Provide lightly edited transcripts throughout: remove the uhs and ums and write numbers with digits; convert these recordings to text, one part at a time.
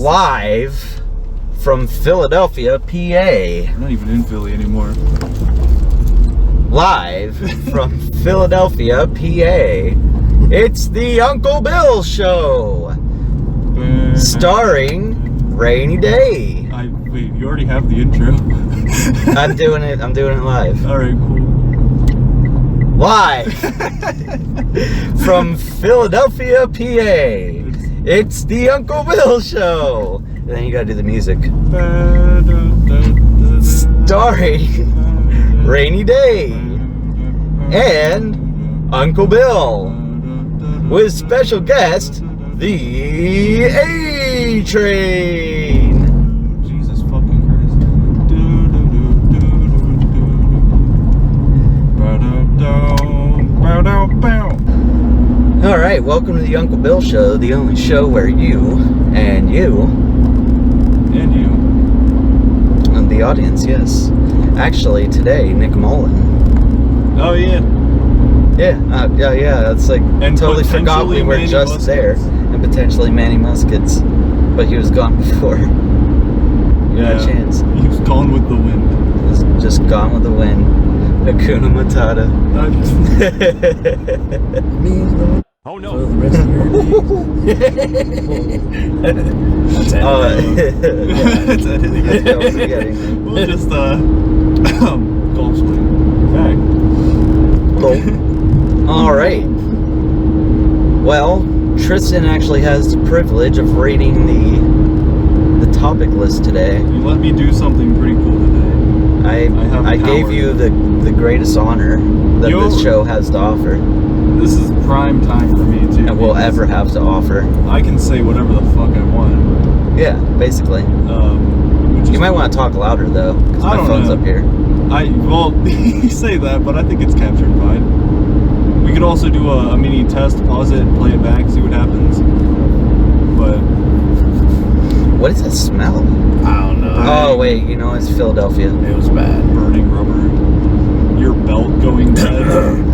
Live from Philadelphia, PA. We're not even in Philly anymore. Live from Philadelphia, PA. It's the Uncle Bill Show. Starring Rainy Day. Wait, you already have the intro. I'm doing it live. Alright, cool. Live from Philadelphia, PA. It's the Uncle Bill Show. And then you gotta do the music. Starring Rainy Day and Uncle Bill. With special guest, the A-Train. Jesus fucking Christ. Alright, welcome to the Uncle Bill Show, the only show where you and the audience, yes. Actually, today, Nick Mullen. Oh, yeah. Yeah, that's like, And totally forgot we were Manny just Muskets. there. And potentially Manny Muskets. But he was gone before. Not a chance. He was gone with the wind. Just gone with the wind. Hakuna Matata. Oh no. For the rest of your days. That's editing. That's what I was forgetting. We'll just golf swing. Back. Alright. Well, Tristan actually has the privilege of reading the topic list today. You let me do something pretty cool today. I gave you the greatest honor that this show has to offer. This is prime time for me too. And will ever have to offer. I can say whatever the fuck I want. Yeah, basically. You might want to talk louder though, because my phone's up here. Well, you say that, but I think it's captured fine. We could also do a mini test, pause it, play it back, see what happens. But what is that smell? I don't know. Oh wait, you know it's Philadelphia. It was bad. burning rubber. Your belt going dead.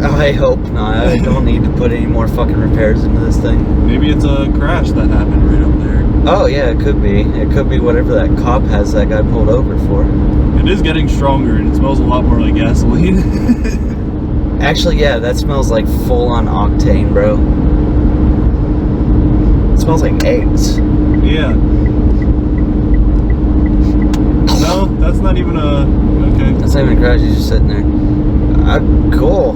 I hope not. I don't need to put any more fucking repairs into this thing. Maybe it's a crash that happened right up there. Oh yeah, it could be. It could be whatever that cop has that guy pulled over for. It is getting stronger and it smells a lot more like gasoline. Actually, yeah, that smells like full-on octane, bro. It smells like eggs. Yeah. No, that's not even a... Okay. That's not even a crash, he's just sitting there. Cool.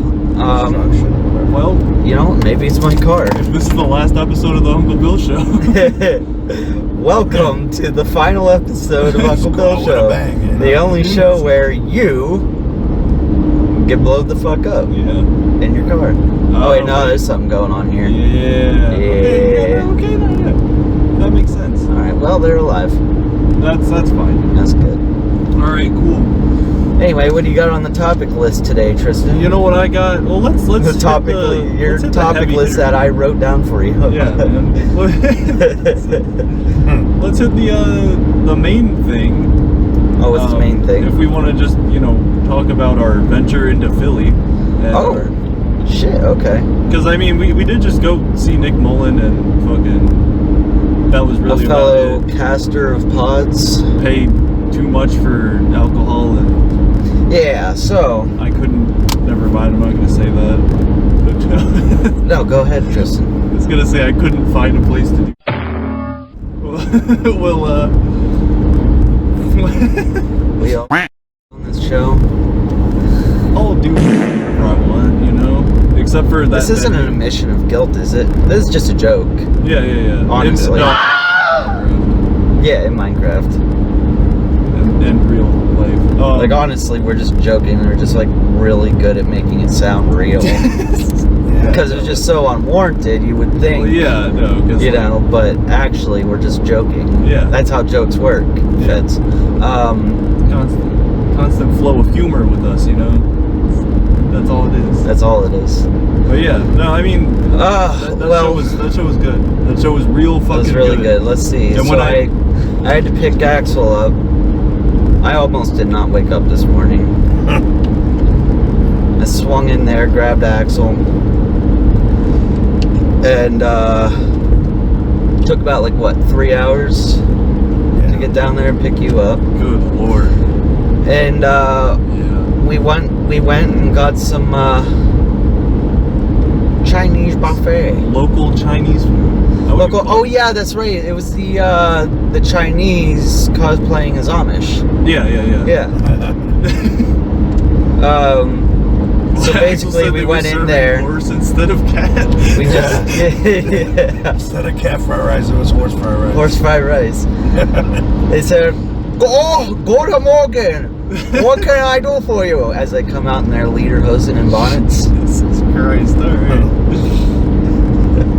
Well, You know, maybe it's my car. if this is the last episode of the Uncle Bill Show. Welcome to the final episode of Uncle Bill With Show. a bang, you know? The only show where you get blowed the fuck up Yeah. in your car. Oh wait, no, there's something going on here. Yeah. Yeah. Okay, that makes sense. Alright, well, they're alive. That's fine. That's good. Alright, cool. Anyway, what do you got on the topic list today, Tristan? You know what I got? Well, let's the hit topic, your let's hit the topic heavy list hitter. that I wrote down for you. Yeah, man. Let's hit the main thing. Oh, what's the main thing? If we want to just, talk about our venture into Philly. Oh, shit, okay. Because, I mean, we did just go see Nick Mullen and fucking... That was really A fellow about it. caster of pods. Paid too much for alcohol and... Yeah, so... I couldn't... Never mind, I'm not going to say that. No, go ahead, Tristan. I was going to say I couldn't find a place to do... Well, We all on this show. I'll do whatever I want, except for that. This isn't an admission of guilt, is it? This is just a joke. Yeah. Honestly. Yeah, in Minecraft. And real life. Like, honestly, we're just joking. We're just, like, really good at making it sound real. Because it's just so unwarranted, you would think. Well, yeah, no, because but actually, we're just joking. Yeah. That's how jokes work. Yeah. That's, constant flow of humor with us, That's all it is. That's all it is. But yeah, no, I mean, that show was good. That show was real fucking It was really good. Let's see. And so when I had to pick Axel up. I almost did not wake up this morning. I swung in there, grabbed Axel, and took about 3 hours get down there and pick you up. Good lord. And Yeah. we went and got some Chinese buffet. Local Chinese food. Local. Oh yeah, that's right. It was the Chinese cosplaying as Amish. Yeah. Yeah. So basically, we went in there. Horse instead of cat. We just yeah. Instead of cat fried rice, it was horse fried rice. Horse fried rice. They said, "Go to Morgan. What can I do for you?" As they come out in their lederhosen and bonnets. Jesus Christ! All right.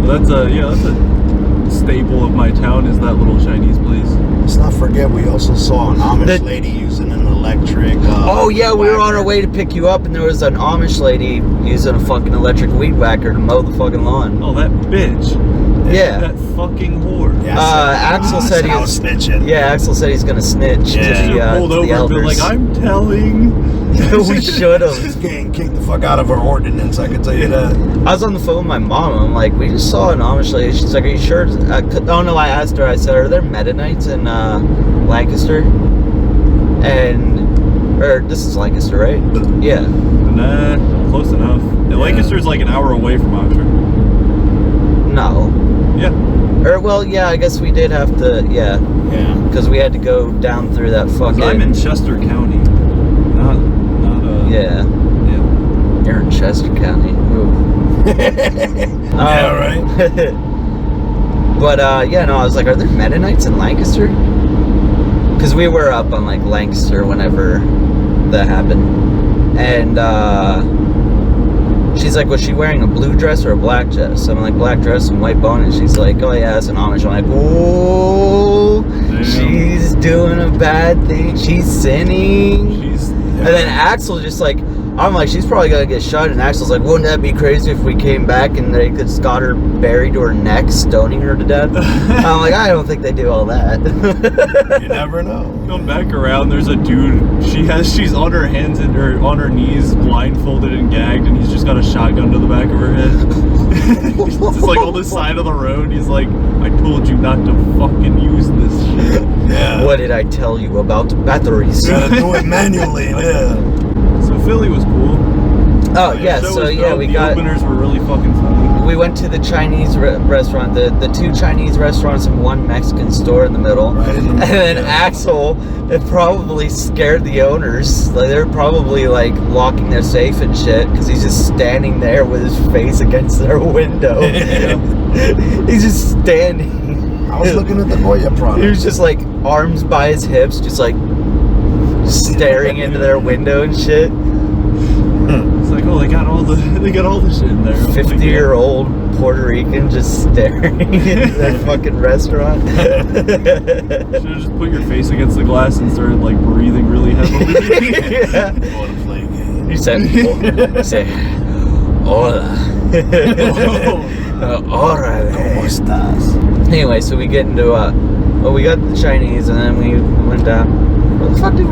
Well, that's a staple of my town is that little Chinese place. Let's not forget, we also saw an Amish lady using an electric. Oh yeah, we were on whacker. our way to pick you up, and there was an Amish lady using a fucking electric weed whacker to mow the fucking lawn. Oh, that bitch. Yeah. That fucking whore. Yeah, Axel said he I was snitching. Yeah, Axel said he's gonna snitch Yeah. to Pulled the over and elders. been like, I'm telling. We should This have. getting kicked the fuck out of her ordinance, I can tell you that. I was on the phone with my mom. I'm like, we just saw an Amish lady. She's like, are you sure? Oh no, I asked her. I said, are there Mennonites in Lancaster? Or this is Lancaster, right? Yeah. Nah, close enough. And Lancaster's like an hour away from Oxford. No. Yeah. Or well, yeah. I guess we did have to. Yeah. Yeah. Because we had to go down through that 'Cause fucking. I'm in Chester County. Not Yeah. Yeah. You're in Chester County. Ooh. Yeah, right. But yeah, no, I was like, are there Mennonites in Lancaster? Because we were up on like Lancaster whenever that happened, and she's like, was she wearing a blue dress or a black dress? I'm like, black dress and white bonnet. She's like, oh yeah, it's an Amish. I'm like, oh, Damn. she's doing a bad thing. She's sinning. And then Axel just like, I'm like, she's probably gonna get shot. And Axel's like, wouldn't that be crazy if we came back and they just got her buried to her neck, stoning her to death? I'm like, I don't think they do all that. You never know. Come back around, there's a dude, she's on her hands and on her knees, blindfolded and gagged, and he's just got a shotgun to the back of her head. He's just like on the side of the road, he's like, I told you not to fucking use this shit. Yeah. What did I tell you about batteries? You gotta do it manually, yeah. So Philly was cool. Oh yeah, The show so was yeah, dope. we the got. openers were really fucking funny. We went to the Chinese restaurant, the two Chinese restaurants and one Mexican store in the middle. Right in the middle, And then yeah. Axel, it probably scared the owners. Like they're probably like locking their safe and shit because he's just standing there with his face against their window. He's just standing. I was looking at the Goya He product. was just like arms by his hips, just like staring into their window and shit. It's like, oh, they got all the shit in there. I'm like, 50-year-old Puerto Rican just staring into that fucking restaurant. Should've just put your face against the glass and started like breathing really heavily. Yeah. Going to play a game. You said, hola. Órale. ¿Cómo estás? Anyway, so we get into well, we got the Chinese and then we went down. What the fuck did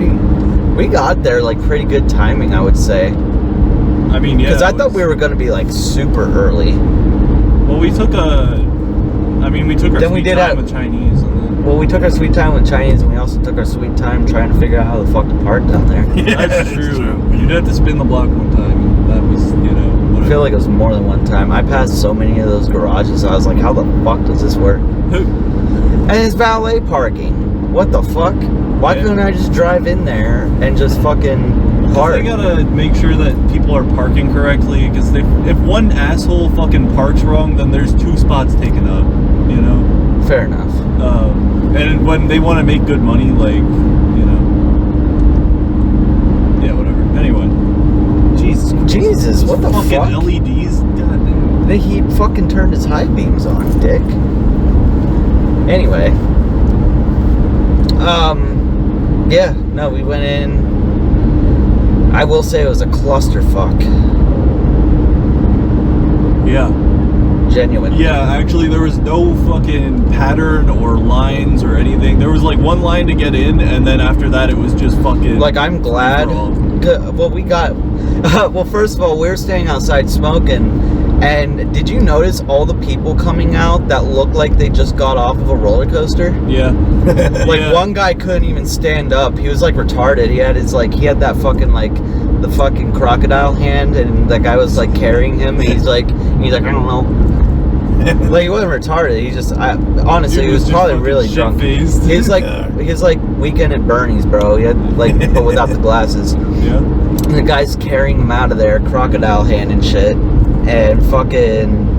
we got there like pretty good timing, I would say. I mean, yeah. Because I thought we were gonna be like super early. Well, we took our Then we sweet did time have- with Chinese. And then, Well, we took our sweet time with Chinese and we also took our sweet time trying to figure out how the fuck to park down there. that's true. You'd have to spin the block one time. And that was, I whatever. feel like it was more than one time. I passed so many of those garages. I was like, how the fuck does this work? And it's valet parking. What the fuck? Why couldn't I just drive in there and just fucking park? They gotta make sure that people are parking correctly, because if one asshole fucking parks wrong, then there's 2 spots taken up, you know? Fair enough. And when they want to make good money, like, yeah, whatever. Anyway. Jesus, what the fucking fuck? LEDs? God damn. He fucking turned his high beams on, dick. Anyway. Yeah, no, we went in. I will say it was a clusterfuck. Yeah. Genuine. Yeah, actually, there was no fucking pattern or lines or anything. There was like one line to get in, and then after that, it was just fucking. Like, I'm glad. free-for-all. Well, we got. Well, first of all, we were staying outside smoking, And did you notice all the people coming out that looked like they just got off of a roller coaster? Yeah. Like Yeah. one guy couldn't even stand up. He was like retarded. He had that fucking like the fucking crocodile hand, and that guy was like carrying him. And he's like I don't know. Like he wasn't retarded. He just honestly he was probably really drunk. Shit-faced. He was like Weekend at Bernie's, bro. He had like but without the glasses. Yeah. And the guy's carrying him out of there, crocodile hand and shit. And fucking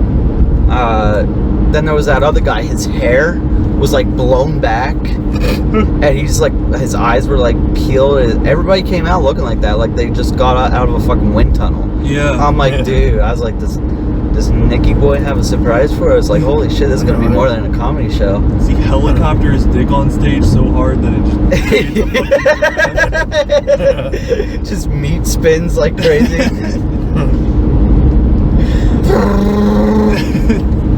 then there was that other guy, his hair was like blown back and he's like his eyes were like peeled. Everybody came out looking like that, like they just got out of a fucking wind tunnel. Yeah. I'm like, dude, I was like, does Nicky boy have a surprise for us? Like, holy shit, this is gonna be more than a comedy show. Does he helicopter his dick on stage so hard that it just just meat spins like crazy.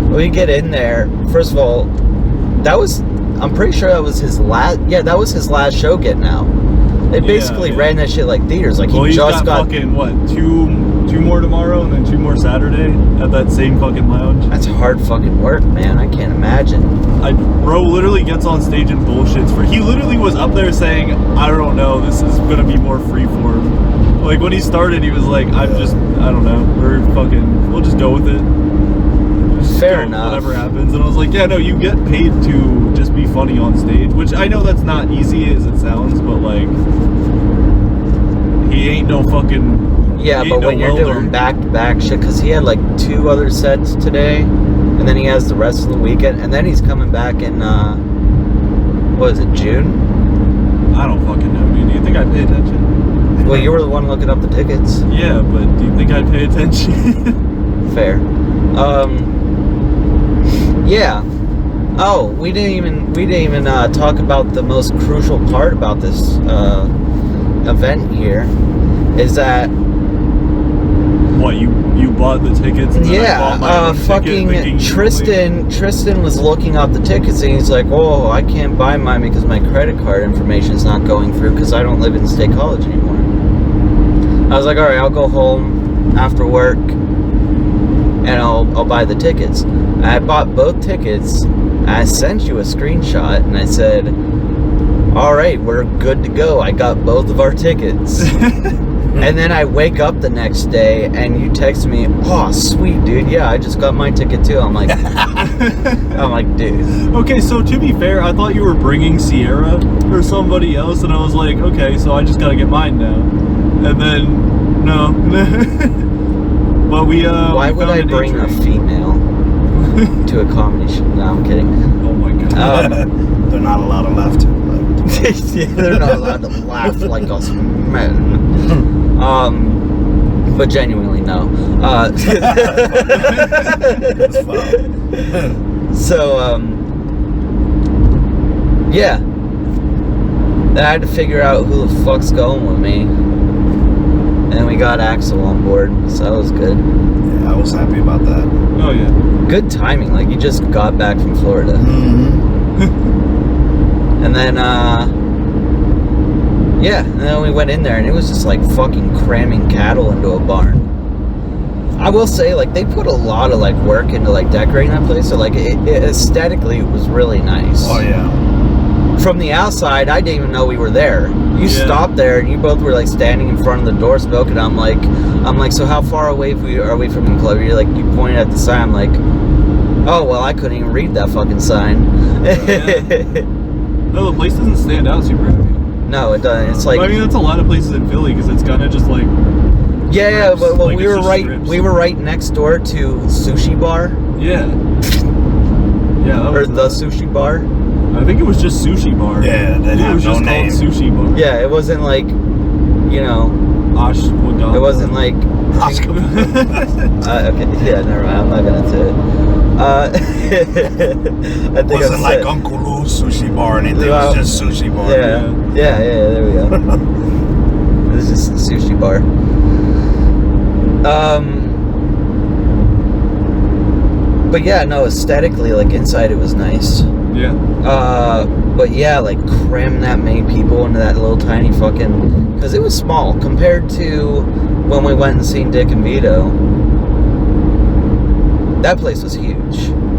We get in there. First of all, I'm pretty sure that was his last. Yeah, that was his last show getting out. They basically ran that shit like theaters. Like he's just got fucking what, two more tomorrow and then 2 more Saturday at that same fucking lounge. That's hard fucking work, man. I can't imagine. Bro literally gets on stage and bullshits. He literally was up there saying, I don't know, this is gonna be more freeform. Like when he started, he was like, I don't know, we'll just go with it. Fair enough. Whatever happens. And I was like, yeah, no, you get paid to just be funny on stage, which I know that's not easy as it sounds, but like, he ain't no fucking. Yeah, but when you're doing back-to-back shit, because he had like 2 other sets today, and then he has the rest of the weekend, and then he's coming back in, what is it, June? I don't fucking know, dude. Do you think I'd pay attention? Well, you were the one looking up the tickets. Yeah, but do you think I'd pay attention? Fair. Yeah. Oh, we didn't even talk about the most crucial part about this event here. Is that what you bought the tickets? And yeah, fucking Tristan was looking up the tickets and he's like, "Oh, I can't buy mine because my credit card information is not going through because I don't live in State College anymore." I was like, "All right, I'll go home after work and I'll buy the tickets." I bought both tickets. I sent you a screenshot and I said, "All right, we're good to go. I got both of our tickets." And then I wake up the next day and you text me, "Oh, sweet, dude. Yeah, I just got my ticket too." I'm like, dude. Okay, so to be fair, I thought you were bringing Sierra or somebody else, and I was like, okay, so I just gotta get mine now. And then, no. But why would I bring a female to a comedy show? No, I'm kidding. Oh my god. They're not allowed to laugh too loud. Yeah, they're not allowed to laugh like us men. But genuinely, no. So, yeah. Then I had to figure out who the fuck's going with me. And we got Axel on board, so that was good. Yeah, I was happy about that. Oh yeah. Good timing, like you just got back from Florida. Mm-hmm. And then, and then we went in there and it was just like fucking cramming cattle into a barn. I will say, like, they put a lot of like work into like decorating that place, so like aesthetically it was really nice. Oh yeah. From the outside, I didn't even know we were there. You stopped there and you both were like standing in front of the door smoking. I'm like, so how far away are we from the club? You're like, you pointed at the sign. I'm like, oh well, I couldn't even read that fucking sign. No, the place doesn't stand out super heavy. No, it doesn't. It's like, I mean, that's a lot of places in Philly because it's kind of just like. Yeah, but like we were right next door to Sushi Bar. Yeah. Yeah. The Sushi Bar. I think it was just Sushi Bar. Yeah, that it was just name. called Sushi Bar. Yeah, it wasn't like, you know. Ashwagandha. It wasn't like. Okay, yeah, never mind. I'm not gonna say it. I think it wasn't like Uncle Lou's Sushi Bar or anything. It was just Sushi Bar. Yeah, there we go. It was just the Sushi Bar. But yeah, no, aesthetically, like inside it was nice. Yeah. But yeah, like cram that many people into that little tiny fucking, because it was small compared to when we went and seen Dick and Vito. That place was huge.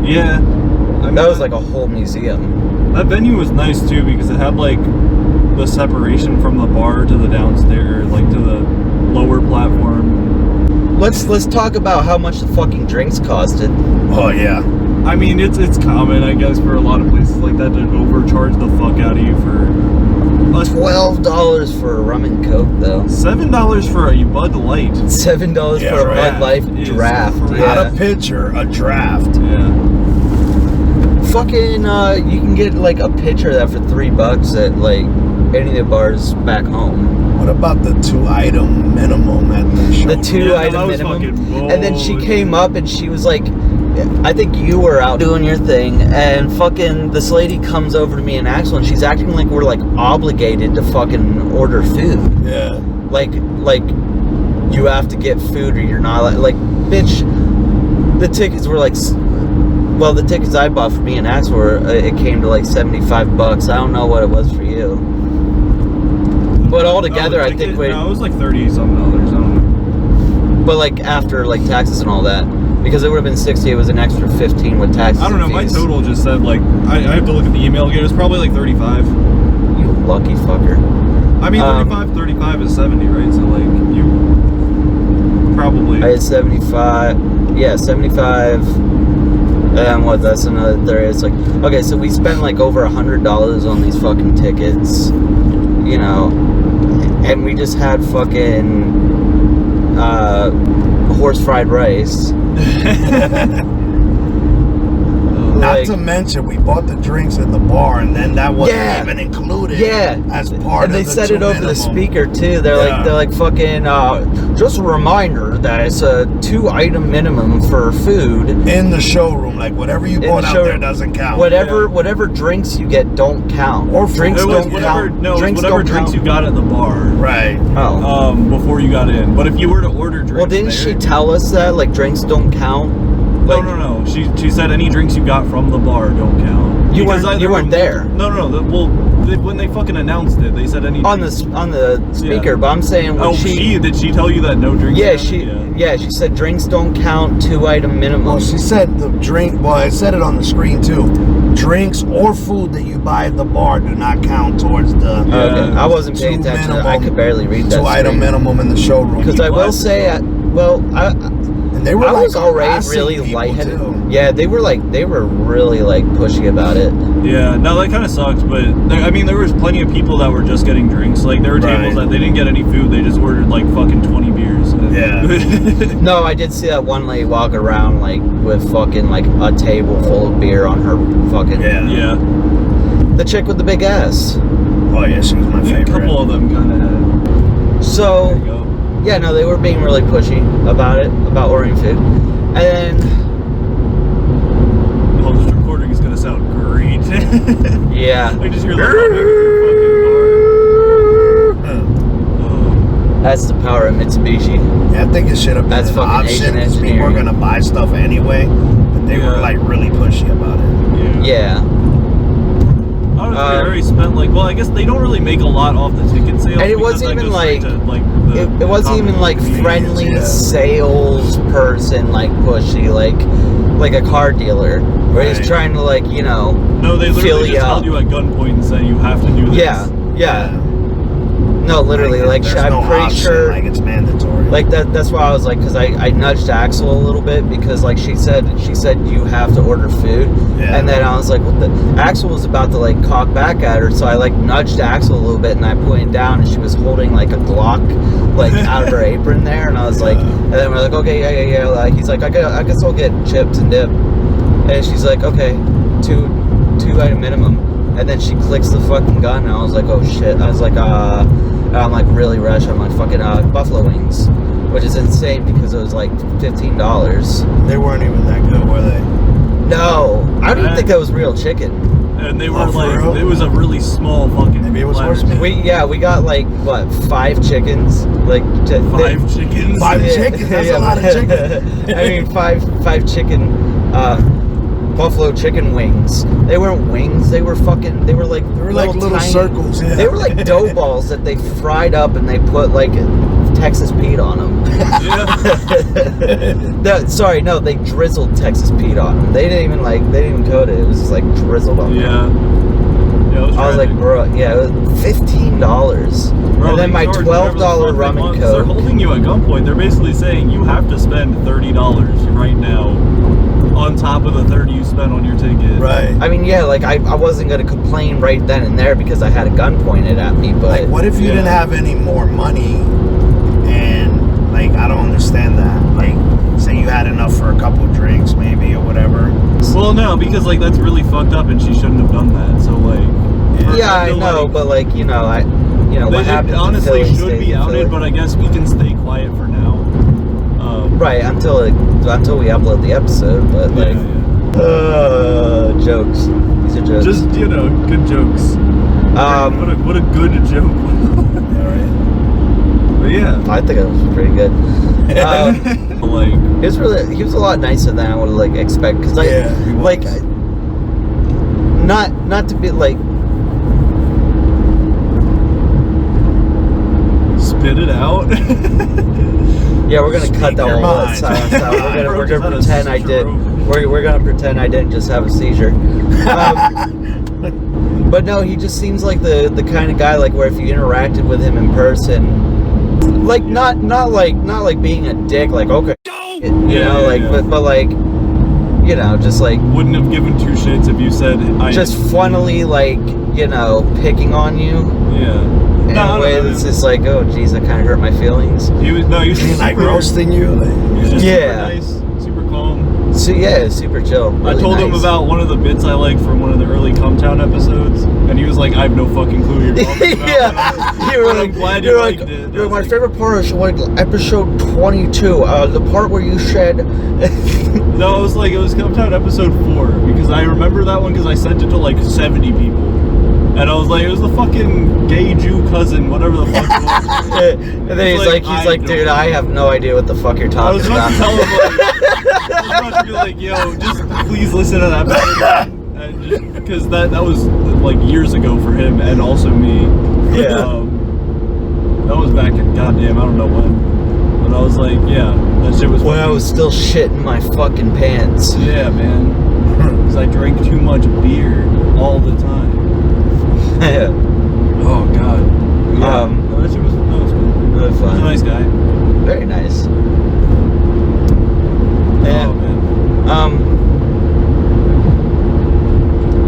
Yeah. I mean, That was like a whole museum. That venue was nice too because it had like the separation from the bar to the downstairs, like to the lower platform. Let's talk about how much the fucking drinks costed. Oh yeah. I mean, it's common, I guess, for a lot of places like that to overcharge the fuck out of you for $12 for a rum and coke, though. $7 for a Bud Light. $7 Yeah, for a right. Bud Light draft. Is Not Yeah. a pitcher, a draft. Yeah. Fucking, you can get like a pitcher of that for $3 at like any of the bars back home. What about the 2-item minimum at the show? The 2-item that was minimum. fucking And then she bullshit. came up and she was like, I think you were out doing your thing, and fucking this lady comes over to me and Axel, and she's acting like we're like obligated to fucking order food. Yeah. Like you have to get food or you're not like bitch. The tickets were like, well, the tickets I bought for me and Axel were it came to like $75. I don't know what it was for you, but altogether I think it was like $30-something. I don't know. but like after like taxes and all that. Because it would have been 60, it was an extra 15 with taxes. I don't know. and My fees. total just said like I have to look at the email again. It was probably like 35. You lucky fucker. I mean, 35 is 70, right? So like you probably. I had 75. Yeah, 75. And what? That's another 30. It's like okay, so we spent like over $100 on these fucking tickets, you know, and we just had fucking horse fried rice. Not Like, to mention, we bought the drinks at the bar, and then that wasn't Yeah. even included. yeah, As part and of they the said it over the minimum. speaker too. They're Yeah. like fucking. Just a reminder that it's a 2-item minimum for food. In the showroom, like whatever you In bought the out showroom. there doesn't count. Whatever drinks you get don't count. Or drinks It was don't whatever. count. No, it was drinks whatever don't drinks count. you got at the bar. Right. Oh. Before you got in. But if you were to order drinks, Well, didn't she there- tell us that like drinks don't count? Like, No. She said any drinks you got from the bar don't count. You Because weren't- there you weren't were- there. No. Well, when they fucking announced it, they said any on drinks- the speaker. Yeah. But I'm saying when Oh, did she tell you that no drinks? yeah counted? she said drinks don't count 2-item minimum. Well, she said the drink. Well, I said it on the screen too. Drinks or food that you buy at the bar do not count towards the Okay, I wasn't paying two attention. I minimum- could barely read that. 2-item minimum in the showroom. Because I will What? say, And they were I like was already harassing really people, lightheaded. too. Yeah, they were really like pushy about it. Yeah, no, that kind of sucks. But I mean, there was plenty of people that were just getting drinks. Like there were tables Right. that they didn't get any food. They just ordered like fucking 20 beers. Yeah. No, I did see that one lady walk around like with fucking like a table full of beer on her fucking. Yeah. Yeah. The chick with the big ass. Oh yeah, she was my A favorite. couple of them kind of had. So. There you go. Yeah, no, they were being really pushy about it, about ordering food. And then, Oh, this recording is gonna sound great. yeah, I just hear the fucking car. that's the power of Mitsubishi. Yeah, I think it should have been That's an fucking option Asian because people engineering. are gonna buy stuff anyway. But they were Yeah. like really pushy about it. Yeah. Honestly, I already spent like, well, I guess they don't really make a lot off the ticket sales. And it because wasn't that even goes straight like- to, the It wasn't even common like comedians. friendly yeah. sales person, like pushy, like a car dealer, where he's Right. trying to like, you know, No, they fill literally you just up. held you at gunpoint and say you have to do this. yeah. No, literally, like there's I'm no pretty option, sure. like it's mandatory. Like that's why I was like, because I nudged Axel a little bit because like she said you have to order food, Yeah. and then I was like, what the? Axel was about to like cock back at her, so I like nudged Axel a little bit and I pointed down and she was holding like a Glock like out of her apron there, and I was like, and then we're like, okay, yeah, like he's like, I guess I'll get chips and dip, and she's like, okay, two item minimum, and then she clicks the fucking gun and I was like, oh shit, I was like, and I'm like really rushed. I'm like fucking buffalo wings, which is insane because it was like $15. They weren't even that good, were they? No, I don't even think that was real chicken. And they were Oh, for like, real? it was a really small fucking. Maybe it was platter. horse meat. We got like what 5 chickens, like 5 chickens. Five chickens? That's a lot of chicken. I mean five chicken, buffalo chicken wings. They weren't wings. They were like They were like little tiny- circles. Yeah. They were like dough balls that they fried up and they put like Texas Pete on them. Sorry, no, they drizzled Texas Pete on them. They didn't even coat it. It was just like drizzled on them. Yeah, I was like, bro, yeah, it was $15. Bro, and then my $12 rum and coke. They're holding you at gunpoint. They're basically saying you have to spend $30 right now on top of the $30 you spent on your ticket. Right. I mean, yeah, like I wasn't gonna complain right then and there because I had a gun pointed at me, but like, what if you didn't have any more money? And like, I don't understand that. Like, say you had enough for a couple drinks, maybe, or whatever. Well, no, because like that's really fucked up, and she shouldn't have done that. So like, yeah, I know, like, but like, what happened? Honestly, should be outed, but I guess we can stay quiet for now. Right, until we upload the episode, but like, jokes. These are jokes. Just, good jokes. What a good joke. Alright. But yeah. I think it was pretty good. Like, he was a lot nicer than I would like expect, because not to be like, spit it out. yeah, we're gonna cut that whole silence out. We're gonna pretend I did. We're gonna pretend I didn't just have a seizure. But no, he just seems like the kind of guy, like, where if you interacted with him in person, like not like being a dick, like, okay, but like, just like wouldn't have given two shits if you said just funnily, like, picking on you. Yeah. In a way that's just like, oh geez, that kind of hurt my feelings. He was just like roasting you. He was just super nice, super calm. So yeah, super chill. Really I told him about one of the bits I liked from one of the early Cumtown episodes, and he was like, I have no fucking clue you're talking about. Yeah, you were like, I'm glad you liked it. You're my favorite part is like episode 22, the part where you said. No, it was Cumtown episode 4, because I remember that one because I sent it to like 70 people. And I was like, it was the fucking gay Jew cousin, whatever the fuck it was. And then he's like, dude, I have no idea what the fuck you're talking about. I was about to tell him, I was about to be like, yo, just please listen to that episode. And just because that was like years ago for him and also me. Yeah. That was back in goddamn, I don't know when. But I was like, yeah, that shit was. When I was still shitting my fucking pants. Yeah, man. Because I drank too much beer all the time. Oh god. Yeah. That shit was cool. Really fun. He's a nice guy. Very nice. Yeah. Oh man.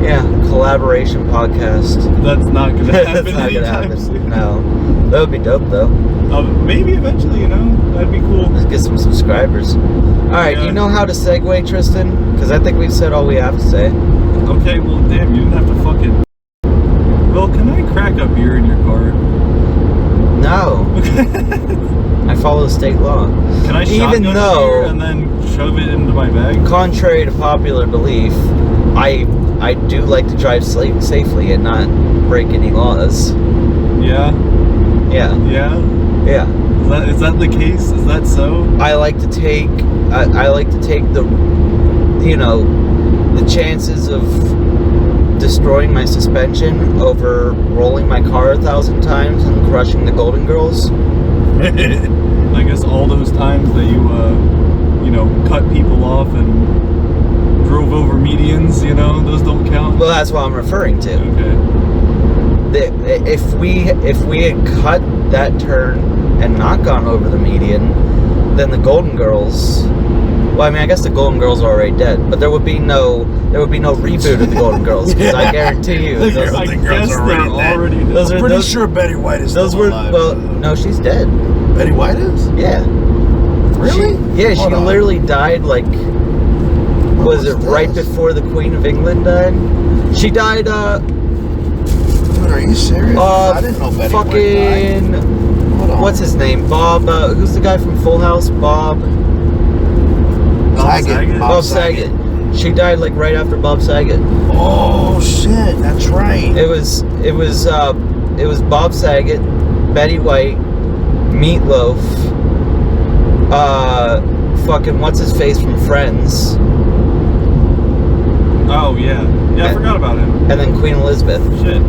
Yeah, collaboration podcast. That's not gonna happen. That's not gonna happen. Soon. No. That would be dope though. Maybe eventually, that'd be cool. Let's get some subscribers. Alright, Yeah. you know how to segue, Tristan? Because I think we've said all we have to say. Okay, well damn, you didn't have to fucking. Well, can I crack a beer in your car? No. I follow state law. Can I shotgun a beer and then shove it into my bag? Contrary to popular belief, I do like to drive safely and not break any laws. Yeah. Yeah. Yeah. Yeah. Is that the case? Is that so? I like to take the the chances of destroying my suspension over rolling my car 1,000 times and crushing the Golden Girls. I guess all those times that you cut people off and drove over medians, those don't count. Well, that's what I'm referring to. Okay. If we had cut that turn and not gone over the median, then the Golden Girls. Well, I mean, I guess the Golden Girls are already dead, but there would be no reboot of the Golden Girls, because I guarantee you, I guess they're already dead. I'm pretty sure Betty White is still alive. Well, no, she's dead. Betty White is? Yeah. Really? She literally died like. Was it right before the Queen of England died? She died. Dude, are you serious? I didn't know Betty White died. What's his name? Bob. Who's the guy from Full House? Bob Saget. She died like right after Bob Saget. Oh shit, that's right. It was Bob Saget, Betty White, Meatloaf, fucking what's his face from Friends. Oh yeah, I forgot about him. And then Queen Elizabeth. Shit.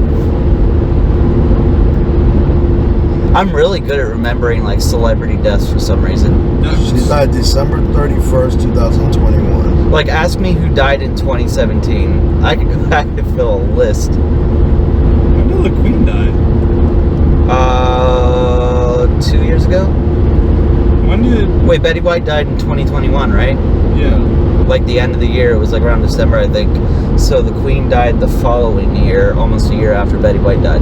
I'm really good at remembering like celebrity deaths for some reason. She died December 31st, 2021. Like, ask me who died in 2017. I could go back and fill a list. When did the Queen die? 2 years ago. When did? Wait, Betty White died in 2021, right? Yeah. Like the end of the year. It was like around December, I think. So the Queen died the following year, almost a year after Betty White died.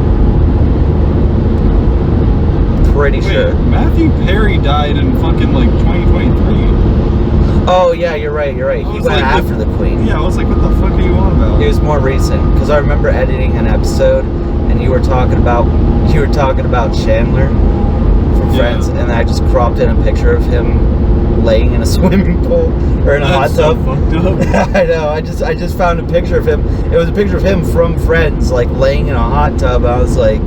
Pretty sure. Matthew Perry died in fucking like 2023. Oh yeah, you're right. He went like after the Queen. Yeah, I was like, what the fuck are you on about? It was more recent because I remember editing an episode, and you were talking about Chandler from Friends, and I just cropped in a picture of him laying in a swimming pool or in a hot tub. So fucked up. I know. I just found a picture of him. It was a picture of him from Friends, like laying in a hot tub. I was like,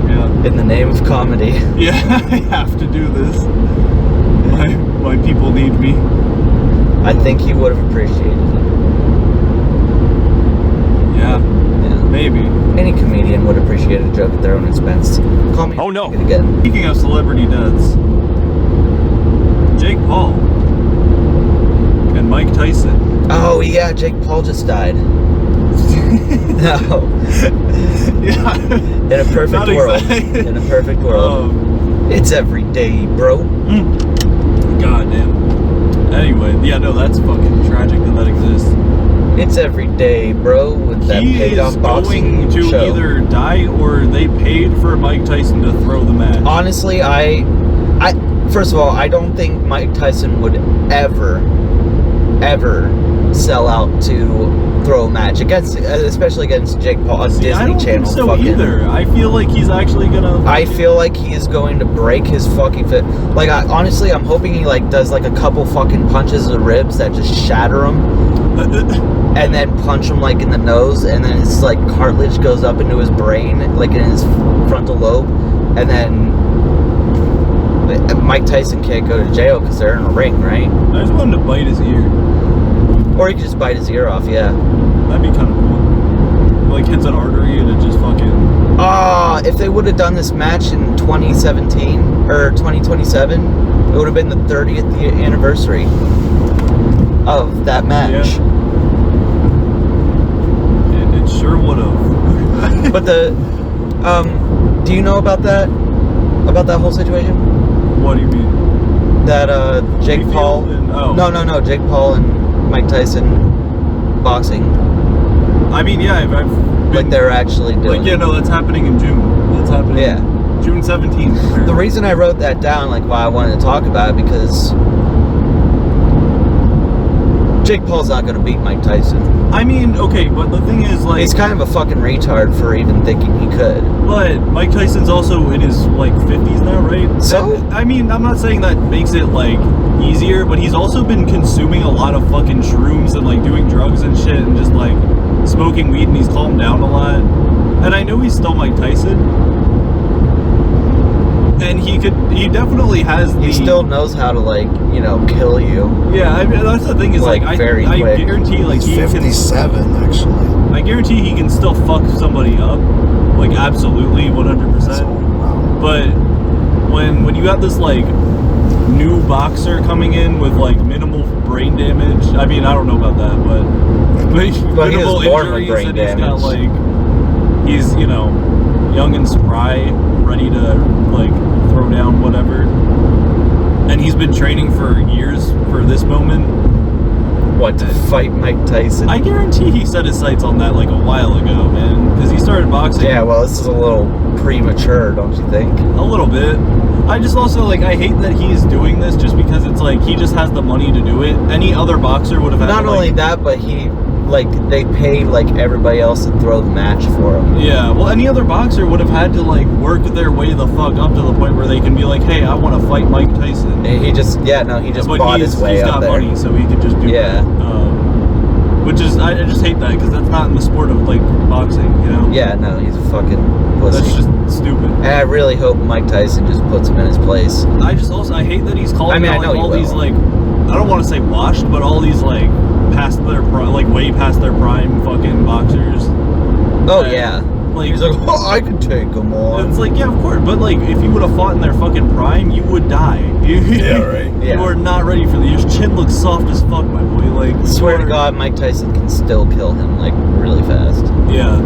yeah. in the name of comedy. Yeah, I have to do this. My people need me. I think he would have appreciated it. Yeah, Yeah. maybe. Any comedian would appreciate a joke at their own expense. Call me. Oh, no. Again. Speaking of celebrity deaths, Jake Paul and Mike Tyson. Oh yeah, Jake Paul just died. No. Yeah. In a perfect Not world. exactly. In a perfect world. It's every day, bro. God damn. Anyway, yeah, no, that's fucking tragic that exists. It's every day, bro. With that He paid is off boxing going to show. either die or they paid for Mike Tyson to throw the match. Honestly, I first of all, I don't think Mike Tyson would ever sell out to throw a match against, especially against Jake Paul on Disney I don't Channel. think so fucking, either. I feel like he's actually gonna. I feel like he is going to break his fucking fit. Like, honestly, I'm hoping he like does like a couple fucking punches of the ribs that just shatter him, and then punch him like in the nose, and then his like cartilage goes up into his brain, like in his frontal lobe, and then Mike Tyson can't go to jail because they're in a ring, right? I just want him to bite his ear. Or he could just bite his ear off, yeah. That'd be kind of cool. Like hits an artery and it just fucking. If they would have done this match in 2017 or 2027, it would have been the 30th anniversary of that match. Yeah. It sure would have. But do you know about that whole situation? What do you mean? That Jake Mayfield Paul. and- oh. No. Jake Paul and Mike Tyson boxing. I mean, yeah, I've been, Like they're actually doing. like, yeah, no, that's happening in June. That's happening. Yeah. June 17th. The reason I wrote that down, like why I wanted to talk about it, because Jake Paul's not going to beat Mike Tyson. I mean, okay, but the thing is, like, He's kind of a fucking retard for even thinking he could. but Mike Tyson's also in his like 50s now, right? So? And, I mean, I'm not saying that makes it like easier, but he's also been consuming a lot of fucking shrooms and like doing drugs and shit and just like smoking weed, and he's calmed down a lot. And I know he's still Mike Tyson, and he definitely has the. He still knows how to, like, you know, kill you. Yeah, I mean, that's the thing is Like, like very I quick. guarantee like He's he can. 57, actually. I guarantee he can still fuck somebody up, like absolutely 100%. Wow. But when you have this like new boxer coming in with like minimal brain damage, I mean, I don't know about that, but Well, he minimal was born with injuries, brain and he's got damage. like he's, you know, young and spry, ready to like throw down whatever, and he's been training for years for this moment. What, to fight Mike Tyson? I guarantee he set his sights on that like a while ago, man, because he started boxing. Yeah, well, this is a little premature, don't you think? A little bit. I just also, like, I hate that he's doing this just because it's like he just has the money to do it. Any other boxer would have had Not to, only like, that, but he, like, they pay, like, everybody else to throw the match for him. yeah, well, any other boxer would have had to, like, work their way the fuck up to the point where they can be like, hey, I want to fight Mike Tyson. And he just But bought his way he's up got there. money, so he could just do Yeah. it. Which is, I just hate that, because that's not in the sport of, like, boxing, you know? Yeah, no, he's a fucking pussy. That's just stupid. And I really hope Mike Tyson just puts him in his place. I hate that he's calling I mean, out, I know like, he all will. these, like, I don't want to say washed, but all these, like, past their prime, like, way past their prime fucking boxers. Oh, And yeah. Like, he's like, oh, I could take them on. It's like, yeah, of course. But like, if you would have fought in their fucking prime, you would die. Yeah, right. You are not ready for this. Your chin looks soft as fuck, my boy. Like, I swear to God, Mike Tyson can still kill him like really fast. Yeah.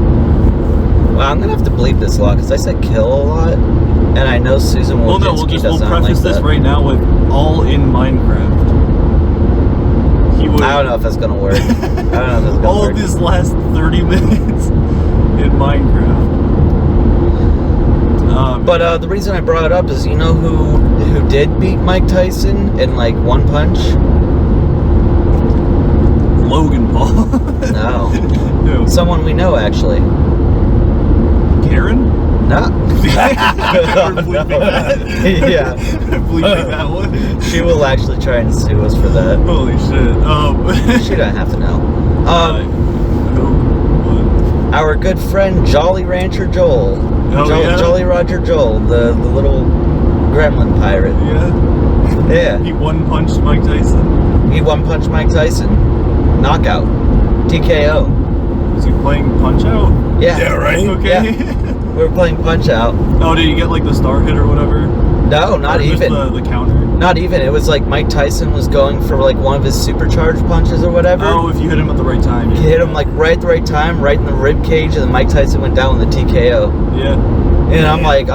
Well, I'm gonna have to bleep this a lot because I said kill a lot, and I know Susan Well, no, Wojcicki we'll does not preface like this that. right now with all in Minecraft. He would. I don't know if that's gonna work. I don't know if that's gonna all work. of this last 30 minutes in Minecraft. But the reason I brought it up is, you know who did beat Mike Tyson in like one punch? Logan Paul. No, Who? someone we know actually. Karen? No. We're bleeping that. Yeah. Bleeping that one. She will actually try and sue us for that. Holy shit. She don't have to know. Who? Our good friend Jolly Rancher Joel. Oh, yeah? Jolly Roger Joel, the little gremlin pirate. What? Yeah. Yeah. He one-punched Mike Tyson. He one-punched Mike Tyson. Knockout. TKO. Was he playing Punch-Out? Yeah. Yeah, right. Okay. We were playing Punch-Out. Oh, did you get like the star hit or whatever? No, not Or just even. the counter? Not even. It was like Mike Tyson was going for like one of his supercharged punches or whatever. Oh, if you hit him at the right time. He hit him like right at the right time, right in the rib cage, and then Mike Tyson went down with a TKO. Yeah. And I'm like,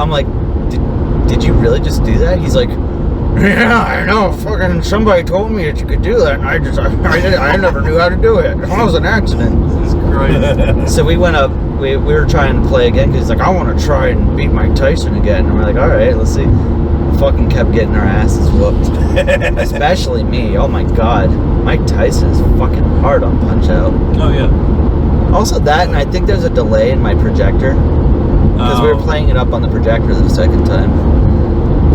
did you really just do that? He's like, yeah, I know. Fucking somebody told me that you could do that, and I never knew how to do it. It was an accident. Jesus Christ. So we went up. We were trying to play again because he's like, I want to try and beat Mike Tyson again. And we're like, all right, let's see. Fucking kept getting our asses whooped. Especially me. Oh my God, Mike Tyson is fucking hard on Punch-Out. Oh, yeah. Also that, and I think there's a delay in my projector because we were playing it up on the projector the second time.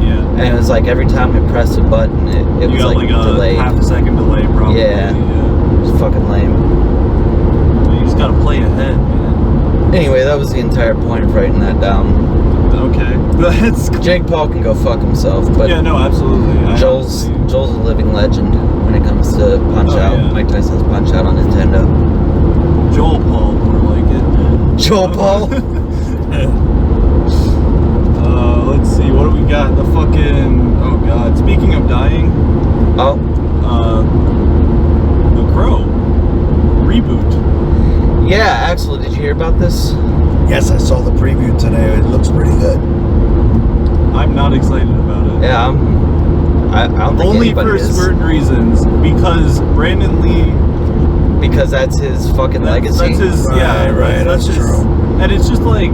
Yeah. And it was like every time we pressed a button, it You was got like a delayed. half a second delay, probably. Yeah. It was fucking lame. You just gotta play ahead, man. Anyway, that was the entire point of writing that down. Okay. That's Jake Paul can go fuck himself, but yeah, no, absolutely. Joel's a living legend when it comes to Punch-Out. yeah. Mike Tyson's Punch-Out on Nintendo. Joel Paul, more like it. Joel Paul? Let's see, what do we got? The fucking, oh God, speaking of dying, Oh, The Crow reboot. yeah, Axel, did you hear about this? Yes, I saw the preview today. It looks pretty good. I'm not excited about it. Yeah, I don't think Only anybody for is. certain reasons, because Brandon Lee, Because that's his fucking legacy. that's his, yeah, Right, that's his, true. And it's just like,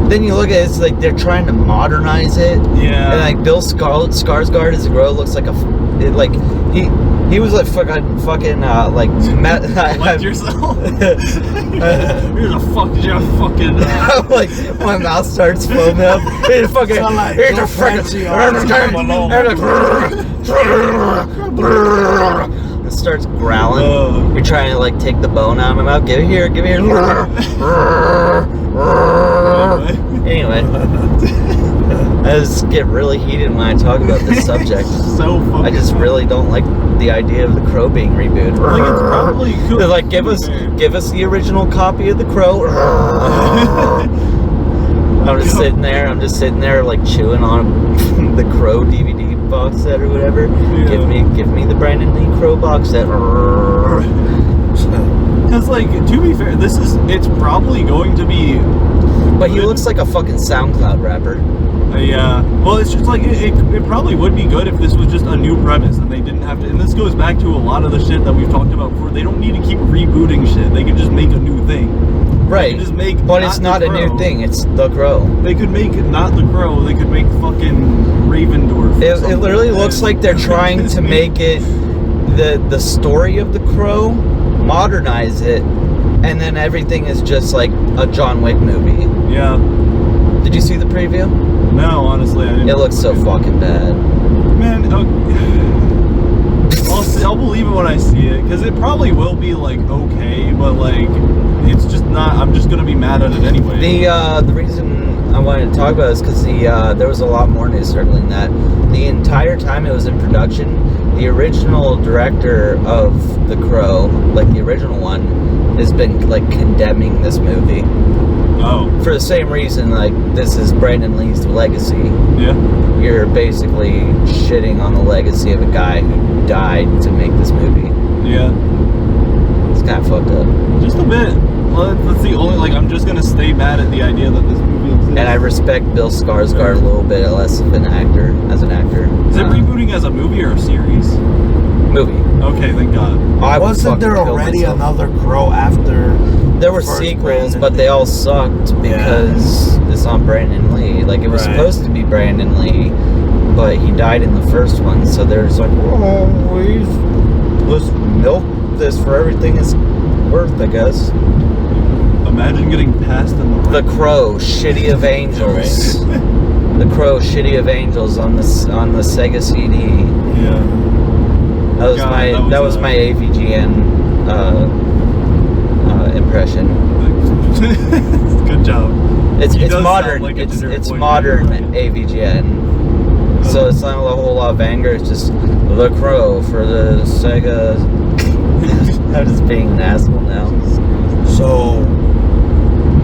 Then you look at it, it's like they're trying to modernize it. yeah. And like Bill Skarsgård as a Crow looks like he was like fucking like Like yourself. Here's a fucking. like my mouth starts foaming up. Here's fucking. Sound Here's like a fancy fucking. It starts growling. You're trying to like take the bone out of my mouth. Give it here. Give it here. Anyway, I just get really heated when I talk about this subject. So fucking. I just really don't like the idea of the Crow being rebooted. Like it's probably cool. They're like, give us the original copy of the Crow. I'm just sitting there like chewing on the Crow DVD box set or whatever. Yeah. Give me the Brandon Lee Crow box set. Because like, to be fair, it's probably going to be. But he looks like a fucking SoundCloud rapper. Yeah. Well, it's just like it probably would be good if this was just a new premise and they didn't have to. And this goes back to a lot of the shit that we've talked about before. They don't need to keep rebooting shit. They could just make a new thing. Right. Just make. But it's not a new thing. It's the Crow. They could make not the Crow. They could make fucking Ravendorf. It literally looks like they're trying to make it the story of the Crow, modernize it, and then everything is just like a John Wick movie. Yeah. Did you see the preview? No, honestly, I didn't. It looks so fucking bad. Man, I'll believe it when I see it, because it probably will be like okay, but like it's just not. I'm just gonna be mad at it anyway. The reason I wanted to talk about it is because there was a lot more news circling that. The entire time it was in production, the original director of The Crow, like the original one, has been like condemning this movie. Oh. For the same reason, like, this is Brandon Lee's legacy. Yeah. You're basically shitting on the legacy of a guy who died to make this movie. Yeah. It's kind of fucked up. Just a bit. Well, that's the only, like, I'm just gonna stay mad at the idea that this movie exists. And I respect Bill Skarsgård a little bit less of an actor, as an actor. Is it rebooting as a movie or a series? Movie. Okay, thank God. I would Wasn't there fucking kill already myself. another Crow after? There were first sequels, Brandon but they Lee? all sucked because it's not Brandon Lee. Like, it was Right. supposed to be Brandon Lee, but he died in the first one, so there's like, oh, let's milk this for everything it's worth, I guess. Imagine getting passed in the The Crow, Shitty of Angels. The Crow, Shitty of Angels on the Sega CD. Yeah. That was God, that was my AVGN impression. Good job. It's He does modern. sound like a It's Ginger Boy modern band. AVGN. So it's not a whole lot of anger. It's just The Crow for the Sega. I'm just being an asshole now. So,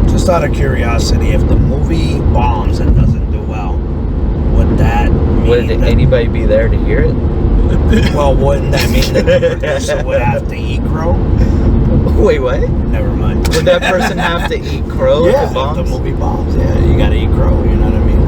just out of curiosity, if the movie bombs and doesn't do well, would that mean Would that, anybody be there to hear it? well, wouldn't that mean that the producer would have to eat Crow? Wait, what? Never mind. Would that person have to eat crow if Yeah, it if bombs? the movie bombs, yeah, you gotta eat Crow, you know what I mean?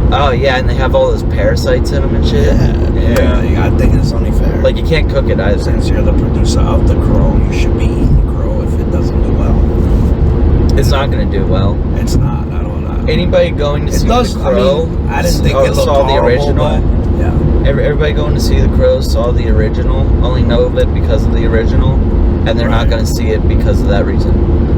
Like, Oh yeah, and they have all those parasites in them and shit. yeah, I think it's only fair. Like, you can't cook it either. Since you're the producer of the Crow, you should be eating the Crow if it doesn't do well. It's not gonna do well. It's not. I don't know. Anybody going to It see does. The Crow? I didn't think it looked saw the horrible, original. but yeah. Everybody going to see The Crow saw the original. Only know of it because of the original, and they're not Right. going to see it because of that reason.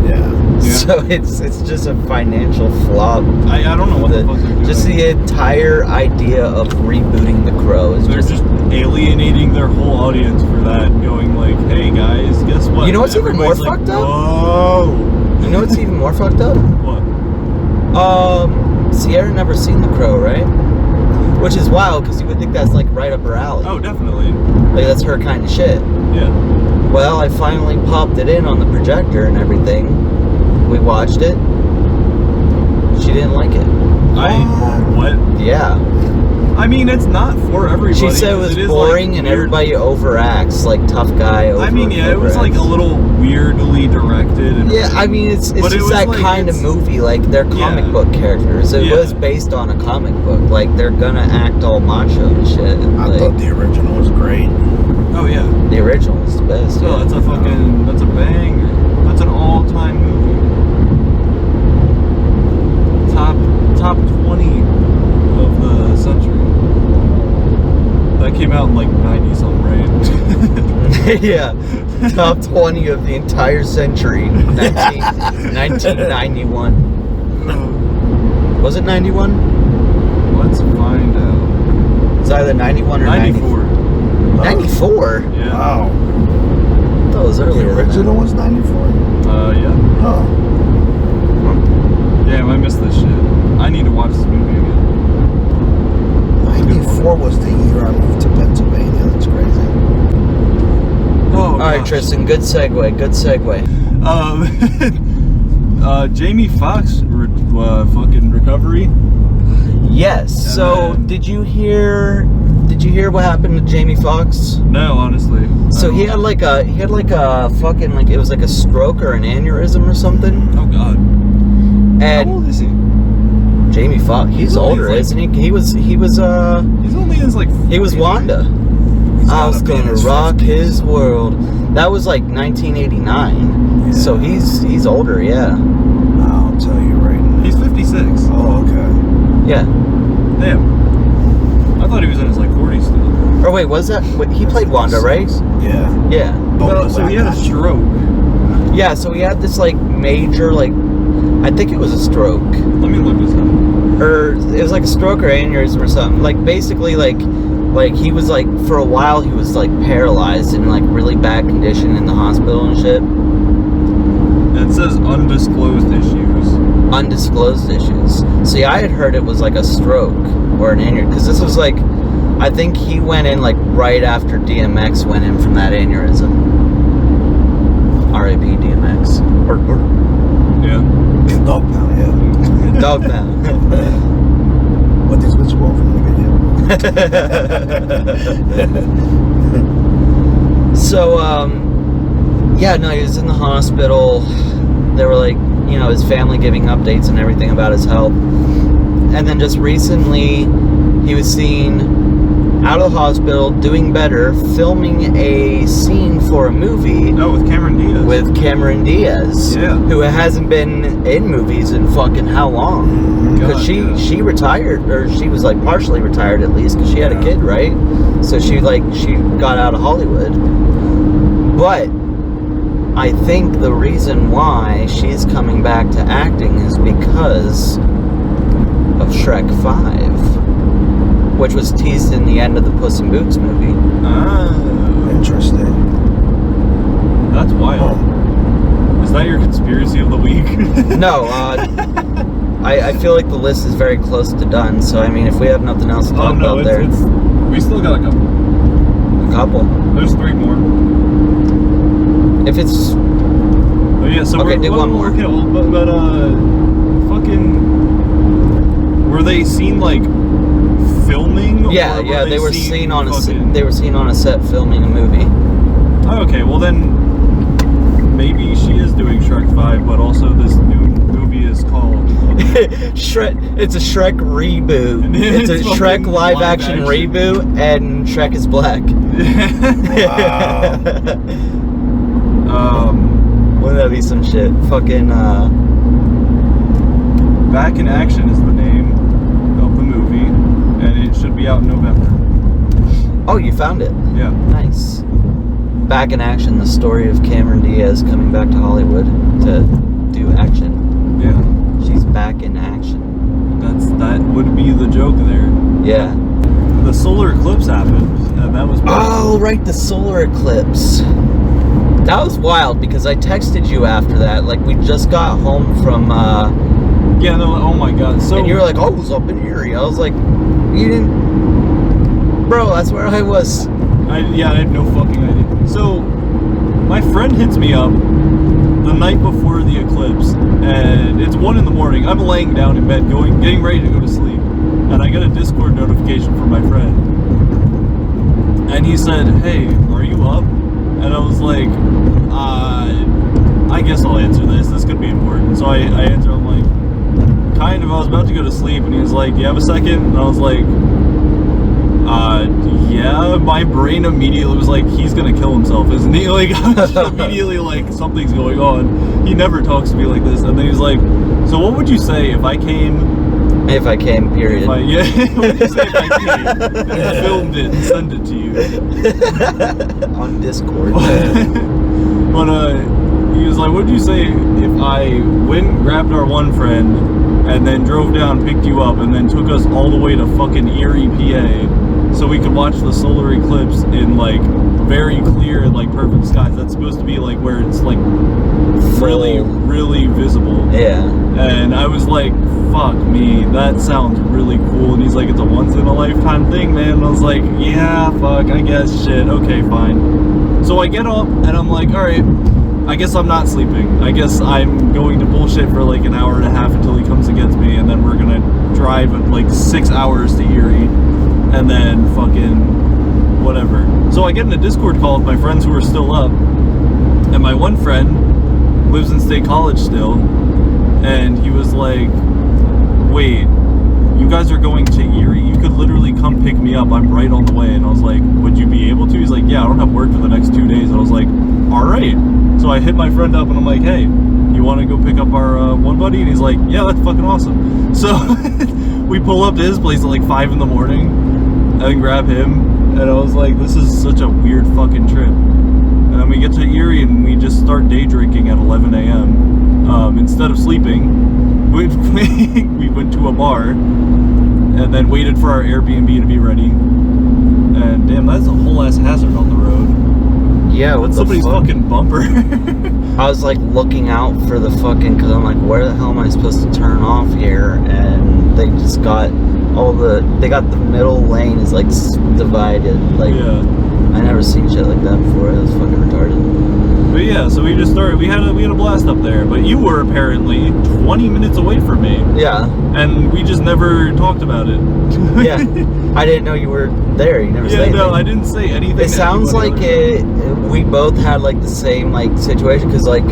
Yeah. So it's just a financial flop. I don't know what the fuck they're doing. Just the entire idea of rebooting The Crow is They're just alienating their whole audience for that, going like, hey guys, guess what? You know what's even more Everybody's like, fucked up? Whoa. You know what's even more fucked up? What? Sierra never seen The Crow, right? Which is wild because you would think that's like right up her alley. Oh, definitely. Like, that's her kind of shit. Yeah. Well, I finally popped it in on the projector and everything. We watched it. She didn't like it. What? Yeah. I mean, it's not for everybody. She said it was is, boring like, and weird. everybody overacts, like tough guy I mean, yeah, it was like a little weirdly directed. And Yeah, I mean, it's But it just was that like, kind of it's- movie. Like, they're comic Yeah. book characters. It Yeah. was based on a comic book. Like, they're gonna act all macho and shit. I Like, thought the original was great. Oh yeah. the original is the best. No, yeah. that's a banger. That's an all-time movie. Top 20 of the century. That came out in like 90-something, right? Yeah. Top 20 of the entire century. 1991. Was it 91? Let's find out. It's either 91 or 94. 94? Yeah. Wow. I thought it was earlier. The than that. original was 94? Yeah. Oh. Damn, I missed this shit. I need to watch this movie again. 94 was the year I moved to Pennsylvania. That's crazy. Oh, All right, gosh. Tristan. Good segue. Good segue. Jamie Foxx fucking recovery. Yes. So, then- did you hear what happened to Jamie Foxx? No, honestly. So he had like a fucking, like, it was like a stroke or an aneurysm or something. Oh God. How And old is he? Jamie Foxx, he's only older, like- isn't he? He was He's only in his like. he was 40s. Wanda. He's I gotta was be in gonna his rock 50s. his world. That was like 1989. So Yeah. he's older, yeah. I'll tell you right now. He's 56. Oh, okay. Yeah. Damn. I thought he was in his like 40s still. Or wait, was that? Wait, he played Wanda, right? Yeah. Yeah. Well, so he had a stroke. Yeah. So he had this like major, like, I think it was a stroke, Let me look this up. or it was like a stroke or aneurysm or something. Like, basically, like he was like, for a while he was like paralyzed in like really bad condition in the hospital and shit. It says undisclosed issues. Undisclosed issues. See, I had heard it was like a stroke or an aneurysm, because this was like I think he went in like right after DMX went in from that aneurysm. R.I.P. DMX. Yeah. Dog pound, yeah. Dog pound. What this bitch want from nigga, yeah. So, yeah, no, he was in the hospital. They were like, you know, his family giving updates and everything about his health. And then just recently, he was seen out of the hospital, doing better, filming a scene for a movie. Oh, with Cameron Diaz. With Cameron Diaz. Yeah. Who hasn't been in movies in fucking how long? Because she retired, or she was like partially retired at least, because she had a kid, right? So she got out of Hollywood. But I think the reason why she's coming back to acting is because of Shrek 5. Which was teased in the end of the Puss in Boots movie. Ah, interesting. That's wild. Is that your conspiracy of the week? No, I feel like the list is very close to done. So I mean, if we have nothing else to talk about there, we still got a couple. a couple. There's 3 more. If it's Oh yeah, so okay, do one more. Okay, well, but fucking, were they seen like filming? Yeah, or they were seen on fucking... they were seen on a set filming a movie. Oh, okay, well then maybe she is doing Shrek 5, but also this new movie is called Shrek. It's a Shrek reboot. It's a Shrek live action reboot, and Shrek is black. Wow. Wouldn't that be some shit? Fucking Back in Action is the name of the movie, and it should be out in November. Oh, you found it. Yeah. Nice. Back in Action, the story of Cameron Diaz coming back to Hollywood to do action. Yeah. She's back in action. That would be the joke there. Yeah. The solar eclipse happened, and that was Oh, right, the solar eclipse. That was wild because I texted you after that. Like, we just got home from yeah, no, oh my god. So and you were like, "Oh, I was up in Erie." I was like, "You didn't, bro? That's where I was." I had no fucking idea. So my friend hits me up the night before the eclipse, and it's 1 in the morning. I'm laying down in bed, getting ready to go to sleep, and I get a Discord notification from my friend, and he said, "Hey, are you up?" And I was like, I guess I'll answer this. This could be important. So I answered. I'm like, kind of. I was about to go to sleep, and he was like, "You have a second?" And I was like, yeah. My brain immediately was like, he's gonna kill himself, isn't he? Like, I was just immediately like, something's going on. He never talks to me like this. And then he's like, "So what would you say if I came?" If I came, period. What would you say if I came and filmed it and sent it to you? On Discord. But he was like, "What'd you say if I went and grabbed our one friend and then drove down, picked you up, and then took us all the way to fucking Erie, PA, so we could watch the solar eclipse in like very clear and like perfect skies?" That's supposed to be like where it's like really, really visible. Yeah. And I was like, "Fuck me, that sounds really cool." And he's like, "It's a once in a lifetime thing, man." And I was like, "Yeah, fuck, I guess, shit, okay, fine." So I get up and I'm like, "All right, I guess I'm not sleeping. I guess I'm going to bullshit for like an hour and a half until he comes and gets me, and then we're gonna drive like 6 hours to Erie, and then fucking whatever." So I get in a Discord call with my friends who are still up, and my one friend lives in State College still, and he was like, "Wait, you guys are going to Erie? You could literally come pick me up. I'm right on the way." And I was like, "Would you be able to?" He's like, "Yeah, I don't have work for the next 2 days." And I was like, "All right." So I hit my friend up and I'm like, "Hey, you want to go pick up our one buddy?" And he's like, "Yeah, that's fucking awesome." So we pull up to his place at like 5 in the morning and then grab him. And I was like, this is such a weird fucking trip. And then we get to Erie and we just start day drinking at 11 a.m. Instead of sleeping, we went to a bar and then waited for our Airbnb to be ready. And damn, that's a whole ass hazard on the road. Yeah, with somebody's fucking bumper. I was like looking out for the fucking, because I'm like, where the hell am I supposed to turn off here? And they just got they got the middle lane is like divided. Like, Yeah. I never seen shit like that before. It was fucking retarded. But yeah, so we just started. We had a blast up there. But you were apparently 20 minutes away from me, Yeah, and we just never talked about it. yeah. I didn't know you were there. You never said anything. No, I didn't say anything. It sounds like we both had like the same like situation because like,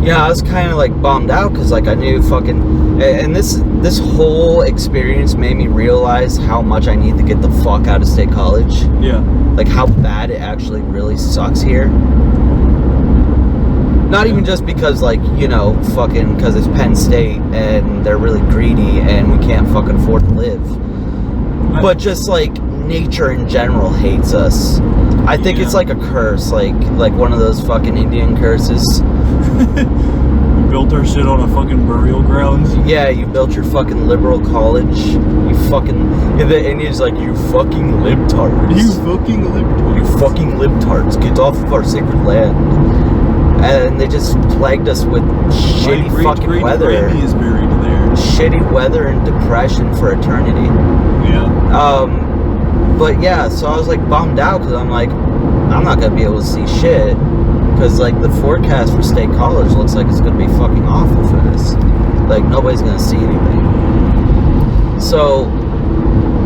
yeah, I was kind of like bummed out because like I knew fucking, and this whole experience made me realize how much I need to get the fuck out of state college. Yeah. Like how bad it actually really sucks here. Not even just because like, you know, fucking because it's Penn State and they're really greedy and we can't fucking afford to live. But just like nature in general hates us. I think it's like a curse, like one of those fucking Indian curses. We built our shit on a fucking burial grounds. Yeah, you built your fucking liberal college. You fucking, and the Indians like, you fucking libtards. You fucking libtards. You fucking libtards. Get off of our sacred land. And they just plagued us with shitty fucking weather. Grammy is buried there. Shitty weather and depression for eternity. Yeah. But yeah, so I was like bummed out because I'm like, I'm not gonna be able to see shit because like the forecast for state college looks like it's gonna be fucking awful for this. Like nobody's gonna see anything. So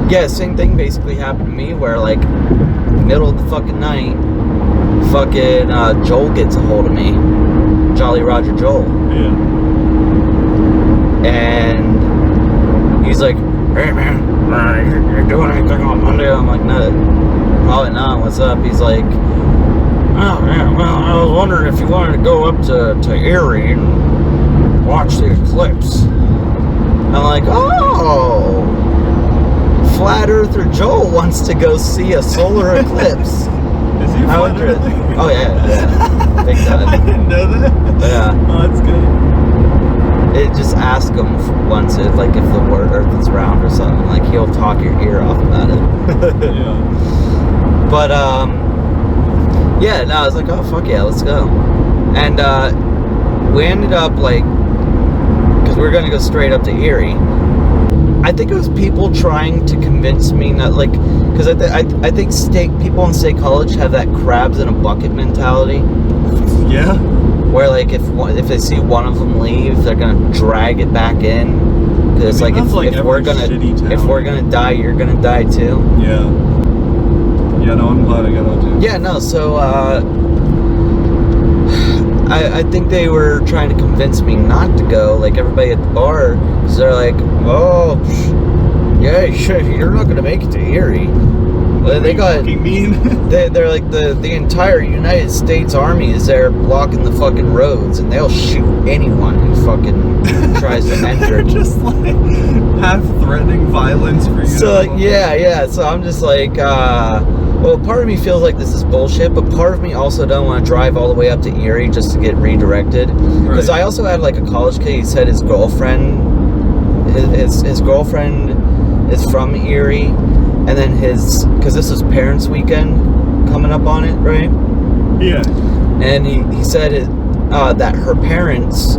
yeah, same thing basically happened to me where like middle of the fucking night, fucking Joel gets a hold of me, Jolly Roger Joel. Yeah. And he's like, hey man, you're doing anything on Monday? I'm like, no, probably not. What's up? He's like, oh yeah, well, I was wondering if you wanted to go up to Erie and watch the eclipse. I'm like, oh, flat earther Joel wants to go see a solar eclipse. Is he How flat earther? Oh yeah, big time. I didn't know that. Yeah. Oh, that's good. It just ask him once if like if the Earth is round or something. Like he'll talk your ear off about it. Yeah. But yeah. No, I was like, oh fuck yeah, let's go. And we ended up like, because we were gonna go straight up to Erie. I think it was people trying to convince me not like, because I think people in state college have that crabs in a bucket mentality. Yeah. Where like if they see one of them leave, they're gonna drag it back in. Because like if we're gonna die, you're gonna die too. Yeah. Yeah. No, I'm glad I got out too. Yeah. No. So I think they were trying to convince me not to go. Like everybody at the bar, because they're like, oh, yeah, you're not gonna make it to Erie. They got mean. they're like the entire United States Army is there blocking the fucking roads, and they'll shoot anyone who fucking tries to enter. Just like half threatening violence for you. So like, yeah. So I'm just like, well, part of me feels like this is bullshit, but part of me also don't want to drive all the way up to Erie just to get redirected. Because I also had like a college kid. He said his girlfriend, his girlfriend is from Erie. And then because this was Parents' Weekend coming up on it, right? Yeah. And he said that her parents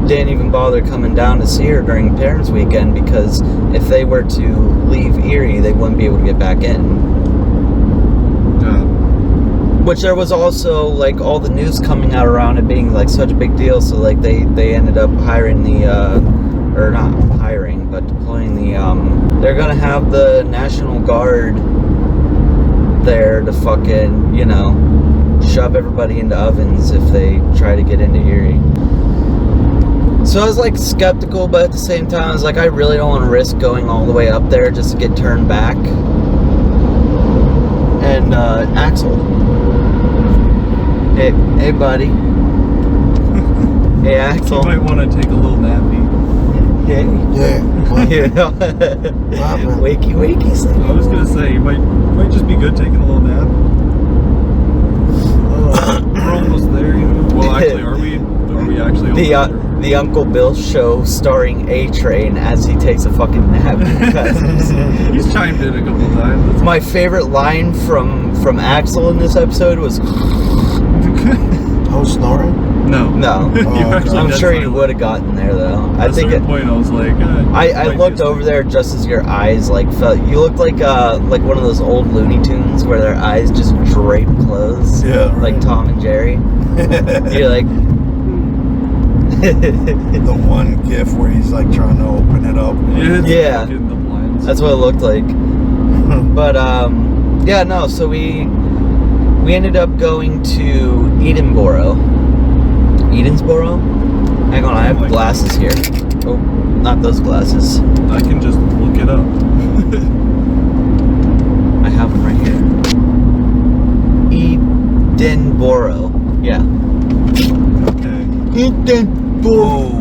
didn't even bother coming down to see her during Parents' Weekend because if they were to leave Erie, they wouldn't be able to get back in. Which there was also like all the news coming out around it being like such a big deal, so like they ended up hiring or not hiring, but deploying they're gonna have the National Guard there to fucking, you know, shove everybody into ovens if they try to get into Erie. So I was like skeptical, but at the same time I was like, I really don't want to risk going all the way up there just to get turned back. And Axel, hey buddy. Hey Axel. You might want to take a little nappy. Yeah. Wakey sleep. I was gonna say you might just be good taking a little nap. We're almost there, you know. Well, actually, are we actually the Uncle Bill show starring A-Train as he takes a fucking nap? He's chimed in a couple of times. My favorite line from Axel in this episode was, "Oh, snoring." No. No. You actually I'm dead sure you silent. would have gotten there though. At a certain point, I was like, I looked over there just as your eyes like felt. You looked like one of those old Looney Tunes where their eyes just drape close. Yeah. Like Right. Tom and Jerry. You're like. The one gif where he's like trying to open it up. Yeah. The blinds. That's what it looked like. But yeah, no. So we ended up going to Edinboro. Hang on, I have glasses here. Oh, not those glasses. I can just look it up. I have them right here. Edinboro. Yeah. Okay. Edinboro.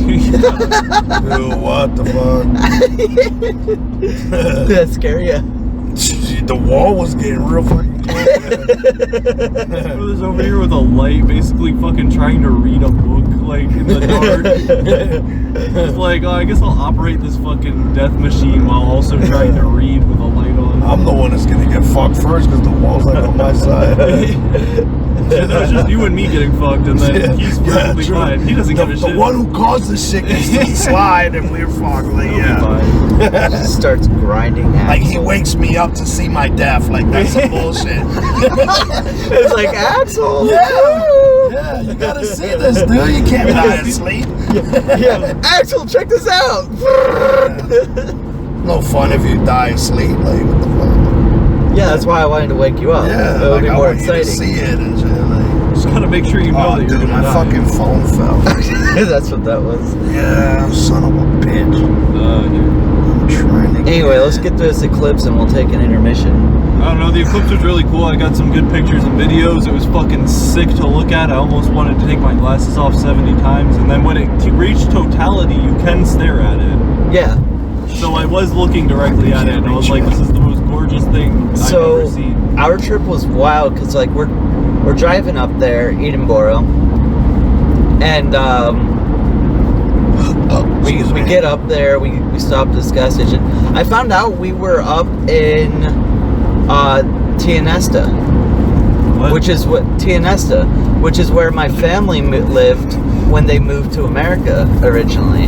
Dude, what the fuck? Did that scare you? The wall was getting real fucking close. I was over here with a light, basically fucking trying to read a book, like, in the dark. I was like, oh, I guess I'll operate this fucking death machine while also trying to read with a light on. I'm the one that's gonna get fucked first because the wall's like on my side. Shit, that was just you and me getting fucked, and then he's perfectly true. fine. He doesn't give a shit. The one who caused the shit gets to slide and we're fucked. Like, He'll be yeah. fine. Just starts grinding. Like he Axel. wakes me up to see my death. Like that's some bullshit. It's like Axel. Yeah, you gotta see this, dude. You can't die asleep. Yeah, Axel, check this out. No fun if you die asleep. Like what the fuck? Yeah, that's why I wanted to wake you up. Yeah, it would like be I more want you to exciting. see it and shit. Like, Just gotta make sure you know oh, that you're dude, gonna my die. fucking phone fell. That's what that was. Yeah, son of a bitch. Yeah. I'm trying to. Anyway, let's get to this eclipse and we'll take an intermission. I don't know, the eclipse was really cool. I got some good pictures and videos. It was fucking sick to look at. I almost wanted to take my glasses off 70 times. And then when it reached totality, you can stare at it. Yeah. So I was looking directly at it, and I was like, this is the most gorgeous thing I've ever seen. Our trip was wild because like we're driving up there, Edinboro, and we get up there, we stop at this gas station. I found out we were up in Tianesta, What? which is where my family lived when they moved to America originally.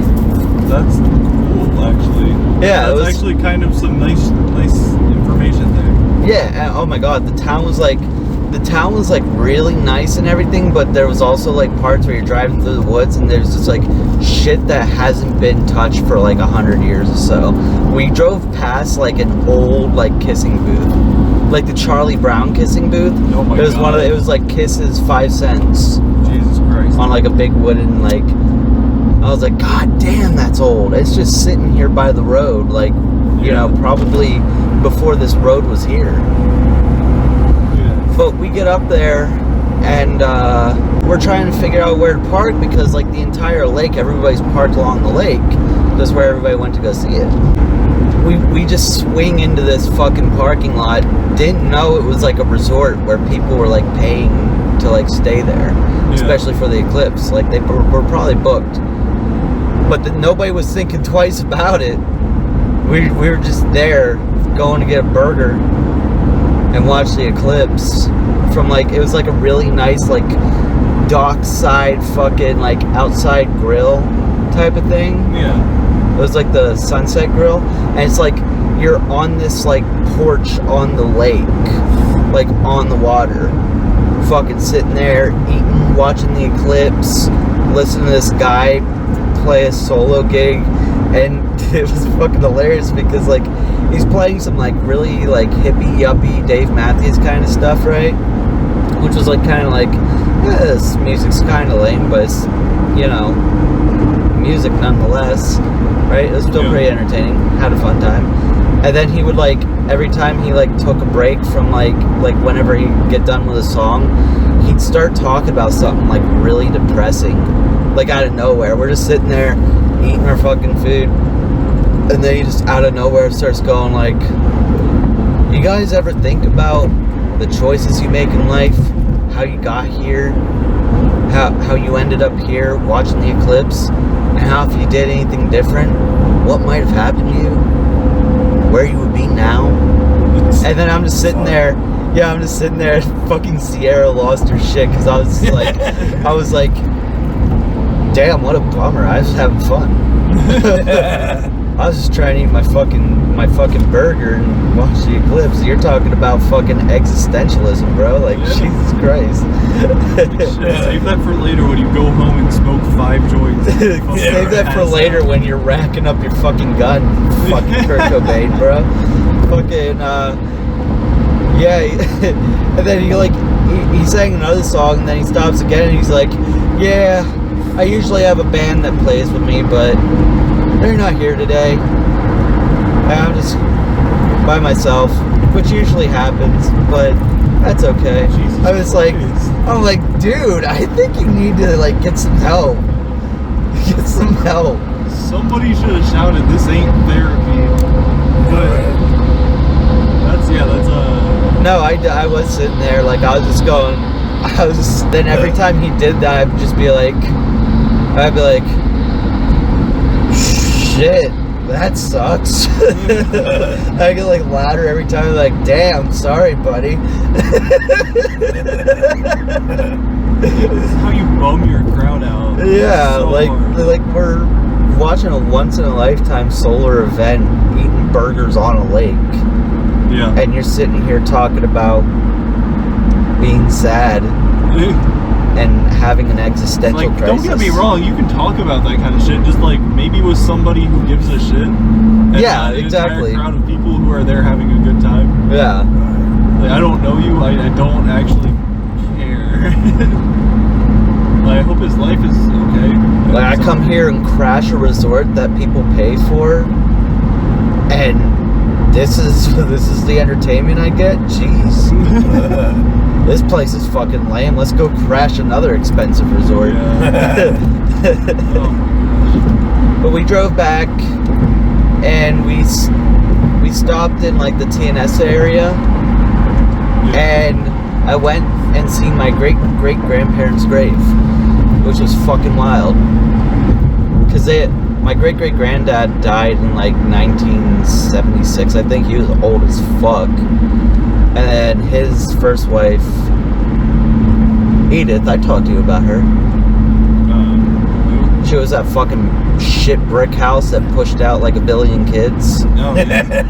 That's cool, actually. Yeah, That's it was actually kind of some nice information there. Yeah, and oh my god, the town was like really nice and everything, but there was also like parts where you're driving through the woods and there's just like shit that hasn't been touched for like 100 years or so. We drove past like an old like kissing booth, like the Charlie Brown kissing booth. Oh my It was God. it was like Kisses 5 cents Jesus Christ. on like a big wooden like. I was like, God damn, that's old. It's just sitting here by the road, like, you know, probably before this road was here. Yeah. But we get up there and we're trying to figure out where to park because like the entire lake, everybody's parked along the lake. That's where everybody went to go see it. We just swing into this fucking parking lot. Didn't know it was like a resort where people were like paying to like stay there, especially for the eclipse. Like they were probably booked. But nobody was thinking twice about it. We were just there going to get a burger and watch the eclipse from like, it was like a really nice like dockside fucking like outside grill type of thing. Yeah. It was like the Sunset Grill, and it's like you're on this like porch on the lake, like on the water, fucking sitting there eating, watching the eclipse, listening to this guy play a solo gig, and it was fucking hilarious because like he's playing some like really like hippie yuppie Dave Matthews kind of stuff, right? Which was like kind of like, yeah, this music's kind of lame, but it's, you know, music nonetheless, right? It was still pretty entertaining. Had a fun time. And then he would like, every time he like took a break from like whenever he'd get done with a song, he'd start talking about something like really depressing, like out of nowhere. We're just sitting there eating our fucking food, and then he just out of nowhere starts going like, you guys ever think about the choices you make in life, how you got here, how you ended up here watching the eclipse, and how if you did anything different, what might have happened to you, where you would be now? And then I'm just sitting there Yeah, I'm just sitting there. Fucking Sierra lost her shit because I was like, damn, what a bummer. I was having fun. I was just trying to eat my fucking burger and watch the eclipse. You're talking about fucking existentialism, bro. Like, Jesus Christ. Save that for later when you go home and smoke 5 joints. Save that for later when you're racking up your fucking gun, fucking Kurt Cobain, bro. Fucking, yeah. And then he sang another song, and then he stops again, and he's like, yeah, I usually have a band that plays with me, but they're not here today. I'm just by myself, which usually happens, but that's okay. Jesus I was Christ. I'm like, dude, I think you need to like get some help. Get some help. Somebody should have shouted, "This ain't therapy." But that's No, I was sitting there like I was just going. Then every time he did that, I'd be like, shit, that sucks. I get like louder every time, like, damn, sorry, buddy. This is how you bum your crowd out. Yeah, so like we're watching a once in a lifetime solar event, eating burgers on a lake. Yeah. And you're sitting here talking about being sad and having an existential crisis. Don't get me wrong, you can talk about that kind of shit, just like maybe with somebody who gives a shit. And yeah, an exactly. entire crowd of people who are there having a good time. Yeah. Like, I don't know you, I don't actually care. Like, I hope his life is okay. Like, I come here and crash a resort that people pay for, and this is the entertainment I get? Jeez. This place is fucking lame. Let's go crash another expensive resort. Yeah. Oh my gosh. But we drove back, and we stopped in like the TNS area, and I went and seen my great grandparents' grave, which was fucking wild. Cause my great granddad died in like 1976. I think he was old as fuck. And then his first wife, Edith, I talked to you about her. She was that fucking shit brick house that pushed out like 1 billion kids. Oh, yeah.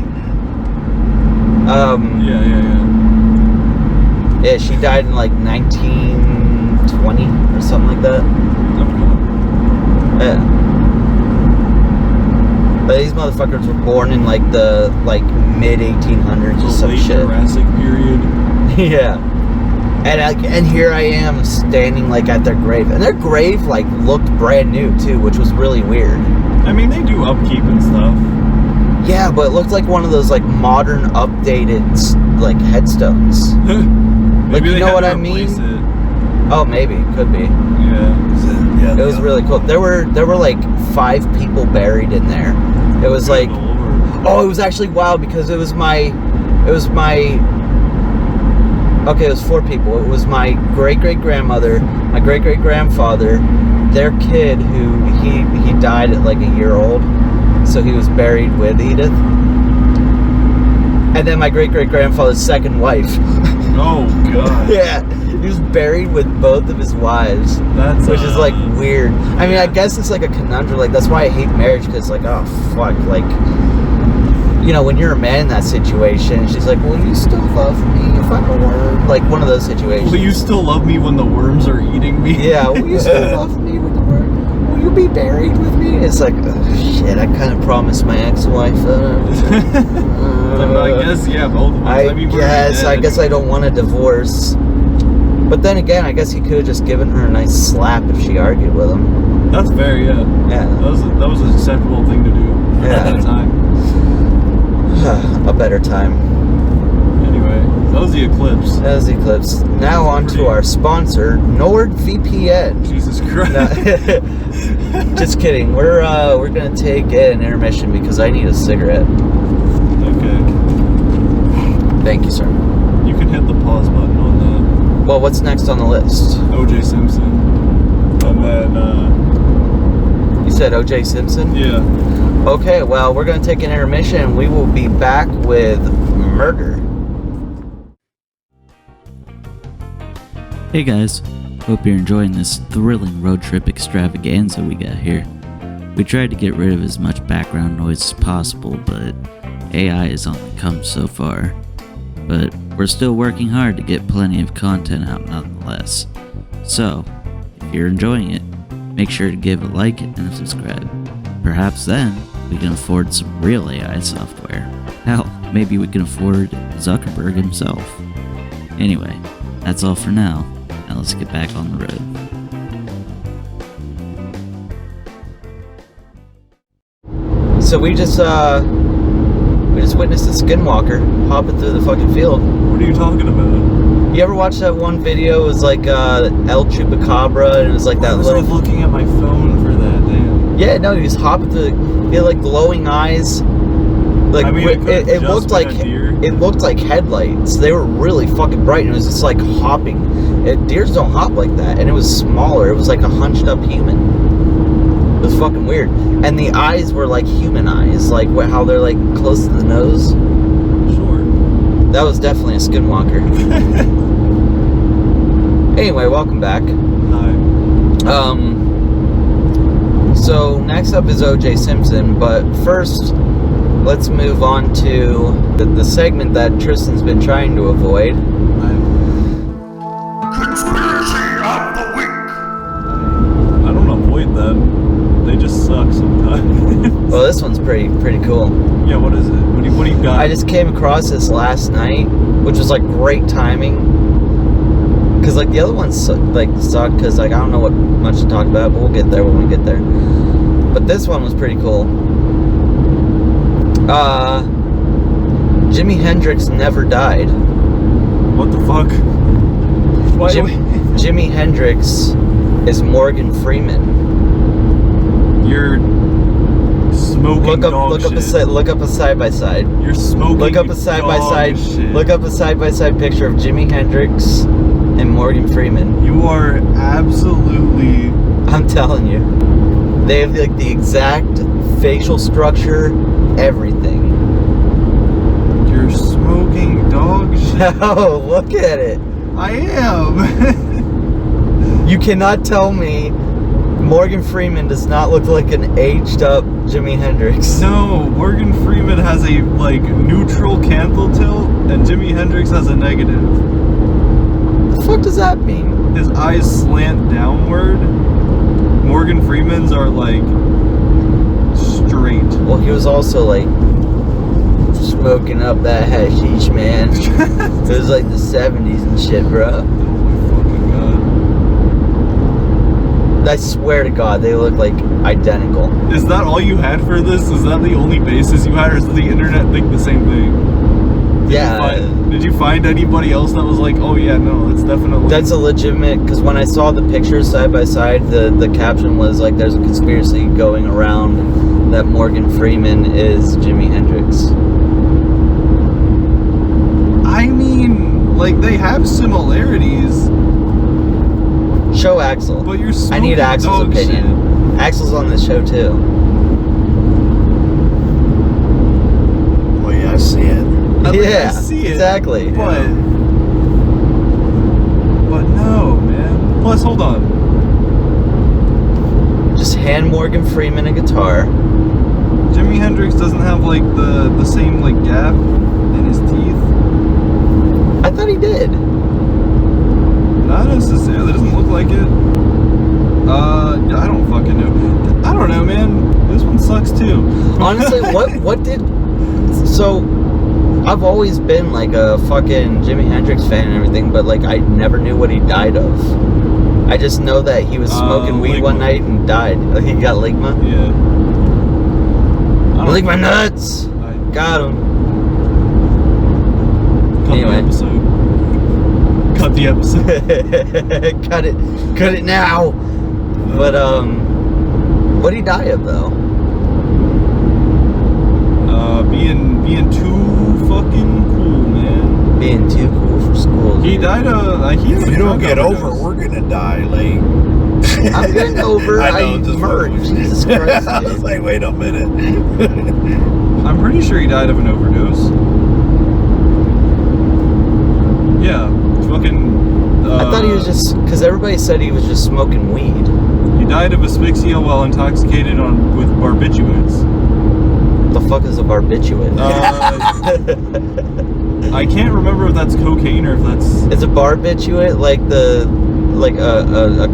Yeah, she died in like 1920 or something like that. Yeah. But these motherfuckers were born in like the mid 1800s or some late shit. Jurassic period. Yeah. And here I am standing like at their grave, and their grave like looked brand new too, which was really weird. I mean, they do upkeep and stuff. Yeah, but it looked like one of those like modern updated like headstones. Maybe you know what I mean? It. Oh, maybe, could be. Yeah. It was really cool. There were like 5 people buried in there. It was like, oh, it was actually wild because it was 4 people. It was my great-great-grandmother, my great-great-grandfather, their kid who he died at like a year old, so he was buried with Edith, and then my great-great-grandfather's second wife. Oh god. Yeah, he was buried with both of his wives. Which is like weird. I mean, I guess it's like a conundrum. Like, that's why I hate marriage, because like, oh fuck, like, you know, when you're a man in that situation, she's like, will you still love me if I'm a worm? Like, one of those situations. Will you still love me when the worms are eating me? Yeah, will you still love me when the worm? Will you be buried with me? It's like, oh, shit, I kind of promised my ex-wife I guess, yeah, both of us. I guess I don't want a divorce. But then again, I guess he could have just given her a nice slap if she argued with him. That's fair, yeah. Yeah. That was an acceptable thing to do at that time. A better time. Anyway, that was the eclipse. That was the eclipse. Now on to our sponsor, NordVPN. Jesus Christ. No, just kidding. We're gonna take an intermission because I need a cigarette. Okay. Thank you, sir. You can hit the pause button on that. Well, what's next on the list? O.J. Simpson. And then, You said O.J. Simpson? yeah. Okay, well, we're going to take an intermission and we will be back with murder. Hey guys, hope you're enjoying this thrilling road trip extravaganza we got here. We tried to get rid of as much background noise as possible, but AI has only come so far. But we're still working hard to get plenty of content out nonetheless. So, if you're enjoying it, make sure to give a like and a subscribe. Perhaps then, we can afford some real AI software. Hell, maybe we can afford Zuckerberg himself. Anyway, that's all for now. Now let's get back on the road. So we just witnessed a skinwalker hopping through the fucking field. What are you talking about? You ever watch that one video? It was like El Chupacabra, and it was like that was little. I looking at my phone for that? Damn. Yeah, no, he was hopping through. He had like glowing eyes. Like I mean, it looked like headlights. They were really fucking bright, and it was just like hopping. Deers don't hop like that, and it was smaller. It was like a hunched up human. It was fucking weird, and the eyes were like human eyes, like how they're like close to the nose. Sure. That was definitely a skinwalker. Anyway, welcome back. Hi. So next up is O.J. Simpson, but first, let's move on to the segment that Tristan's been trying to avoid. Conspiracy of the week. I don't avoid them. They just suck sometimes. Well, this one's pretty cool. Yeah, what is it? What do you got? I just came across this last night, which was like great timing. Cause like the other ones suck. Cause like I don't know what much to talk about, but we'll get there when we get there. But this one was pretty cool. Jimi Hendrix never died. What the fuck? Why Jimi Hendrix is Morgan Freeman. You're smoking Look shit. up a side by side. You're smoking Look up a side by side. shit. Look up a side by side picture of Jimi Hendrix and Morgan Freeman. You are absolutely. I'm telling you, they have like the exact facial structure, everything. You're smoking dog shit. Oh, look at it. I am. You cannot tell me Morgan Freeman does not look like an aged up Jimi Hendrix. No, Morgan Freeman has a like neutral canthal tilt, and Jimi Hendrix has a negative. What the fuck does that mean? His eyes slant downward. Morgan Freeman's are like straight. Well, he was also like smoking up that hashish, man. It was like the 70s and shit, bro. Oh my fucking god. I swear to God, they look like identical. Is that all you had for this? Is that the only basis you had, or is the internet think the same thing? Did you find anybody else that was like, oh yeah, no, that's definitely... That's a legitimate, because when I saw the pictures side by side, the caption was like, there's a conspiracy going around that Morgan Freeman is Jimi Hendrix. I mean, like, they have similarities. Show Axel. But you're I need Axel's opinion. Shit. Axel's on this show too. Well, yeah, I see it. I see it. Exactly. But no, man. Plus, hold on. Just hand Morgan Freeman a guitar. Jimi Hendrix doesn't have like the same like gap in his teeth. I thought he did. Not necessarily. It doesn't look like it. I don't fucking know. I don't know, man. This one sucks too. Honestly, what did... So, I've always been like a fucking Jimi Hendrix fan and everything, but like I never knew what he died of. I just know that he was smoking weed one night and died. He got ligma? Yeah. Ligma nuts! Got him. Cut Anyway. the episode. Cut it now. But what'd he die of though? Being too fucking cool, man. Being too cool for school. He dude. died of. If you don't get over, we're gonna die. Like I'm getting over. I know, I just merged. fucking- Jesus Christ. I was like, wait a minute. I'm pretty sure he died of an overdose. Yeah, fucking. I thought he was just because everybody said he was just smoking weed. He died of asphyxia while intoxicated with barbiturates. What the fuck is a barbiturate? I can't remember if that's cocaine or if that's... Is a barbiturate like a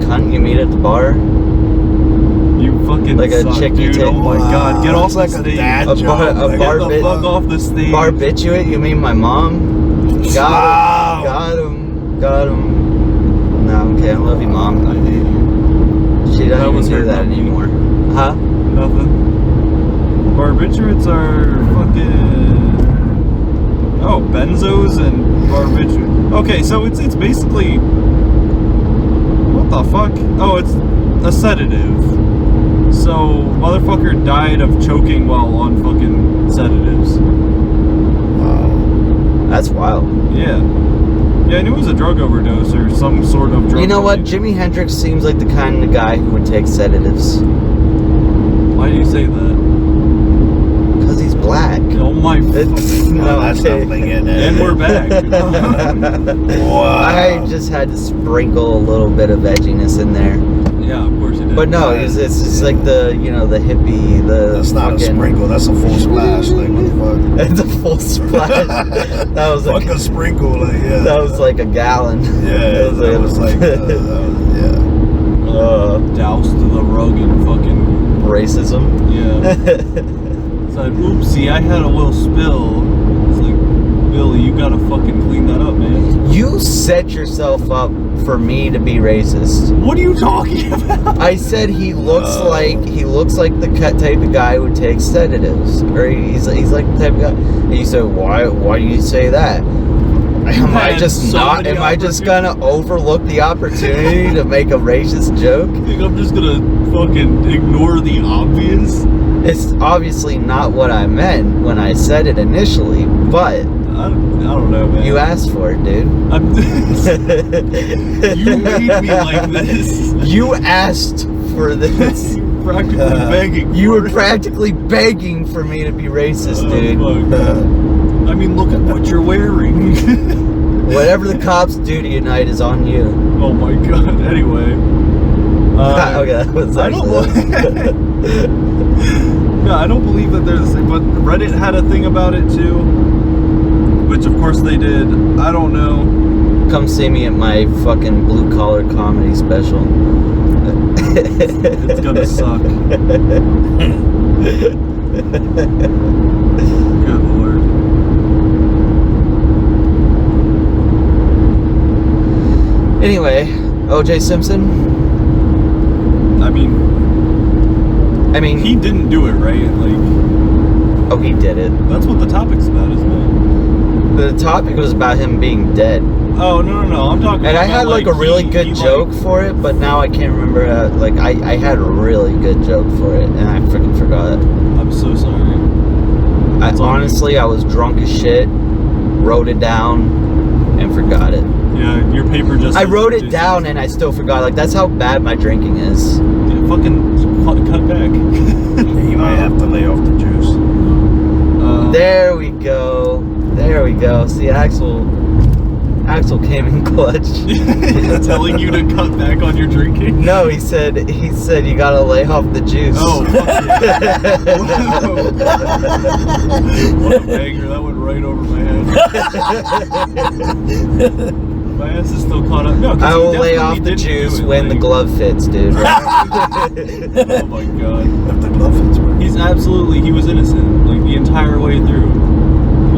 cunt you meet at the bar? You fucking like a suck, chick dude. you take. Oh my god, get off like the a stage. dad A joke. bar- a Like, bar- Get the fuck off the stage. Barbiturate? You mean my mom? Wow. Got him. No, okay, I love you, mom. I hate you. She That doesn't was even her do that puppy. anymore. Huh? Nothing. Barbiturates are fucking... Oh, benzos and barbiturates. Okay, so it's basically... What the fuck? Oh, it's a sedative. So, motherfucker died of choking while on fucking sedatives. Wow. That's wild. Yeah. Yeah, I knew it was a drug overdose or some sort of drug. You know what? related. Jimi Hendrix seems like the kind of guy who would take sedatives. Why do you say that? Because he's black. Oh my... No, That's okay. definitely getting it. And we're back. Wow. I just had to sprinkle a little bit of edginess in there. Yeah, of course you did. But no, it's just like the hippie, That's not fucking... a sprinkle. That's a full splash. Like, what the fuck? It's a full splash. That was Fuck like a sprinkle. Like, yeah. that was like a gallon. Yeah, that was like, yeah. Doused the rug in fucking... Racism. Yeah. It's like, oopsie, I had a little spill. It's like, Billy, you gotta fucking clean that up, man. You set yourself up for me to be racist. What are you talking about? I said he looks like the type of guy who takes sedatives, or he's like the type of guy. And you said, why do you say that? Am I just gonna overlook the opportunity to make a racist joke? You think I'm just gonna fucking ignore the obvious? It's obviously not what I meant when I said it initially, but I don't know, man. you asked for it, dude. You made me like this. You asked for this. You were practically begging. You for were it. practically begging for me to be racist, Oh, dude. fuck. I mean, look at what you're wearing. Whatever the cops do tonight is on you. Oh my god. Anyway. Okay, that was I don't actually... No, I don't believe that there's... But Reddit had a thing about it too. Which of course they did. I don't know. Come see me at my fucking blue collar comedy special. It's gonna suck. Good lord. Anyway, O.J. Simpson. I mean, He he didn't do it, right? Like, oh, he did it. that's what the topic's about, isn't it? The topic was about him being dead. Oh, no. I'm talking And about, I had like a really good joke for it, but now I can't remember how, like, I had a really good joke for it, and I freaking forgot it. I'm so sorry. Honestly, I was drunk as shit, wrote it down, and forgot it. Yeah, your paper just... I wrote it down and I still forgot. Like, that's how bad my drinking is. Yeah, fucking cut back. You might have to lay off the juice. There we go. See, Axel came in clutch. Telling you to cut back on your drinking? No, he said you gotta lay off the juice. Oh, fuck yeah. What a banger. That went right over my head. My ass is still caught up. No, 'cause I he will lay definitely off the didn't do juice it, when the like- glove fits, dude. Oh my god. If the glove fits where? He was innocent, like, the entire way through.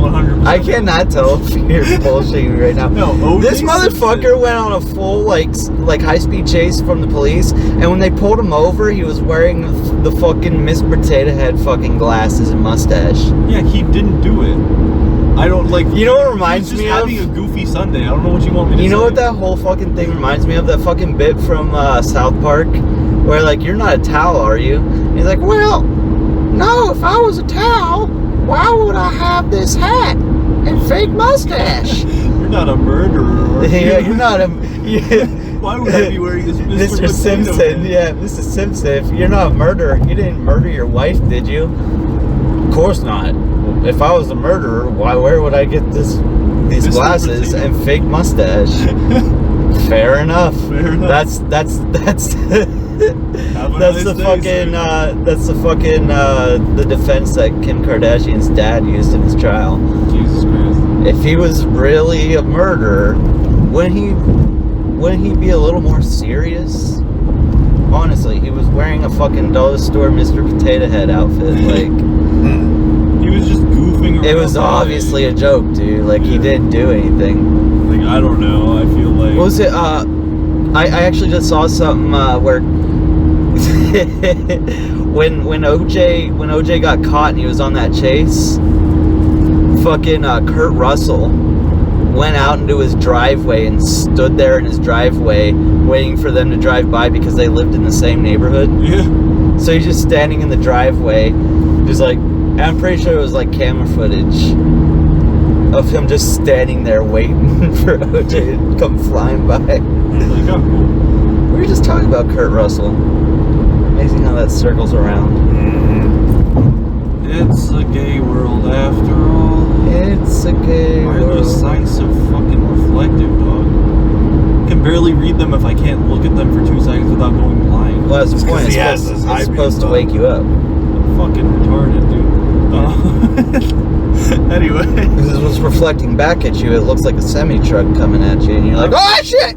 100%. I cannot tell if you're bullshitting me right now. No, O.J. This motherfucker went on a full like high-speed chase from the police, and when they pulled him over, he was wearing the fucking Miss Potato Head fucking glasses and mustache. Yeah, he didn't do it. I don't like... You know what it reminds me of? having a goofy Sunday. I don't know what you want me to say. You know what that whole fucking thing reminds me of? That fucking bit from South Park, where like, you're not a towel, are you? And he's like, well, no, if I was a towel, why would I have this hat and fake mustache? You're not a murderer, are you? Yeah, you're not a... Why would I be wearing this Mr. Potato Simpson, Head? yeah, Mr. Simpson, if you're not a murderer, you didn't murder your wife, did you? Of course not. If I was a murderer, where would I get these Mr. glasses Potato. and fake mustache? Fair enough. Fair enough. That's Have a that's nice the day, fucking sir. that's the fucking the defense that Kim Kardashian's dad used in his trial. Jesus Christ. If he was really a murderer, wouldn't he be a little more serious? Honestly, he was wearing a fucking dollar store Mr. Potato Head outfit. Like, He was just goofing around. it was obviously a joke, dude. Like, he Yeah. didn't do anything. Like, I don't know. I feel like. What was it? I actually just saw something where when OJ got caught and he was on that chase, fucking Kurt Russell went out into his driveway and stood there in his driveway waiting for them to drive by because they lived in the same neighborhood. Yeah. So he's just standing in the driveway, just like, I'm pretty sure it was like camera footage of him just standing there waiting for OJ to come flying by. Like, oh, cool. We were just talking about Kurt Russell. Amazing how that circles around. It's a gay world after all. It's a gay Why are world. those signs so fucking reflective, dog? I can barely read them if I can't look at them for 2 seconds without going blind. Well, that's the point. he has It's this high supposed to beam, wake you up. Fucking retarded, dude. Anyway. Because what's reflecting back at you, it looks like a semi-truck coming at you, and you're like, oh shit!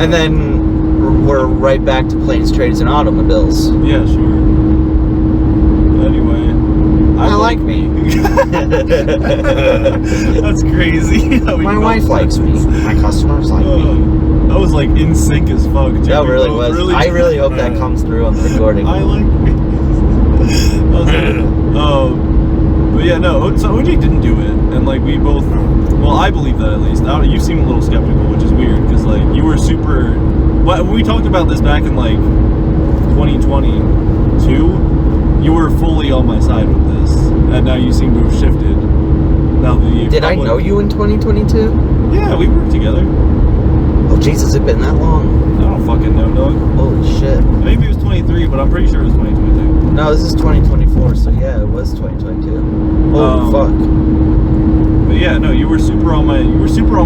And then we're right back to planes, trains, and automobiles. Yeah, sure. Anyway. I like me. That's crazy. how we My both wife likes me. My customers like me. That was like in sync as fuck, too. That We really both was. I really hope that comes through on the recording. I like me. That was it. But yeah, no, so OJ didn't do it. And like we both, well, I believe that at least. You seem a little skeptical, which is weird because like you were super. When we talked about this back in like 2022, you were fully on my side with this, and now you seem to have shifted. Now Did I know you in 2022? Yeah, we worked together. Oh Jesus, it been that long? I don't fucking know, dog. Holy shit. Maybe it was 23, but I'm pretty sure it was 2022. No, this is 2024, so yeah, it was 2022. Holy fuck. But yeah, no, you were super on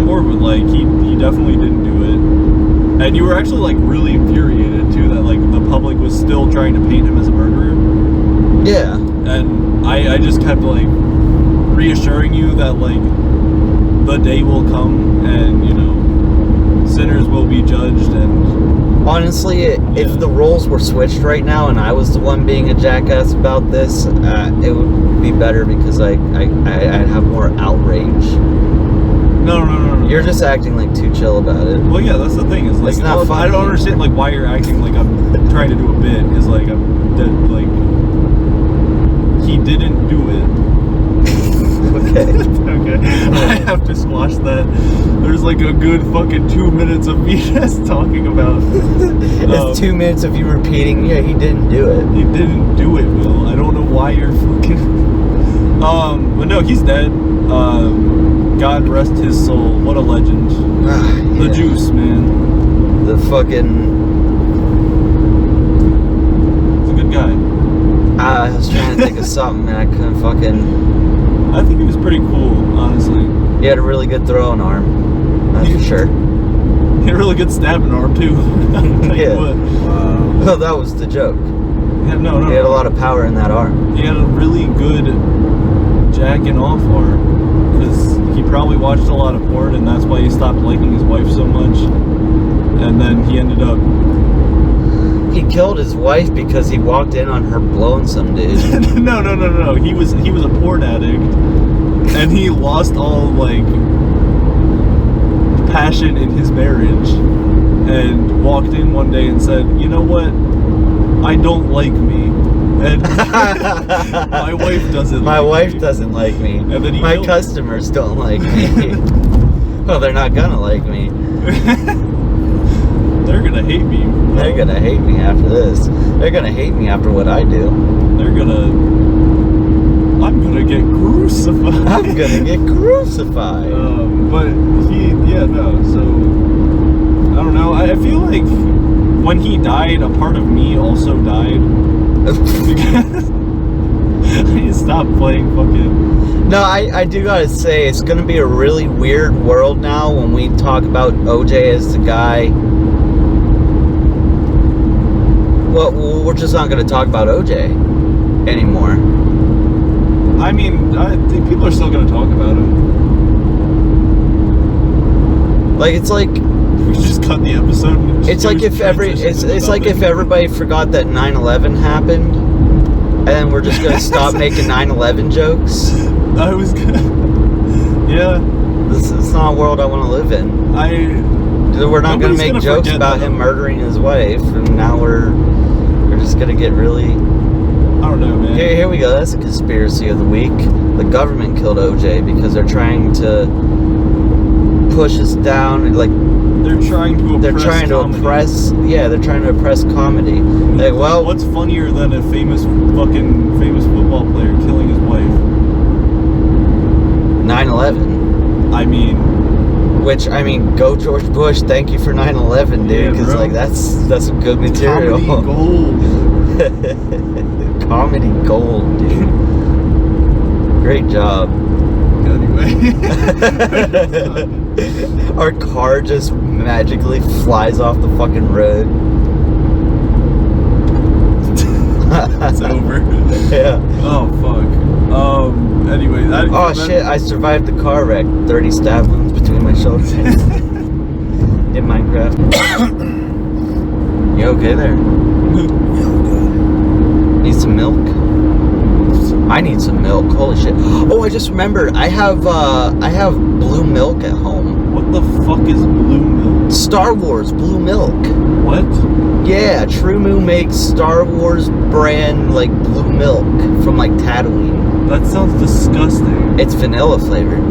board with like he definitely didn't do it. And you were actually like really infuriated too that like the public was still trying to paint him as a murderer. Yeah. And I just kept like reassuring you that like the day will come and, you know, sinners will be judged. And honestly, if the roles were switched right now and I was the one being a jackass about this, it would be better because I'd have more outrage. No. You're just acting like too chill about it. Well, yeah, that's the thing. Is like It's not I funny. don't understand like why you're acting like I'm trying to do a bit. Is like like he didn't do it. Okay. Okay. I have to squash that. There's like a good fucking 2 minutes of me just talking about. It's 2 minutes of you repeating, yeah, he didn't do it. He didn't do it, Will. I don't know why you're fucking. But no, he's dead. God rest his soul. What a legend. The juice, man. The fucking. He's a good guy. I was trying to think of something and I couldn't fucking. I think he was pretty cool, honestly. He had a really good throwing arm. That's for sure. He had a really good stabbing arm, too. I'll tell Yeah. you what. Well, that was the joke. Yeah, no. He had a lot of power in that arm. He had a really good jacking off arm. Because he probably watched a lot of porn, and that's why he stopped liking his wife so much. And then he ended up. He killed his wife because he walked in on her blowing some dude. No. He was a porn addict, and he lost all like passion in his marriage, and walked in one day and said, "You know what? I don't like me, and my wife doesn't. My like wife me." doesn't like me. And then he My killed- customers don't like me. Well, they're not gonna like me. They're gonna hate me. They're gonna hate me after this. They're gonna hate me after what I do. I'm gonna get crucified. I'm gonna get crucified. But so I don't know. I feel like when he died, a part of me also died. Because I need to stop playing fucking No, I do gotta say, it's gonna be a really weird world now when we talk about OJ as the guy. Well, we're just not gonna talk about OJ anymore. I mean, I think people are still gonna talk about him. Like, it's like... We should just cut the episode. It's like if everybody forgot that 9/11 happened, and then we're just gonna stop making 9/11 jokes. I was gonna... Yeah. This is not a world I want to live in. We're not gonna make jokes about him murdering his wife, and now we're just gonna get really... I don't know, man. Here we go. That's a conspiracy of the week. The government killed OJ because they're trying to push us down. Like, they're trying to oppress comedy. Like, well, what's funnier than a famous football player killing his wife? 9/11. I mean, go George Bush. Thank you for 9/11, dude. Because that's some good material. Comedy gold. Comedy gold, dude. Great job. Anyway, our car just magically flies off the fucking road. It's over. Yeah. Oh fuck. Anyway. Shit! I survived the car wreck. 30 stab wounds between my shoulders. In Minecraft. You okay there? Need some milk? I need some milk. Holy shit! Oh, I just remembered. I have blue milk at home. What the fuck is blue milk? Star Wars blue milk. What? Yeah, True Moo makes Star Wars brand like blue milk from like Tatooine. That sounds disgusting. It's vanilla flavored.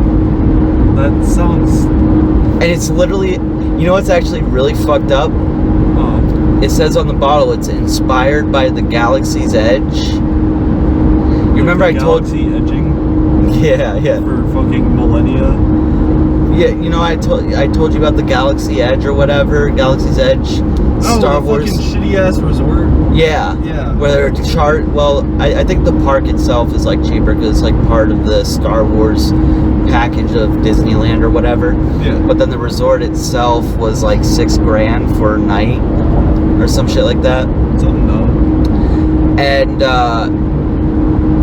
That sounds... And it's literally, you know what's actually really fucked up? It says on the bottle it's inspired by the Galaxy's Edge. You remember I told you? Edging? Yeah. For fucking millennia? Yeah, you know I told you about the Galaxy Edge or whatever, Galaxy's Edge, Star Wars. Fucking shitty ass resort. Yeah. Where they're I think the park itself is like cheaper because it's like part of the Star Wars package of Disneyland or whatever. Yeah. But then the resort itself was like $6,000 for a night or some shit like that. Something dumb. And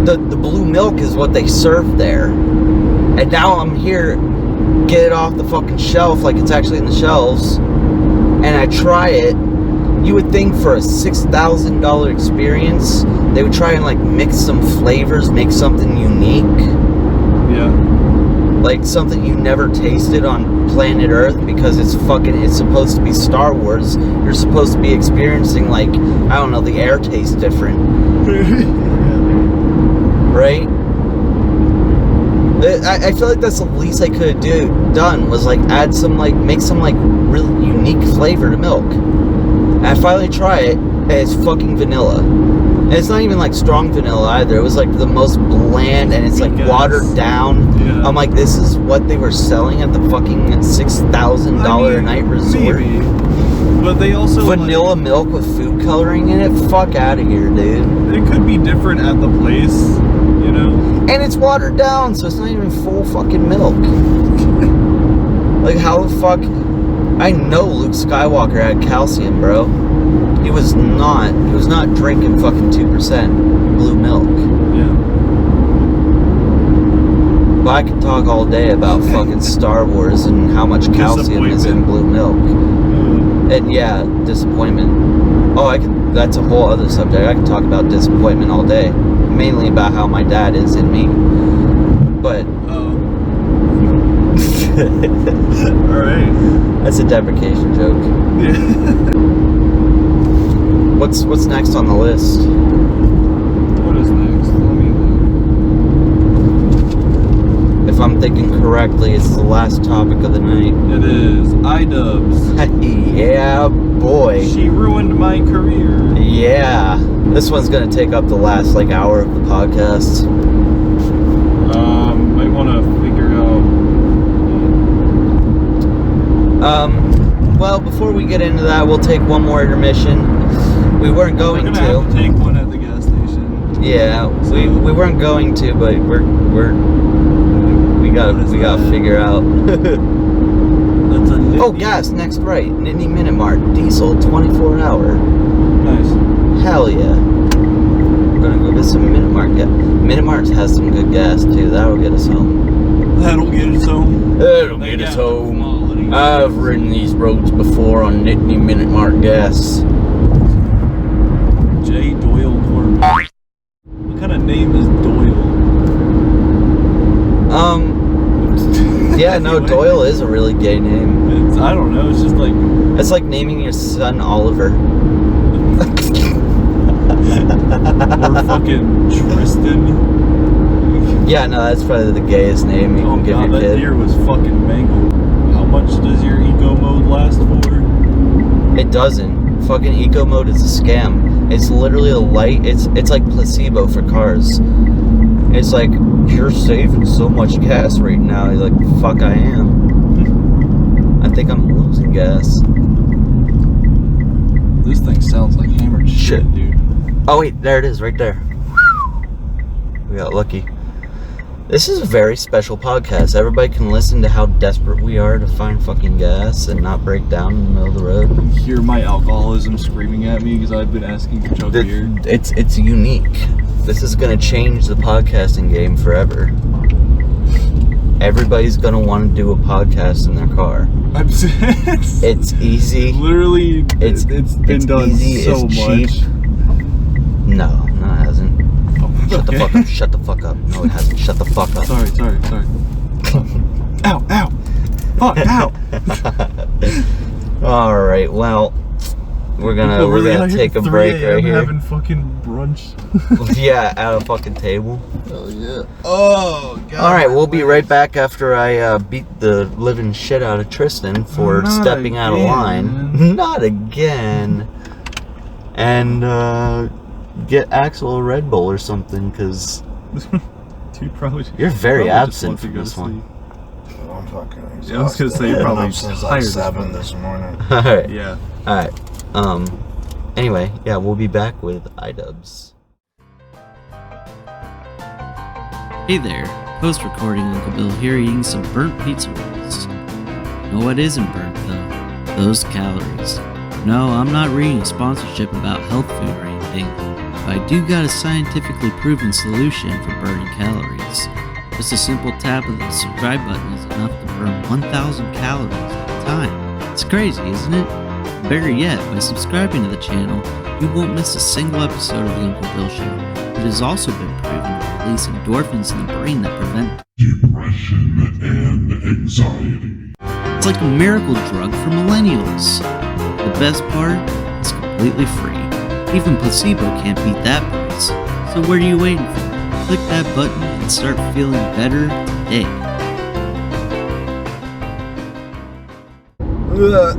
the blue milk is what they serve there. And now I'm here, get it off the fucking shelf like it's actually in the shelves, and I try it. You would think for a $6,000 experience, they would try and like mix some flavors, make something unique. Yeah. Like something you never tasted on planet Earth because it's supposed to be Star Wars. You're supposed to be experiencing like, I don't know, the air tastes different. Right? I feel like that's the least I could have done was like make some like really unique flavor to milk. And I finally try it, and it's fucking vanilla. And it's not even like strong vanilla either. It was like the most bland, and it's like watered down. Yeah. I'm like, this is what they were selling at the fucking $6,000 a night resort. Maybe. But they also vanilla milk with food coloring in it. Fuck out of here, dude. It could be different at the place, you know. And it's watered down, so it's not even full fucking milk. Like, how the fuck? I know Luke Skywalker had calcium, bro. He was not drinking fucking 2% blue milk. Yeah. But I could talk all day about fucking Star Wars and how much calcium is in blue milk. And yeah, disappointment. Oh, that's a whole other subject. I can talk about disappointment all day. Mainly about how my dad is in me. But alright. That's a deprecation joke. Yeah. What's next on the list? What is next? Let me look. If I'm thinking correctly, it's the last topic of the night. It is iDubbbz. Yeah, boy. She ruined my career. Yeah. This one's gonna take up the last like hour of the podcast. Might want to figure out. Well, before we get into that, we'll take one more intermission. We weren't going We're gonna have to take one at the gas station. Yeah, we weren't going to, but we gotta figure out. That's a Nittany. Oh, gas, next right. Nittany Minute Mart. Diesel, 24 hour. Nice. Hell yeah. We're gonna go get some Minute Mart gas. Minute Mart has some good gas too. That'll get us home. That'll get us home. That'll get us home. I've ridden these roads before on Nittany Minute Mart gas. J. Doyle Corman. What kind of name is Doyle? Yeah, no, Anyway. Doyle is a really gay name. I don't know, it's just like... It's like naming your son Oliver. Or fucking Tristan. Yeah, no, that's probably the gayest name you can give God, your that kid. deer was fucking mangled. How much does your eco mode last for? It doesn't. Fucking eco mode is a scam. It's literally a light. It's like placebo for cars. It's like, you're saving so much gas right now. You're like, fuck, I am. I think I'm losing gas. This thing sounds like hammered shit, dude. Oh wait, there it is, right there. We got lucky. This is a very special podcast. Everybody can listen to how desperate we are to find fucking gas and not break down in the middle of the road. Hear my alcoholism screaming at me because I've been asking for chug beer. It's unique. This is gonna change the podcasting game forever. Everybody's gonna want to do a podcast in their car. It's easy. Literally, it's been it's done easy, so it's much. cheap. No, it hasn't. Oh, Shut the okay. fuck up. Shut the fuck up. No, it hasn't. Shut the fuck up. Sorry. Ow, fuck, ow. All right. Well, we're gonna take a break right here. Having fucking brunch. Yeah, at a fucking table. Oh yeah. Oh god. All right, we'll be right back after I beat the living shit out of Tristan for Not stepping out of again, line. man. Not again. And get Axel a Red Bull or something, because Dude, probably. you're very probably just absent wants to from go this to one. I'm fucking exhausted. Yeah, I was gonna say, you're I've been probably up since tired like as 7 fuck. this morning. All right. Yeah. All right. Anyway, yeah, we'll be back with iDubbbz. Hey there, post-recording Uncle Bill here eating some burnt pizza rolls. No, what isn't burnt though? Those calories. No, I'm not reading a sponsorship about health food or anything, but I do got a scientifically proven solution for burning calories. Just a simple tap of the subscribe button is enough to burn 1,000 calories at a time. It's crazy, isn't it? Better yet, by subscribing to the channel, you won't miss a single episode of the Uncle Bill Show. It has also been proven to release endorphins in the brain that prevent depression and anxiety. It's like a miracle drug for millennials. The best part, it's completely free. Even placebo can't beat that price. So what are you waiting for? Click that button and start feeling better today.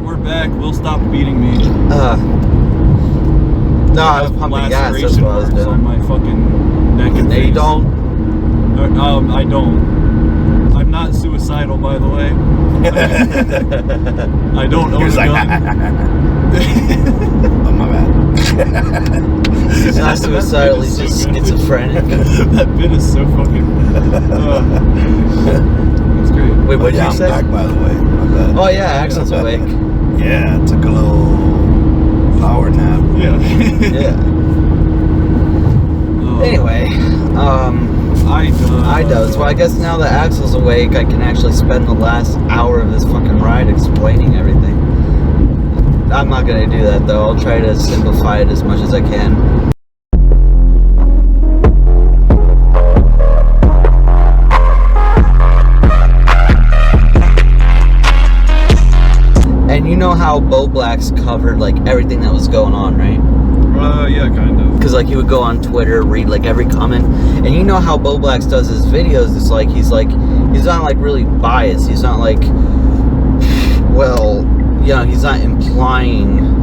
We're back. Will stop beating me. No, I was pumping gas. That's what I was marks on doing. my fucking neck and No, face. you don't. I don't. I'm not suicidal, by the way. I don't own He's a like, gun. oh my bad. He's not suicidal. He's That bit is just so good. schizophrenic. That bit is so fucking. It's great. Wait, what did Yeah, you I'm say? back, by the way. My bad. Oh yeah, Axel's awake. Yeah, I took a little power nap. Yeah. Yeah. Oh, Anyway, iDubbbz. Well, I guess now that Axel's awake, I can actually spend the last hour of this fucking ride explaining everything. I'm not gonna do that though. I'll try to simplify it as much as I can. And you know how Bo Black's covered like everything that was going on, right? Yeah, kind of. Because like he would go on Twitter, read like every comment, and you know how Bo Black does his videos. It's like he's not like really biased. He's not like, well, you know, he's not implying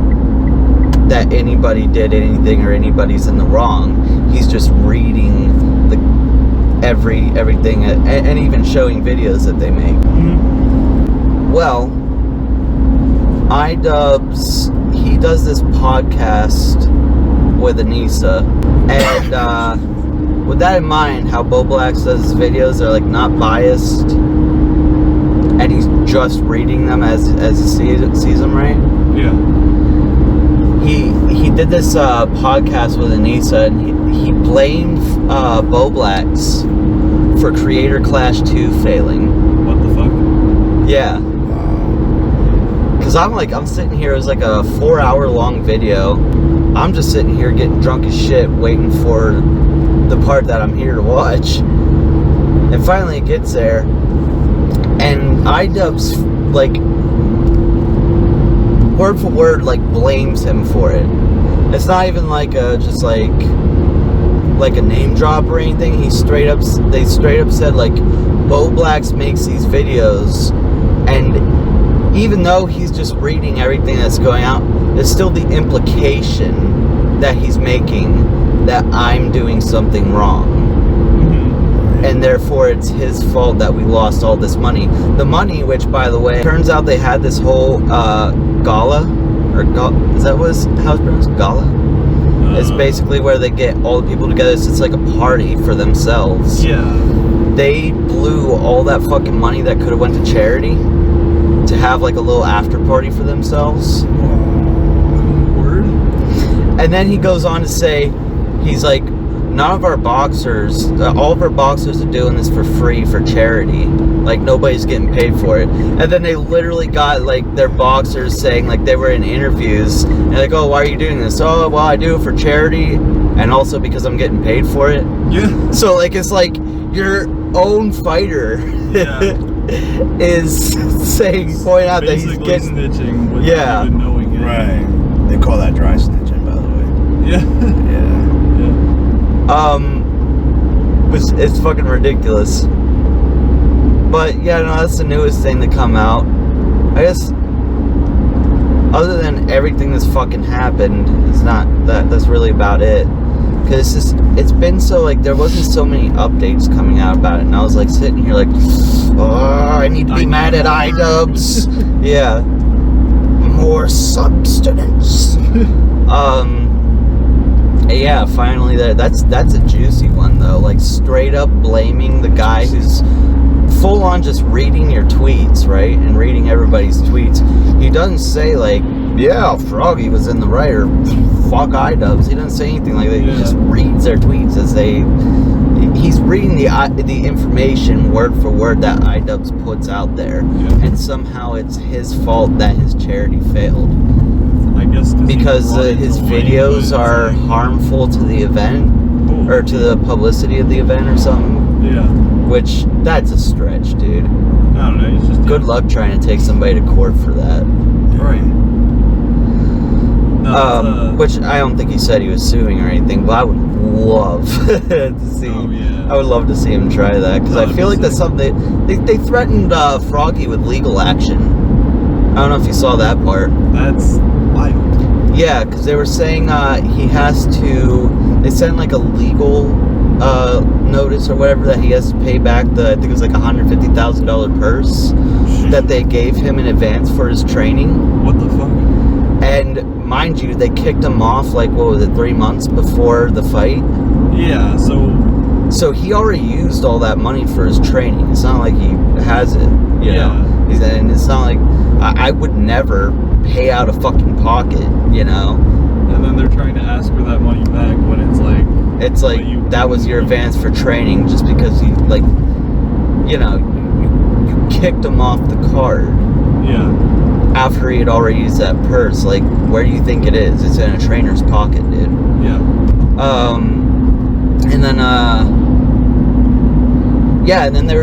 that anybody did anything or anybody's in the wrong. He's just reading everything and even showing videos that they make. Mm-hmm. Well, iDubbbz, he does this podcast with Anissa, And with that in mind, how Bo Blacks does his videos, they're like not biased, and he's just reading them as he sees them, right? Yeah. He did this podcast with Anissa, and he blamed Bo Blacks for Creator Clash 2 failing. What the fuck? Yeah. Because I'm sitting here, it was like a 4-hour long video. I'm just sitting here getting drunk as shit, waiting for the part that I'm here to watch. And finally it gets there. And iDubbbz, like, word for word, like, blames him for it. It's not even like just like a name drop or anything. They straight up said, like, Bo Blacks makes these videos, and even though he's just reading everything that's going out, there's still the implication that he's making that I'm doing something wrong. And therefore it's his fault that we lost all this money. The money, which, by the way, turns out they had this whole gala, is that what how it's pronounced? Gala? It's basically where they get all the people together. So it's like a party for themselves. Yeah. They blew all that fucking money that could have went to charity to have like a little after party for themselves. Word? And then he goes on to say, he's like, none of our boxers, all of our boxers are doing this for free for charity. Like, nobody's getting paid for it. And then they literally got, like, their boxers saying, like, they were in interviews. And like, oh, why are you doing this? Oh, well, I do it for charity. And also because I'm getting paid for it. Yeah. So, like, it's like your own fighter is pointing out that he's getting... snitching without even knowing it. Right. They call that dry snitching, by the way. Yeah. Which it's fucking ridiculous. But yeah, no, that's the newest thing to come out. I guess other than everything that's fucking happened, it's not that's really about it. Cause it's been so, like, there wasn't so many updates coming out about it, and I was like sitting here like, oh, I need to be mad at iDubbbz. Yeah. More substance. Yeah, finally that's a juicy one though. Like, straight up blaming the guy who's full on just reading your tweets, right? And reading everybody's tweets. He doesn't say like, yeah, Froggy was in the right, or fuck iDubbbz. He doesn't say anything like that. He just reads their tweets as he's reading the information word for word that iDubbbz puts out there. And somehow it's his fault that his charity failed. I guess because his videos are harmful to the event, or to the publicity of the event or something. Yeah. Which, that's a stretch, dude. I don't know. It's just good luck trying to take somebody to court for that. Right. No, which I don't think he said he was suing or anything, but I would love to see. Oh, yeah. I would love to see him try that, because I feel like that's something they threatened Froggy with legal action. I don't know if you saw that part. That's wild. Yeah, because they were saying he has to. They sent like a legal notice or whatever that he has to pay back I think it was like $150,000 purse that they gave him in advance for his training. What the fuck? And mind you, they kicked him off like, what was it, 3 months before the fight? Yeah, so he already used all that money for his training. It's not like he has it, you know. And it's not like I would never pay out of fucking pocket, you know. And then they're trying to ask for that money back when it's like that was your advance for training just because you, like, you know, you kicked him off the card. Yeah. After he had already used that purse. Like, where do you think it is? It's in a trainer's pocket, dude. Yeah. And then and then they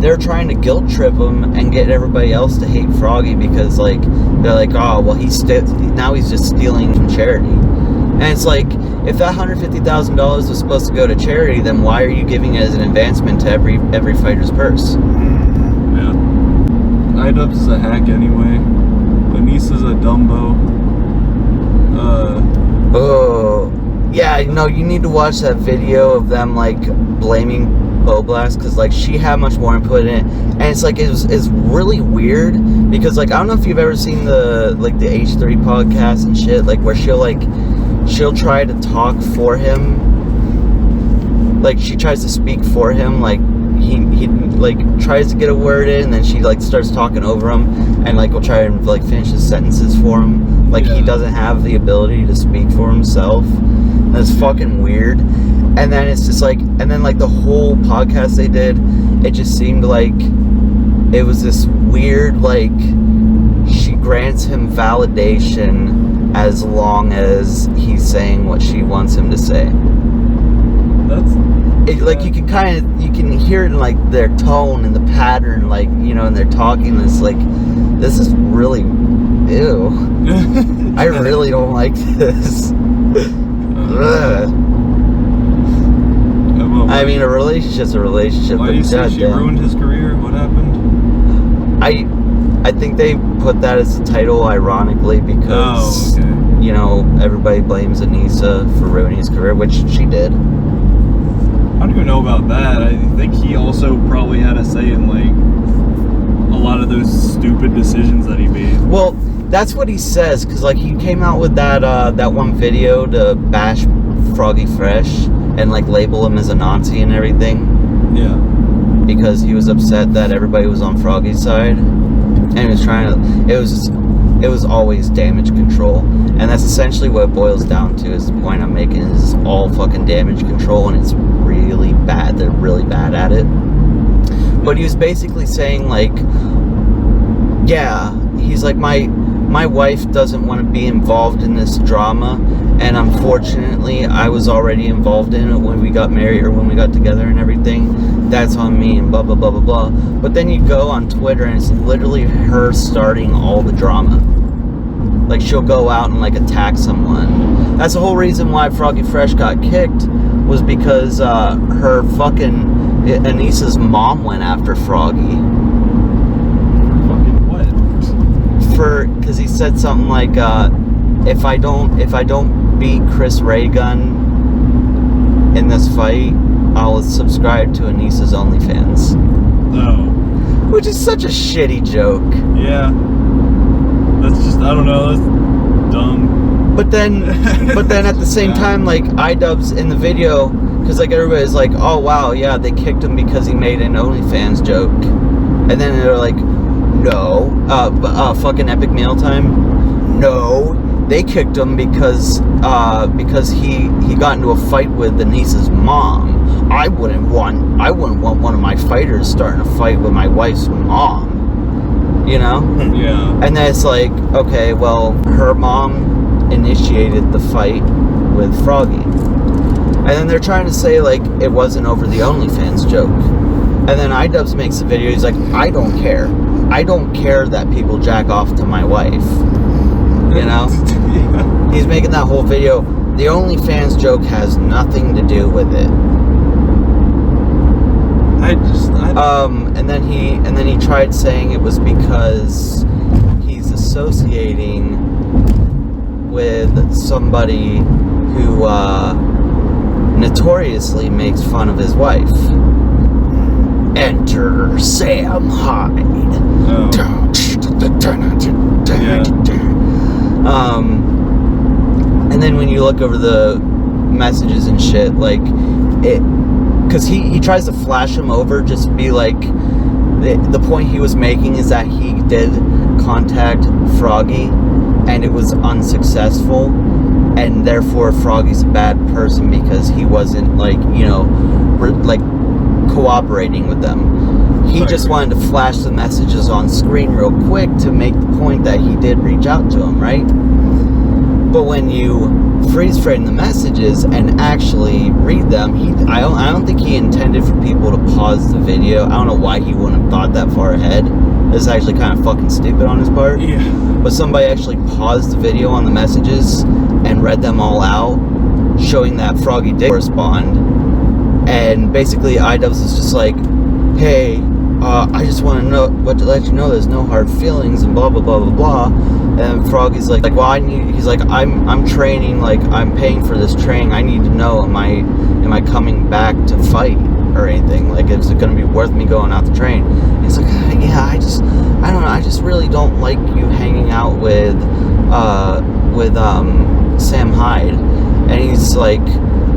were trying to guilt trip him and get everybody else to hate Froggy because, like, they're like, oh, well, now he's just stealing from charity. And it's like, if that $150,000 was supposed to go to charity, then why are you giving it as an advancement to every fighter's purse? Yeah. iDubbbz is a hack anyway. Anissa's a Dumbo. Yeah, no, you need to watch that video of them, like, blaming Bo Blacks, because, like, she had much more input in it, and it's like, it's really weird, because, like, I don't know if you've ever seen the H3 podcast and shit, like, where she'll she'll try to talk for him. Like, she tries to speak for him. Like, he like tries to get a word in, and then she like starts talking over him, and like will try and like finish his sentences for him. Like, he doesn't have the ability to speak for himself. That's fucking weird. And then it's just like, and then like the whole podcast they did, it just seemed like it was this weird, like, she grants him validation as long as he's saying what she wants him to say. Like, you can hear it in like their tone and the pattern, like, you know, and they're talking. It's like, this is really, ew. I really don't like this. I mean, a relationship's a relationship. Why do you say she ruined his career? What happened? I think they put that as the title ironically because, you know, everybody blames Anissa for ruining his career, which she did. I don't even know about that. I think he also probably had a say in, like, a lot of those stupid decisions that he made. Well, that's what he says, because, like, he came out with that one video to bash Froggy Fresh and, like, label him as a Nazi and everything. Yeah. Because he was upset that everybody was on Froggy's side. And he was trying to... It was always damage control. And that's essentially what it boils down to, is the point I'm making, is all fucking damage control, and it's really bad. They're really bad at it. But he was basically saying, like, yeah, he's like, my wife doesn't want to be involved in this drama, and unfortunately I was already involved in it when we got married or when we got together and everything. That's on me, and blah blah blah blah blah. But then you go on Twitter and it's literally her starting all the drama. Like, she'll go out and like attack someone. That's the whole reason why Froggy Fresh got kicked, was because her fucking Anissa's mom went after Froggy. Fucking what? Because he said something like, if I don't beat Chris Raygun in this fight, I'll subscribe to Anissa's OnlyFans. Oh. Which is such a shitty joke. Yeah. That's just, I don't know, that's dumb. But then at the same time, like, iDubbbz in the video, because like everybody's like, oh wow, yeah, they kicked him because he made an OnlyFans joke. And then they're like, no, fucking Epic Meal Time. No, they kicked him because he got into a fight with Anissa's mom. I wouldn't want one of my fighters starting a fight with my wife's mom. You know? Yeah. And then it's like, okay, well, her mom initiated the fight with Froggy. And then they're trying to say, like, it wasn't over the OnlyFans joke. And then iDubbbz makes a video, he's like, I don't care. I don't care that people jack off to my wife. You know? Yeah. He's making that whole video. The OnlyFans joke has nothing to do with it. And then he tried saying it was because he's associating with somebody who notoriously makes fun of his wife. Enter Sam Hyde. Oh. And then when you look over the messages and shit, like, it, because he tries to flash him over, just to be like, the point he was making is that he did contact Froggy and it was unsuccessful, and therefore Froggy's a bad person because he wasn't, like, you know, like cooperating with them. He just wanted to flash the messages on screen real quick to make the point that he did reach out to him, right? But when you freeze frame the messages and actually read them, I don't think he intended for people to pause the video. I don't know why he wouldn't have thought that far ahead. It's actually kind of fucking stupid on his part. Yeah. But somebody actually paused the video on the messages and read them all out, showing that Froggy did respond. And basically iDubbbz is just like, hey, I just want to let you know there's no hard feelings and blah blah blah blah blah. And Froggy's like, well, he's like, I'm training, like, I'm paying for this training. I need to know, am I coming back to fight or anything? Like, is it going to be worth me going out to train? And he's like, yeah, I don't know, I just really don't like you hanging out with Sam Hyde. And he's like,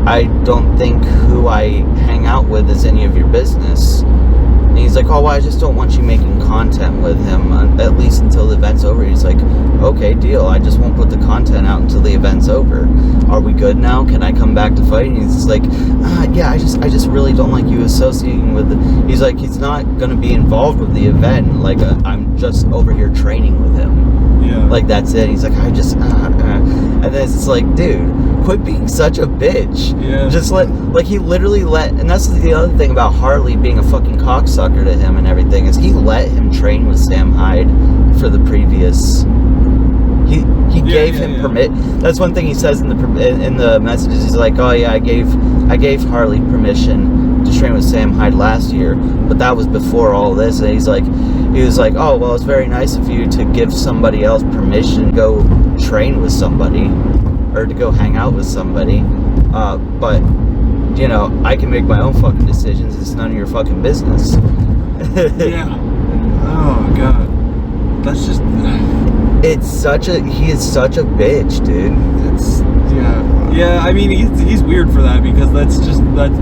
I don't think who I hang out with is any of your business. And he's like, oh, well, I just don't want you making content with him, at least until the event's over. He's like, okay, deal. I just won't put the content out until the event's over. Are we good now? Can I come back to fight? And he's like, yeah, I just really don't like you associating with it. He's like, he's not going to be involved with the event. Like, I'm just over here training with him. Yeah. Like, that's it. He's like, I just, and then it's like, dude, quit being such a bitch. Yeah. Just like, he literally and that's the other thing about Harley being a fucking cocksucker to him and everything, is he let him train with Sam Hyde for the previous, he gave him permit. That's one thing he says in the messages. He's like, oh yeah, I gave Harley permission to train with Sam Hyde last year, but that was before all this. And he was like, oh, well, it's very nice of you to give somebody else permission to go train with somebody or to go hang out with somebody, but you know, I can make my own fucking decisions. It's none of your fucking business. Yeah. Oh god, that's just, he is such a bitch, dude. it's, yeah. I mean, he's weird for that, because that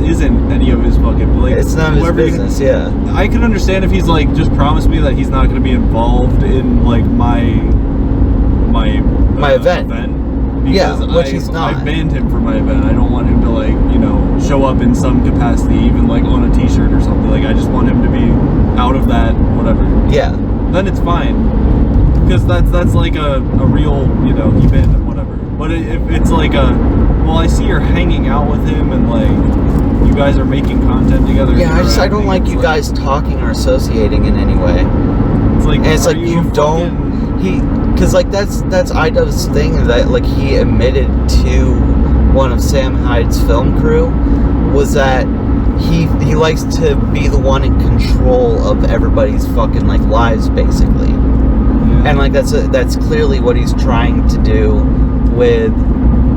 isn't any of his fucking, like, It's none of his business. Yeah. I can understand if he's like, just promised me that he's not going to be involved in like my event. Because Yeah, which he's not. I banned him from my event. I don't want him to, like, you know, show up in some capacity, even like on a t-shirt or something. Like, I just want him to be out of that, whatever. Yeah. Then it's fine, because that's like a real, you know, he banned him, whatever. But if it's like well, I see you're hanging out with him and like you guys are making content together. Yeah, I don't like you guys talking or associating in any way. It's like, and it's like you don't. Because like that's Ido's thing, is that like he admitted to one of Sam Hyde's film crew was that he likes to be the one in control of everybody's fucking like lives, basically. Yeah. And like that's clearly what he's trying to do with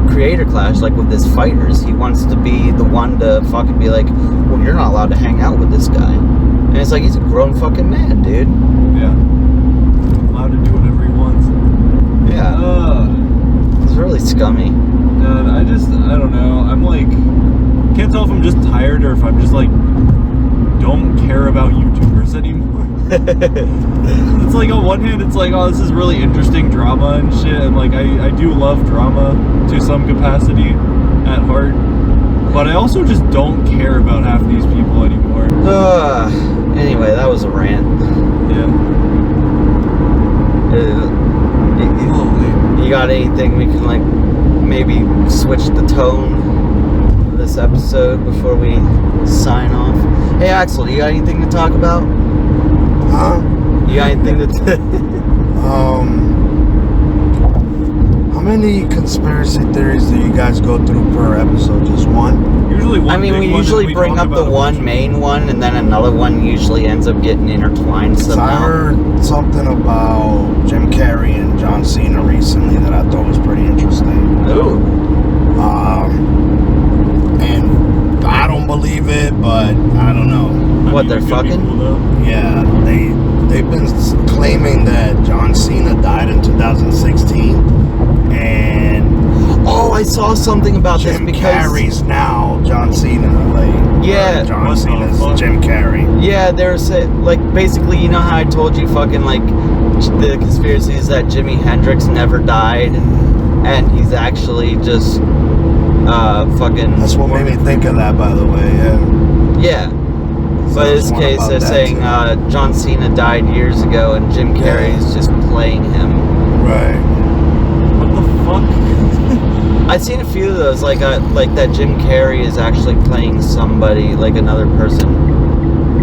Creator Clash, like with his fighters. He wants to be the one to fucking be like, well, you're not allowed to hang out with this guy. And it's like, he's a grown fucking man, dude. Yeah. Allowed to do whatever he wants. Yeah. It's really scummy. And I don't know. I'm like, can't tell if I'm just tired or if I'm just like, don't care about YouTubers anymore. It's like, on one hand, it's like, oh, this is really interesting drama and shit, and like, I do love drama to some capacity at heart, but I also just don't care about half these people anymore. Anyway, that was a rant. Yeah. You got anything we can like maybe switch the tone of this episode before we sign off? Hey Axel, do you got anything to talk about? Huh? You got anything to How many conspiracy theories do you guys go through per episode? Just one? Usually one. I mean, we usually bring up the one main one, and then another one usually ends up getting intertwined So I somehow. heard something about Jim Carrey and John Cena recently that I thought was pretty interesting. Ooh. And I don't believe it, but I don't know. What, they're fucking? Yeah, they've been claiming that John Cena died in 2016, and Oh, I saw something about Jim this because Carrey's now John Cena. Like, Yeah. John What the Cena's fuck? Jim Carrey. yeah, there's like basically, you know how I told you fucking like the conspiracy is that Jimi Hendrix never died, and he's actually just fucking. That's what made me think of that, by the way. Yeah. Yeah. But in this One case, about they're that, saying too. John Cena died years ago, and Jim Carrey is just playing him. Right. What the fuck? I've seen a few of those, like that Jim Carrey is actually playing somebody, like another person.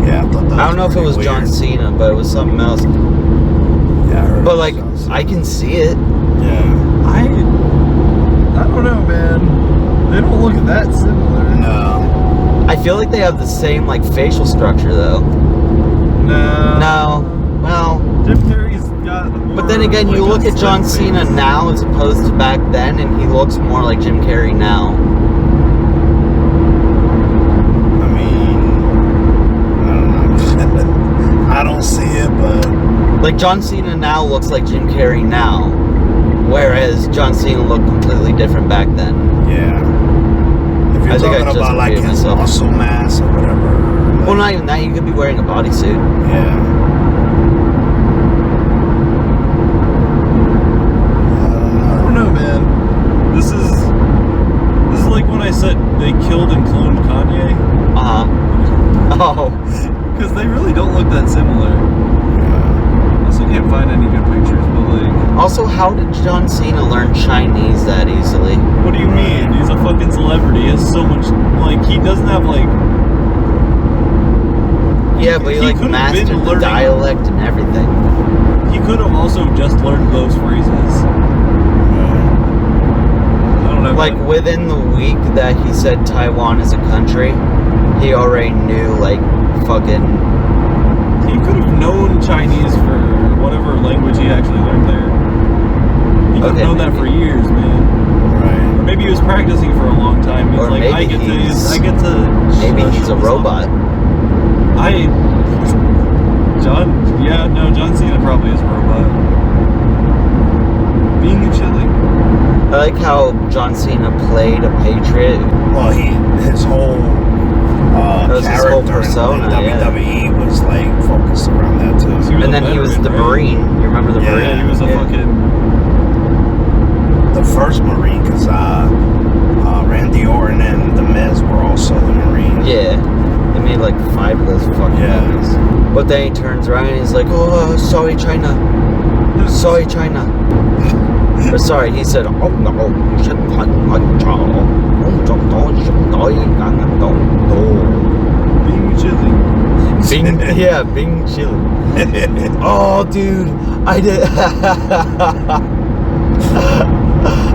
Yeah, I thought that I don't know if it was pretty John weird. Cena, but it was something else. Yeah, I heard But it like, was John Cena. I can see it. Yeah. I don't know, man. They don't look that similar. No. I feel like they have the same like facial structure though. No. Well, Jim Carrey's got more, but then again, you like, look a at John slim Cena face. now as opposed to back then, and he looks more like Jim Carrey now. I mean, I don't know. I don't see it, but Like John Cena now looks like Jim Carrey now, whereas John Cena looked completely different back then. yeah. If you're I think I talking just about like repeated his myself. muscle mass or whatever. Like, Well, not even that. You could be wearing a bodysuit. yeah. I don't know, man. This is like when I said they killed and cloned Kanye. Oh. Because they really don't look that similar. I also can't find any good pictures, but like... Also, how did John Cena learn Chinese that easily? What do you mean? He's a fucking celebrity. He has so much... Like, he doesn't have, like... Yeah, but he like could've mastered been the learning- dialect and everything. He could have also just learned those phrases. I don't know. Like man. within the week that he said Taiwan is a country, he already knew like fucking. He could have known Chinese for whatever language he actually learned there. He could have Okay, known that for years, man. Right. Or maybe he was practicing for a long time. He's Or like, maybe I get maybe to. he's a robot. John Cena probably is a robot. Being a chili. I like how John Cena played a patriot. Well, his whole That was his character whole persona, in yeah. WWE was like focused around that too. He was And a then he was veteran, the right? Marine. You remember the Yeah, Marine? Yeah, he was a fucking. The first Marine, because Randy Orton and The Miz were also the Marine. Yeah. They made like 5 of those fucking Yeah. movies. But then he turns around and he's like, oh, sorry, China. Sorry, China. Or sorry, he said, oh no, Being a chili. Bing, yeah, Bing Chili. Oh, dude, I did.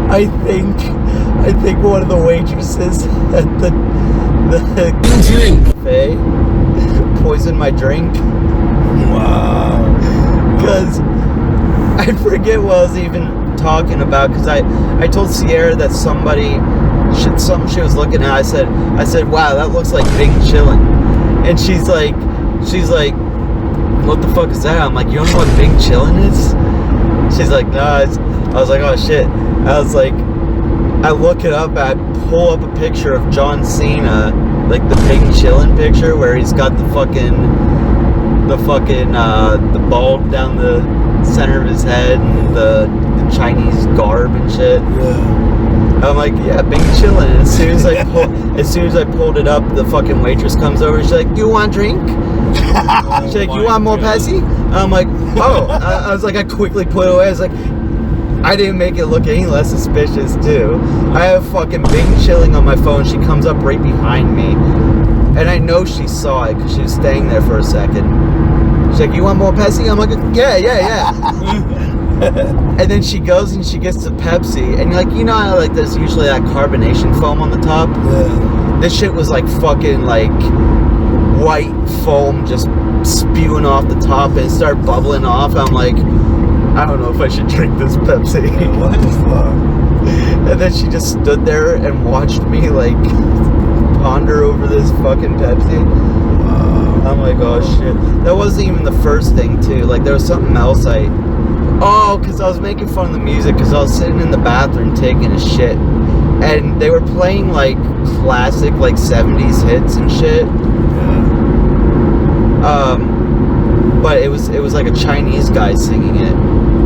I think one of the waitresses at the buffet poisoned my drink. Wow. Because I forget what I was even talking about. Because I told Sierra that something she was looking at. I said, wow, that looks like Bing Chillin'. And she's like, what the fuck is that? I'm like, you don't know what Bing Chillin' is? She's like, no. I was like, oh shit. I was like, I look it up. I pull up a picture of John Cena, like the Bing Chillin' picture, where he's got the bald down the center of his head and the Chinese garb and shit. Yeah. I'm like, yeah, Bing Chillin'. And as soon as I pulled it up, the fucking waitress comes over. She's like, do you want a drink? She's like, you want more Pepsi? I'm like, oh. I was like, I quickly put it away. I was like, I didn't make it look any less suspicious too. I have fucking Bing Chillin' on my phone. She comes up right behind me, and I know she saw it because she was staying there for a second. She's like, you want more Pepsi? I'm like, yeah. And then she goes and she gets the Pepsi, and like, you know how like there's usually that carbonation foam on the top? Yeah. This shit was like fucking like white foam just spewing off the top, and it started bubbling off. I'm like, I don't know if I should drink this Pepsi. What the fuck? And then she just stood there and watched me like ponder over this fucking Pepsi. I'm like, oh shit. That wasn't even the first thing too. Like there was something else because I was making fun of the music because I was sitting in the bathroom taking a shit. And they were playing like classic like 70s hits and shit. But it was like a Chinese guy singing it.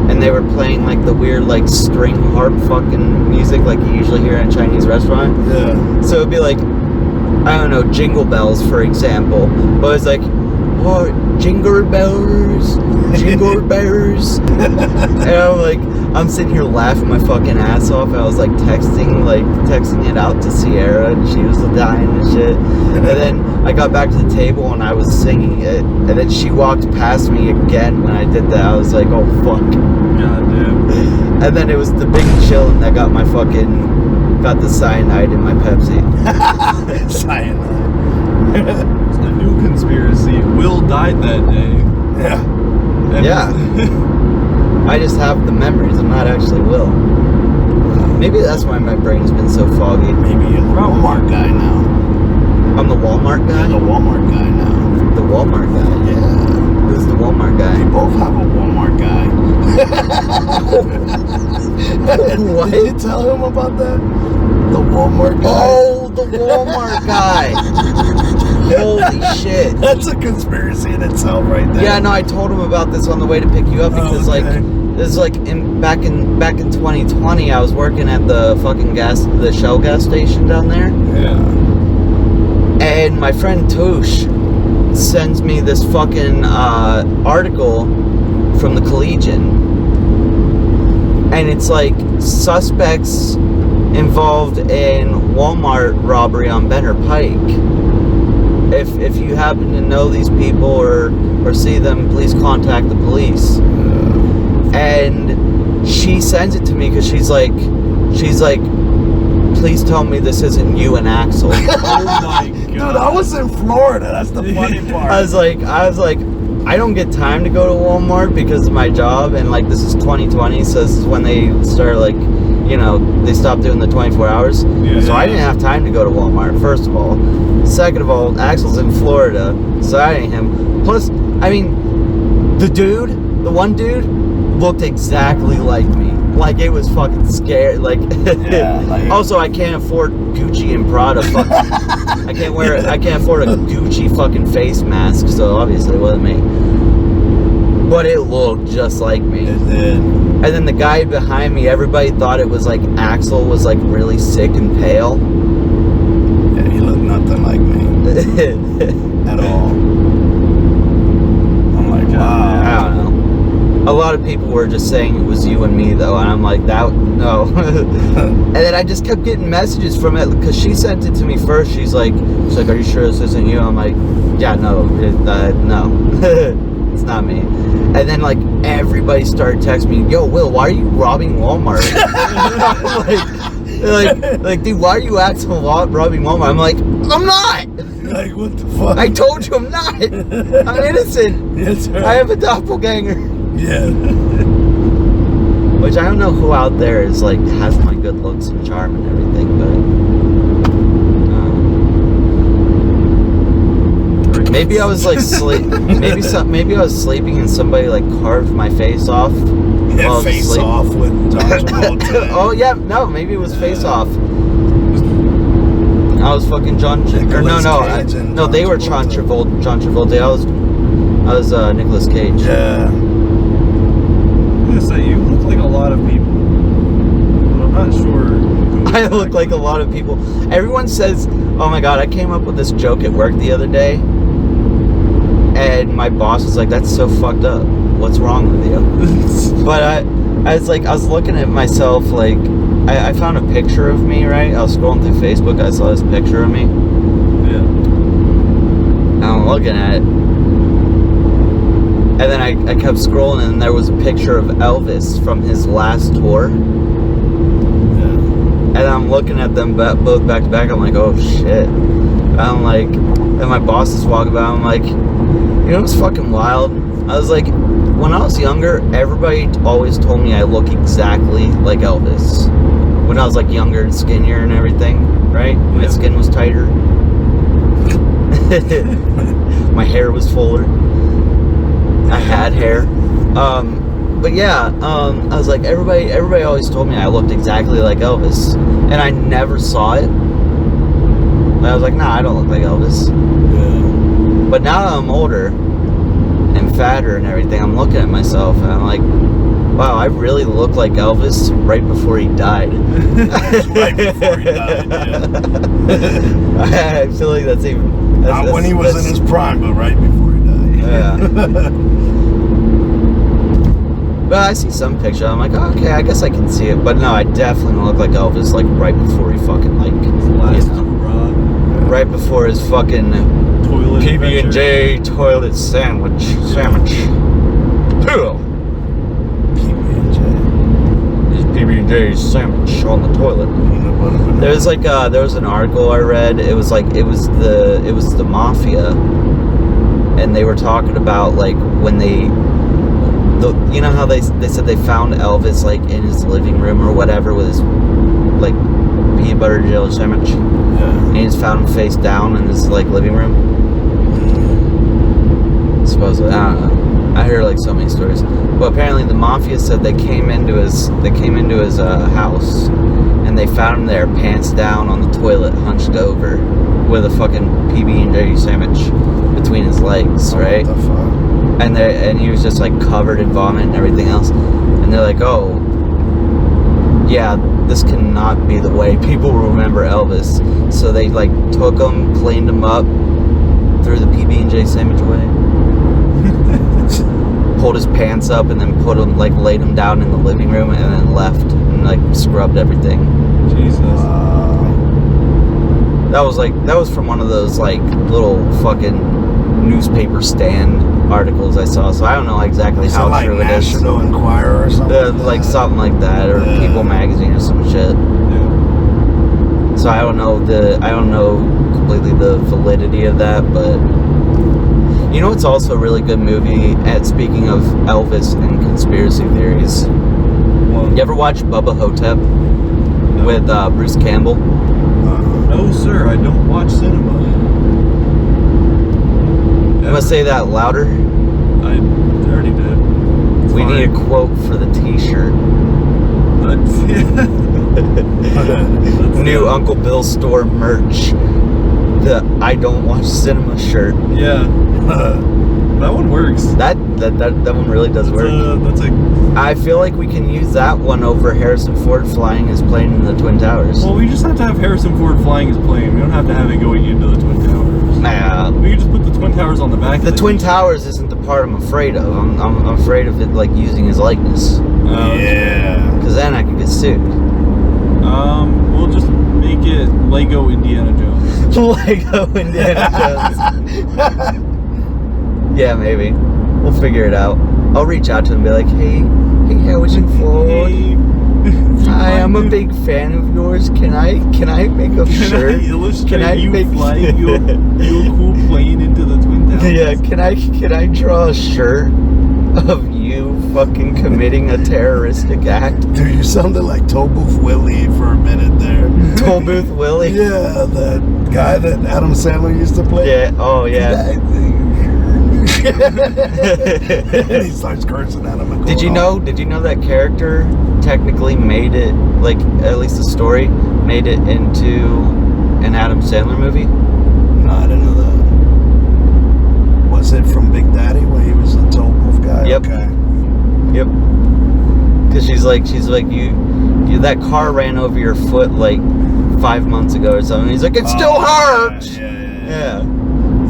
And they were playing like the weird like string harp fucking music like you usually hear in a Chinese restaurant. Yeah. So it'd be like, I don't know, Jingle Bells for example. But it's like, oh, jingle bells, jingle bells. And I'm like, I'm sitting here laughing my fucking ass off. I was like texting it out to Sierra, and she was dying and shit. And then I got back to the table and I was singing it, and then she walked past me again when I did that. I was like, oh fuck. God damn. And then it was the Big Chillin' that got the cyanide in my Pepsi. Cyanide. It's a new conspiracy. Will died that day. Yeah. And Yeah. I just have the memories. I'm not actually Will. Maybe that's why my brain's been so foggy. Maybe you're the Walmart guy now. I'm the Walmart guy? You're the Walmart guy now. The Walmart guy? Yeah. Who's the Walmart We guy? both have a Walmart guy. What? Did you tell him about that? The Walmart guy. Oh, killed the Walmart guy. Holy shit. That's a conspiracy in itself right there. Yeah, no, I told him about this on the way to pick you up because okay. like this is like back in 2020 I was working at the fucking the Shell gas station down there. Yeah. And my friend Tosh sends me this fucking article from the Collegian. And it's like suspects involved in Walmart robbery on Benner Pike. If you happen to know these people or see them, please contact the police. And she sends it to me because she's like, please tell me this isn't you and Axel. Oh my god. Dude, I was in Florida. That's the funny part. I was like, I don't get time to go to Walmart because of my job, and like this is 2020, so this is when they start like, you know, they stopped doing the 24 hours. Yeah, so I didn't have time to go to Walmart, first of all. Second of all, Axel's in Florida, so that ain't him. Plus, I mean, the one dude looked exactly like me. Like it was fucking scary. Like, also I can't afford Gucci and Prada. Fucking, I can't afford a Gucci fucking face mask. So obviously it wasn't me. But it looked just like me. It did. And then the guy behind me, everybody thought it was like Axel was like really sick and pale. Yeah, he looked nothing like me at all. I'm like, wow. I don't know. A lot of people were just saying it was you and me though, and I'm like, no. And then I just kept getting messages from it because she sent it to me first. She's like, are you sure this isn't you? I'm like, yeah, no, no, it's not me. And then like everybody started texting me, yo, Will, why are you robbing Walmart? like, dude, why are you Axel robbing Walmart? I'm like, I'm not. Like, what the fuck? I told you I'm not. I'm innocent. Yes, sir. I have a doppelganger. Yeah. Which I don't know who out there is like has my good looks and charm and everything, but maybe I was like maybe I was sleeping and somebody like carved my face off. Yeah, Face Off with John Travolta. Oh yeah, no, maybe it was Face Off. I was fucking John. No, they were John Travolta. I was Nicolas Cage. Yeah. I'm gonna say you look like a lot of people, but I'm not sure. I look like a lot of people. Everyone says, "Oh my god!" I came up with this joke at work the other day, and my boss was like, "That's so fucked up. What's wrong with you?" But I was looking at myself like. I found a picture of me, right? I was scrolling through Facebook, I saw this picture of me. Yeah. And I'm looking at it. And then I kept scrolling and there was a picture of Elvis from his last tour. Yeah. And I'm looking at them both back to back. I'm like, oh shit. And I'm like, and my boss is walking by. I'm like, you know what's fucking wild? I was like, when I was younger, everybody always told me I look exactly like Elvis. When I was like younger and skinnier and everything, right? My skin was tighter. My hair was fuller. I had hair. But yeah, I was like, everybody always told me I looked exactly like Elvis. And I never saw it. I was like, nah, I don't look like Elvis. Yeah. But now that I'm older and fatter and everything, I'm looking at myself and I'm like, wow, I really look like Elvis right before he died. Right before he died, I feel like that's even... Not when he was in his prime, but right before he died. Yeah. But I see some picture, I'm like, oh, okay, I guess I can see it. But no, I definitely don't look like Elvis, like, right before he fucking, like, Last you know, hurrah. right before his fucking Toilet PB&J toilet sandwich. Hell. PB&J sandwich on the toilet. There was like there was an article I read. It was the mafia, and they were talking about like when you know how they said they found Elvis like in his living room or whatever with his like peanut butter jelly sandwich. Yeah. And he just found him face down in his like living room. Supposedly, I don't know. I hear like so many stories. Well, apparently the mafia said they came into his house, and and they found him there, pants down on the toilet, hunched over, with a fucking PB&J sandwich between his legs, right? What the fuck? And he was just like covered in vomit and everything else. And they're like, oh, yeah, this cannot be the way people remember Elvis. So they like took him, cleaned him up, threw the PB&J sandwich away, pulled his pants up, and then laid him down in the living room, and then left and like scrubbed everything. Jesus. That was from one of those like little fucking newspaper stand articles I saw. So I don't know exactly how like true it is. National Enquirer or something. Like something like that, or People Magazine or some shit. Yeah. So I don't know completely the validity of that, but you know what's also a really good movie, at speaking of Elvis and conspiracy theories? Well, You ever watch Bubba Hotep with Bruce Campbell? no, sir, I don't watch cinema. I'm gonna say that louder. I already did. It's We fine. need a quote for the t-shirt. New Uncle Bill store merch. The I don't watch cinema shirt. Yeah. That one works. That one really does work. That's a. I feel like we can use that one over Harrison Ford flying his plane in the Twin Towers. Well, we just have to have Harrison Ford flying his plane. We don't have to have it going into the Twin Towers. Nah. We can just put the Twin Towers on the back. The of Twin Towers isn't the part I'm afraid of. I'm afraid of it like using his likeness. Yeah. Because then I could get sued. We'll just make it Lego Indiana Jones. Lego Indiana Jones. Yeah, maybe. We'll figure it out. I'll reach out to him and be like, hey, Harrison Ford. Hey, Hi, I'm a big fan of yours. Can I make a shirt? I illustrate Can I you make flying your cool plane into the Twin Towers? Yeah, can I draw a shirt of you fucking committing a terroristic act? Dude, you sounded like Tollbooth Willie for a minute there. Tollbooth Willie? Yeah, that guy that Adam Sandler used to play. Yeah, oh yeah. And he starts cursing at him. Did you know that character technically made it, like, at least the story, made it into an Adam Sandler movie? No, I didn't know that. Was it from Big Daddy where he was a Tollbooth guy? Yep. Okay. Yep. Because she's like, you that car ran over your foot like 5 months ago or something. He's like, it still hurts. Yeah. Yeah.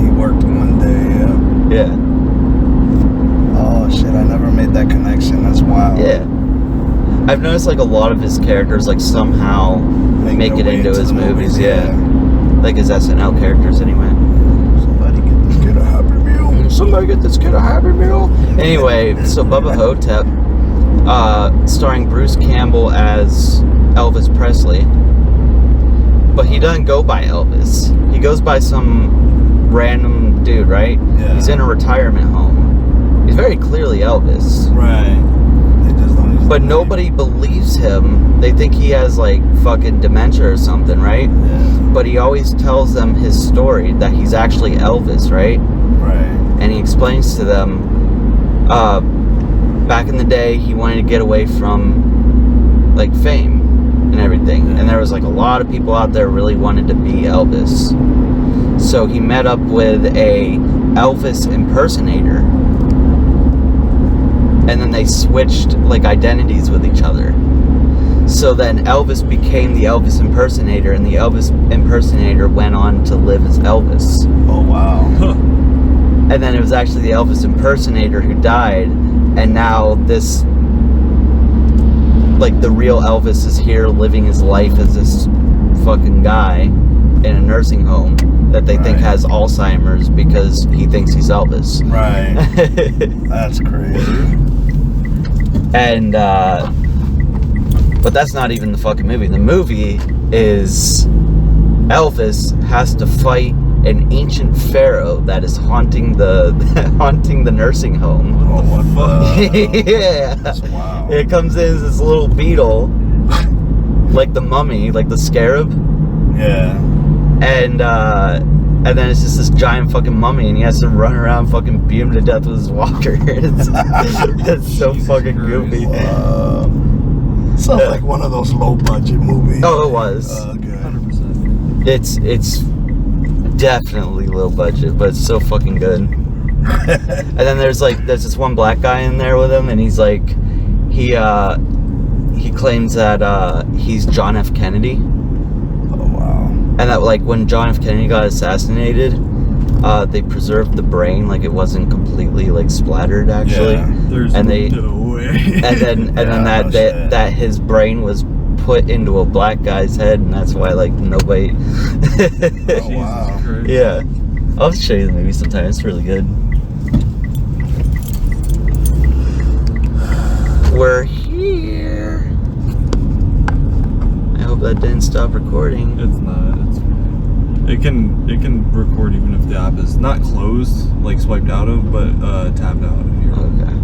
He worked one day, yeah. Yeah. Oh shit, I never made that connection. That's wild. Yeah. I've noticed like a lot of his characters like somehow make it their way into his the movies, yeah. Like his SNL characters anyway. Somebody get this kid a Happy Meal. Somebody get this kid a Happy Meal. Anyway, so Bubba Hotep, starring Bruce Campbell as Elvis Presley. But he doesn't go by Elvis. He goes by some random dude, right? Yeah. He's in a retirement home. He's very clearly Elvis. Right. They just don't use But the name. nobody believes him. They think he has like fucking dementia or something, right? Yeah. But he always tells them his story that he's actually Elvis, right? Right. And he explains to them, back in the day, he wanted to get away from like fame and everything. And there was like a lot of people out there really wanted to be Elvis. So he met up with a Elvis impersonator. And then they switched like identities with each other. So then Elvis became the Elvis impersonator, and the Elvis impersonator went on to live as Elvis. Oh wow. And then it was actually the Elvis impersonator who died, and now this, like, the real Elvis is here living his life as this fucking guy in a nursing home that they think has Alzheimer's because he thinks he's Elvis. Right. That's crazy. And but that's not even the fucking movie. The movie is Elvis has to fight an ancient pharaoh that is haunting the nursing home. Oh, what the? Yeah. That's wild. It comes in as this little beetle, like the mummy, like the scarab, Yeah. and then it's just this giant fucking mummy, and he has to run around fucking beat him to death with his walker. It's so fucking goofy. Sounds like one of those low budget movies. Oh, it was. Okay. 100%. It's definitely low budget, but it's so fucking good. And then there's this one black guy in there with him, and he's like, he claims that he's John F. Kennedy, Oh wow. and that like when John F. Kennedy got assassinated, they preserved the brain, like it wasn't completely like splattered actually. Yeah. There's And they- no way. And then no shit. that his brain was put into a black guy's head, and that's why like nobody. Oh wow. Jesus Christ. Yeah, I'll show you the movie sometime. It's really good. We're here. I hope that didn't stop recording. It's not. It can record even if the app is not closed, like swiped out of, but tapped out of here. Okay.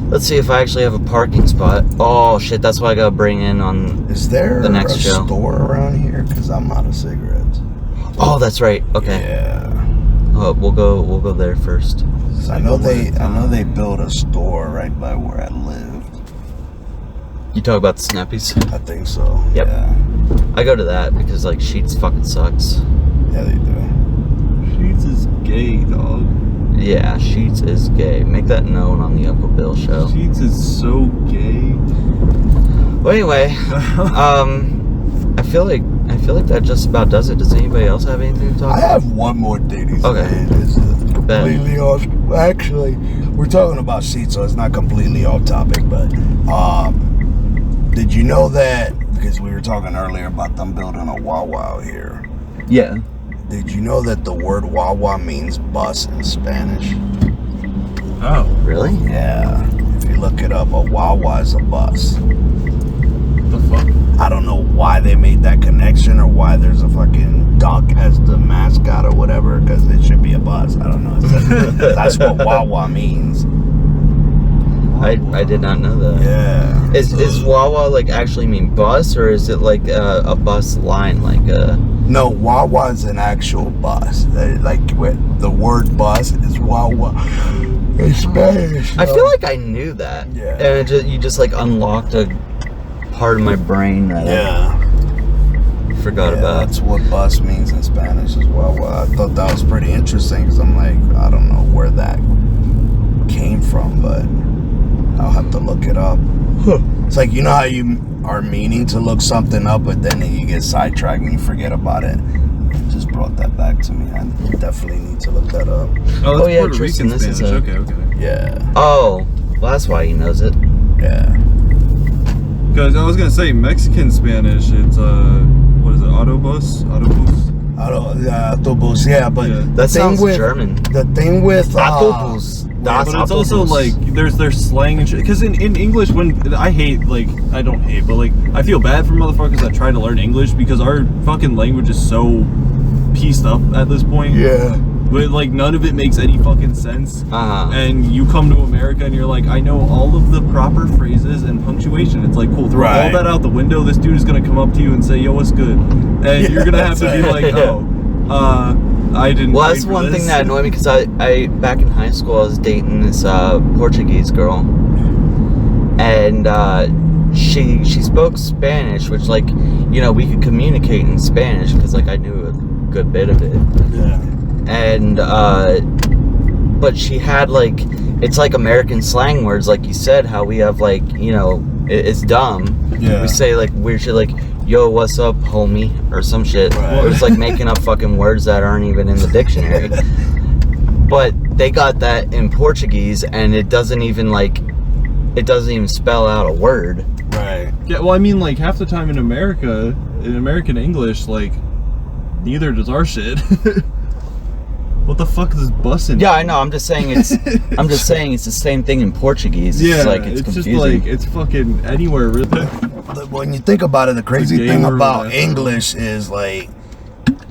Let's see if I actually have a parking spot. Oh shit, that's what I gotta bring in on. Is there The next a show. store around here? Because I'm out of cigarettes. Oh, that's right. Okay. Yeah. Oh, we'll go there first. I know they built a store right by where I lived. You talk about the Snappies? I think so. Yep. Yeah, I go to that because like Sheets fucking sucks. yeah they do. Sheets is gay, dog. Yeah, Sheets is gay. Make that known on the Uncle Bill show. Sheets is so gay. Well, anyway, I feel like that just about does it. Does anybody else have anything to talk I about? have one more thing to say. Okay. It's completely off. Actually, we're talking about sheets, so it's not completely off topic. But did you know that? Because we were talking earlier about them building a Wawa out here. Yeah. Did you know that the word Wawa means bus in Spanish? Oh, Really? Yeah. If you look it up, a Wawa is a bus. what the fuck? I don't know why they made that connection or why there's a fucking duck as the mascot or whatever, because it should be a bus. I don't know. That's what Wawa means. I did not know that. Yeah. Is Wawa like actually mean bus, or is it like a bus line, like a? No, Wawa is an actual bus. Like the word bus is Wawa in Spanish. I feel like I knew that. Yeah. And you just like unlocked a part of my brain that I forgot about. That's what bus means in Spanish as well. I thought that was pretty interesting because I'm like, I don't know where that came from, but I'll have to look it up. It's like, you know how you are meaning to look something up, but then you get sidetracked and you forget about it. It just brought that back to me. I definitely need to look that up. Oh, that's yeah, Puerto Tristan, Rican this is Spanish. a- Okay. Yeah. Oh, well, that's why he knows it. Yeah. Because I was gonna say Mexican Spanish. It's what is it? Autobus. Autobus, yeah, but Yeah. the That thing sounds with, German. The thing with Autobus. Das But it's also Autobus. like there's slang and shit. Because in English, when I don't hate, but like I feel bad for motherfuckers that try to learn English because our fucking language is so pieced up at this point. yeah. But like none of it makes any fucking sense. Uh-huh. And you come to America and you're like, I know all of the proper phrases and punctuation. It's like, cool, throw all Right. that out the window. This dude is gonna come up to you and say, yo, what's good? And you're gonna have to be like, I didn't. Well, train that's for one this. thing that annoyed me because I back in high school I was dating this Portuguese girl, and she spoke Spanish, which like we could communicate in Spanish because like I knew a good bit of it, Yeah. and but she had like it's like American slang words, like you said, how we have like it's dumb. Yeah. We say like weird shit like, yo, what's up, homie? Or some shit. Right. Or it's like making up fucking words that aren't even in the dictionary. But they got that in Portuguese, and it doesn't even spell out a word. Right. Yeah, well, I mean, like half the time in America, in American English, like neither does our shit. What the fuck is bussin'? Yeah, I know. I'm just saying it's the same thing in Portuguese. Yeah, It's like it's just confusing. like it's fucking anywhere really. When you think about it, the crazy The thing gamer about life. English is like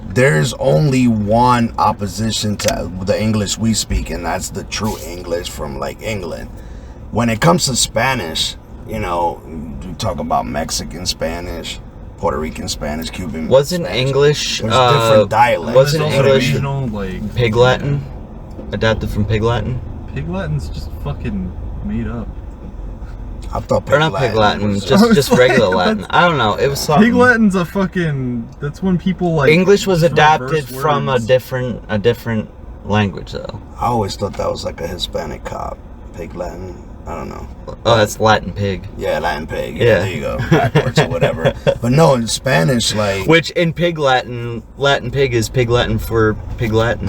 there's only one opposition to the English we speak, and that's the true English from like England. When it comes to Spanish, you talk about Mexican Spanish, Puerto Rican Spanish, Cuban. Wasn't Spanish. English There's different dialects. wasn't There's also English regional, like Pig Latin? Adapted from Pig Latin? Pig Latin's just fucking made up. I thought Or not Pig Latin, just regular Latin. I don't know. It was something. Pig Latin's a fucking. That's when people like. English was just adapted reverse from a words. different language, though. I always thought that was like a Hispanic cop. Pig Latin. I don't know. Oh, that's Latin pig. Yeah, Latin pig. Yeah. There you go. Backwards or whatever. But no, in Spanish, like. Which in Pig Latin, Latin pig is Pig Latin for Pig Latin.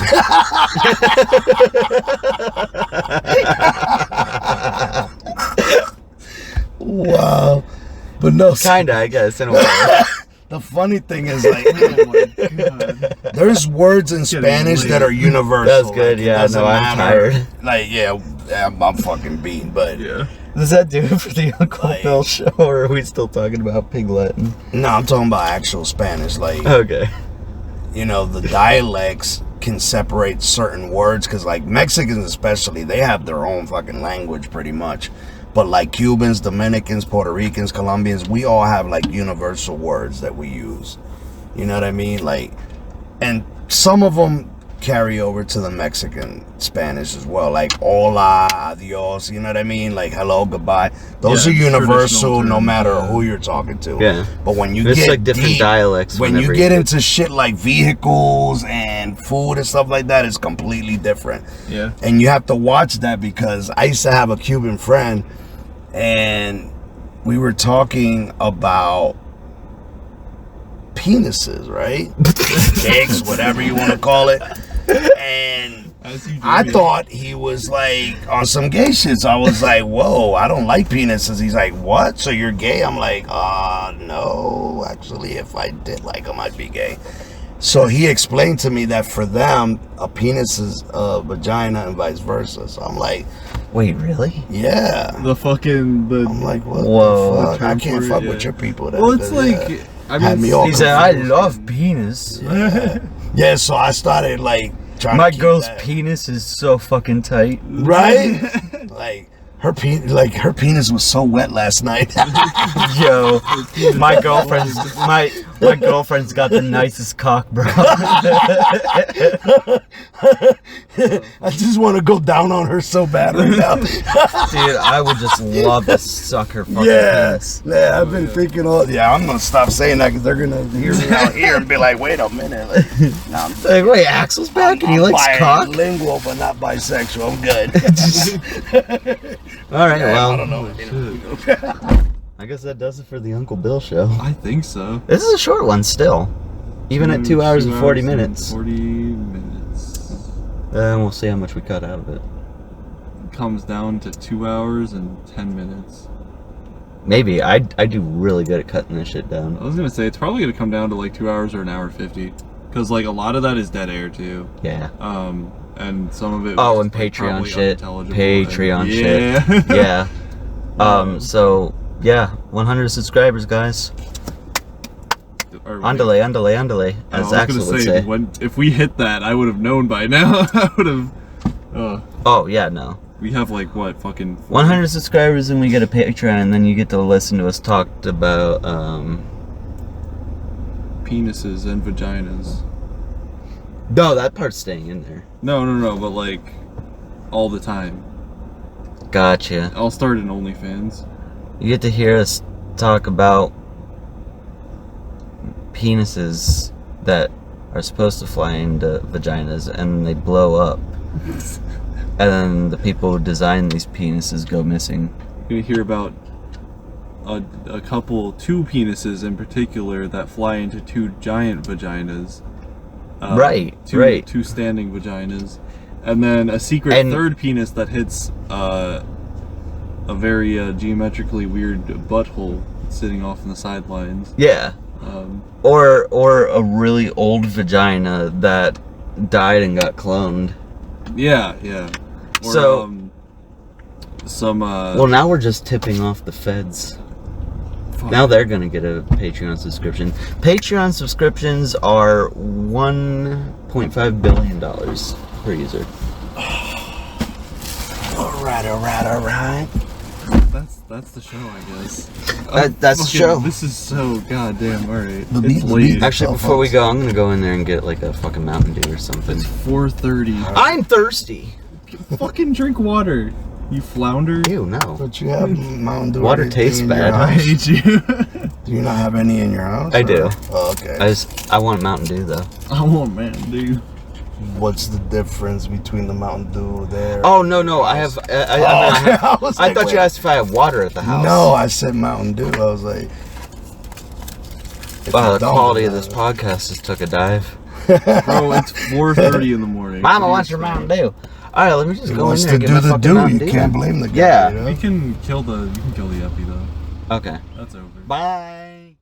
Wow. But no. Kinda, I guess, in a way. The funny thing is, like, Oh my god. there's words in Spanish that are universal. That's good, Like, it yeah, doesn't no, I'm matter. tired. Like, yeah, I'm fucking beat, but Yeah. Does that do it for the Uncle Like- Bill show, or are we still talking about Pig Latin? no, I'm talking about actual Spanish. Like, Okay. you know, the dialects can separate certain words because, like, Mexicans especially, they have their own fucking language pretty much. But like Cubans, Dominicans, Puerto Ricans, Colombians, we all have like universal words that we use. You know what I mean? Like, and some of them carry over to the Mexican Spanish as well. Like hola, adios, you know what I mean? Like hello, goodbye. Those Yeah, are universal traditional no terms, matter yeah. who you're talking to. Yeah. But when you There's get like different deep, dialects. when you whenever get into shit like vehicles and food and stuff like that, it's completely different. Yeah. And you have to watch that because I used to have a Cuban friend and we were talking about penises, right? Dicks, whatever you want to call it. And As you do, I yeah. thought he was like on some gay shit. So I was like, whoa, I don't like penises. He's like, what? So you're gay? I'm like, no. Actually, if I did like them, I'd be gay. So he explained to me that for them, a penis is a vagina and vice versa. So I'm like, Wait, really? yeah. The fucking I'm like, what Whoa. the fuck? I can't fuck Yeah. with your people. That, Well, it's that, like I had mean, me all He said, I confused. love penis. Yeah, so I started like trying My to keep girl's that. penis is so fucking tight. Right? Like her penis was so wet last night. Yo, my girlfriend's got the nicest cock, bro. I just want to go down on her so bad right now. Dude, I would just love to suck her fucking Yeah, penis. yeah, I've been thinking all. Yeah, I'm gonna stop saying that because they're gonna hear me out here and be like, "Wait a minute." Like, nah, Like, wait, Axel's back and he likes cock? bilingual, but not bisexual. I'm good. All right, I well, don't know. I guess that does it for the Uncle Bill show. I think so. This is a short one still. Even at 2 hours and 40 minutes. 40 minutes. And we'll see how much we cut out of it. Comes down to 2 hours and 10 minutes. Maybe. I do really good at cutting this shit down. I was gonna say it's probably gonna come down to like 2 hours or an hour 50, because like a lot of that is dead air too. Yeah. And some of it. Oh, was, and like, Patreon probably shit. unintelligible Patreon and- shit. Yeah. Yeah. So, yeah. 100 subscribers, guys. Or, Andale, andale, andale, I as was Axel gonna would say, say. if we hit that, I would have known by now. I would have. Oh, yeah, no. We have like what fucking 100 subscribers and we get a Patreon, and then you get to listen to us talk about, penises and vaginas. No, that part's staying in there. No, but like all the time. Gotcha. I'll start an OnlyFans. You get to hear us talk about penises that are supposed to fly into vaginas and they blow up. And then the people who design these penises go missing. You're gonna hear about a couple, two penises in particular that fly into two giant vaginas. Right. Two standing vaginas, and then a secret third penis that hits a very geometrically weird butthole sitting off in the sidelines. Yeah. Or a really old vagina that died and got cloned. Yeah. Or, So- some Well, now we're just tipping off the feds. fuck. Now they're gonna get a Patreon subscription. Patreon subscriptions are $1.5 billion per user. All right. That's the show, I guess. That's the show. This is so goddamn alright. The It's beat- the late. beat. Actually, before we go, I'm gonna go in there and get like a fucking Mountain Dew or something. 4:30. I'm thirsty. Fucking drink water. You flounder? Ew, no. But you have Mountain Dew. Water anything tastes in your bad. I house? hate you. Do you not have any in your house? I do. Oh, okay. I want Mountain Dew though. I want Mountain Dew. What's the difference between the Mountain Dew there? Oh no, I have. I thought you asked if I have water at the house. No, I said Mountain Dew. I was like, Wow, the quality of this podcast just took a dive. Bro, it's 4:30 in the morning. Mama wants your Mountain Dew. All right, let me just go in wants there to and get do my the fucking do. Mountain You Dew. can't blame the guy. Yeah. You know? You can kill the epi though. Okay. That's over. Bye.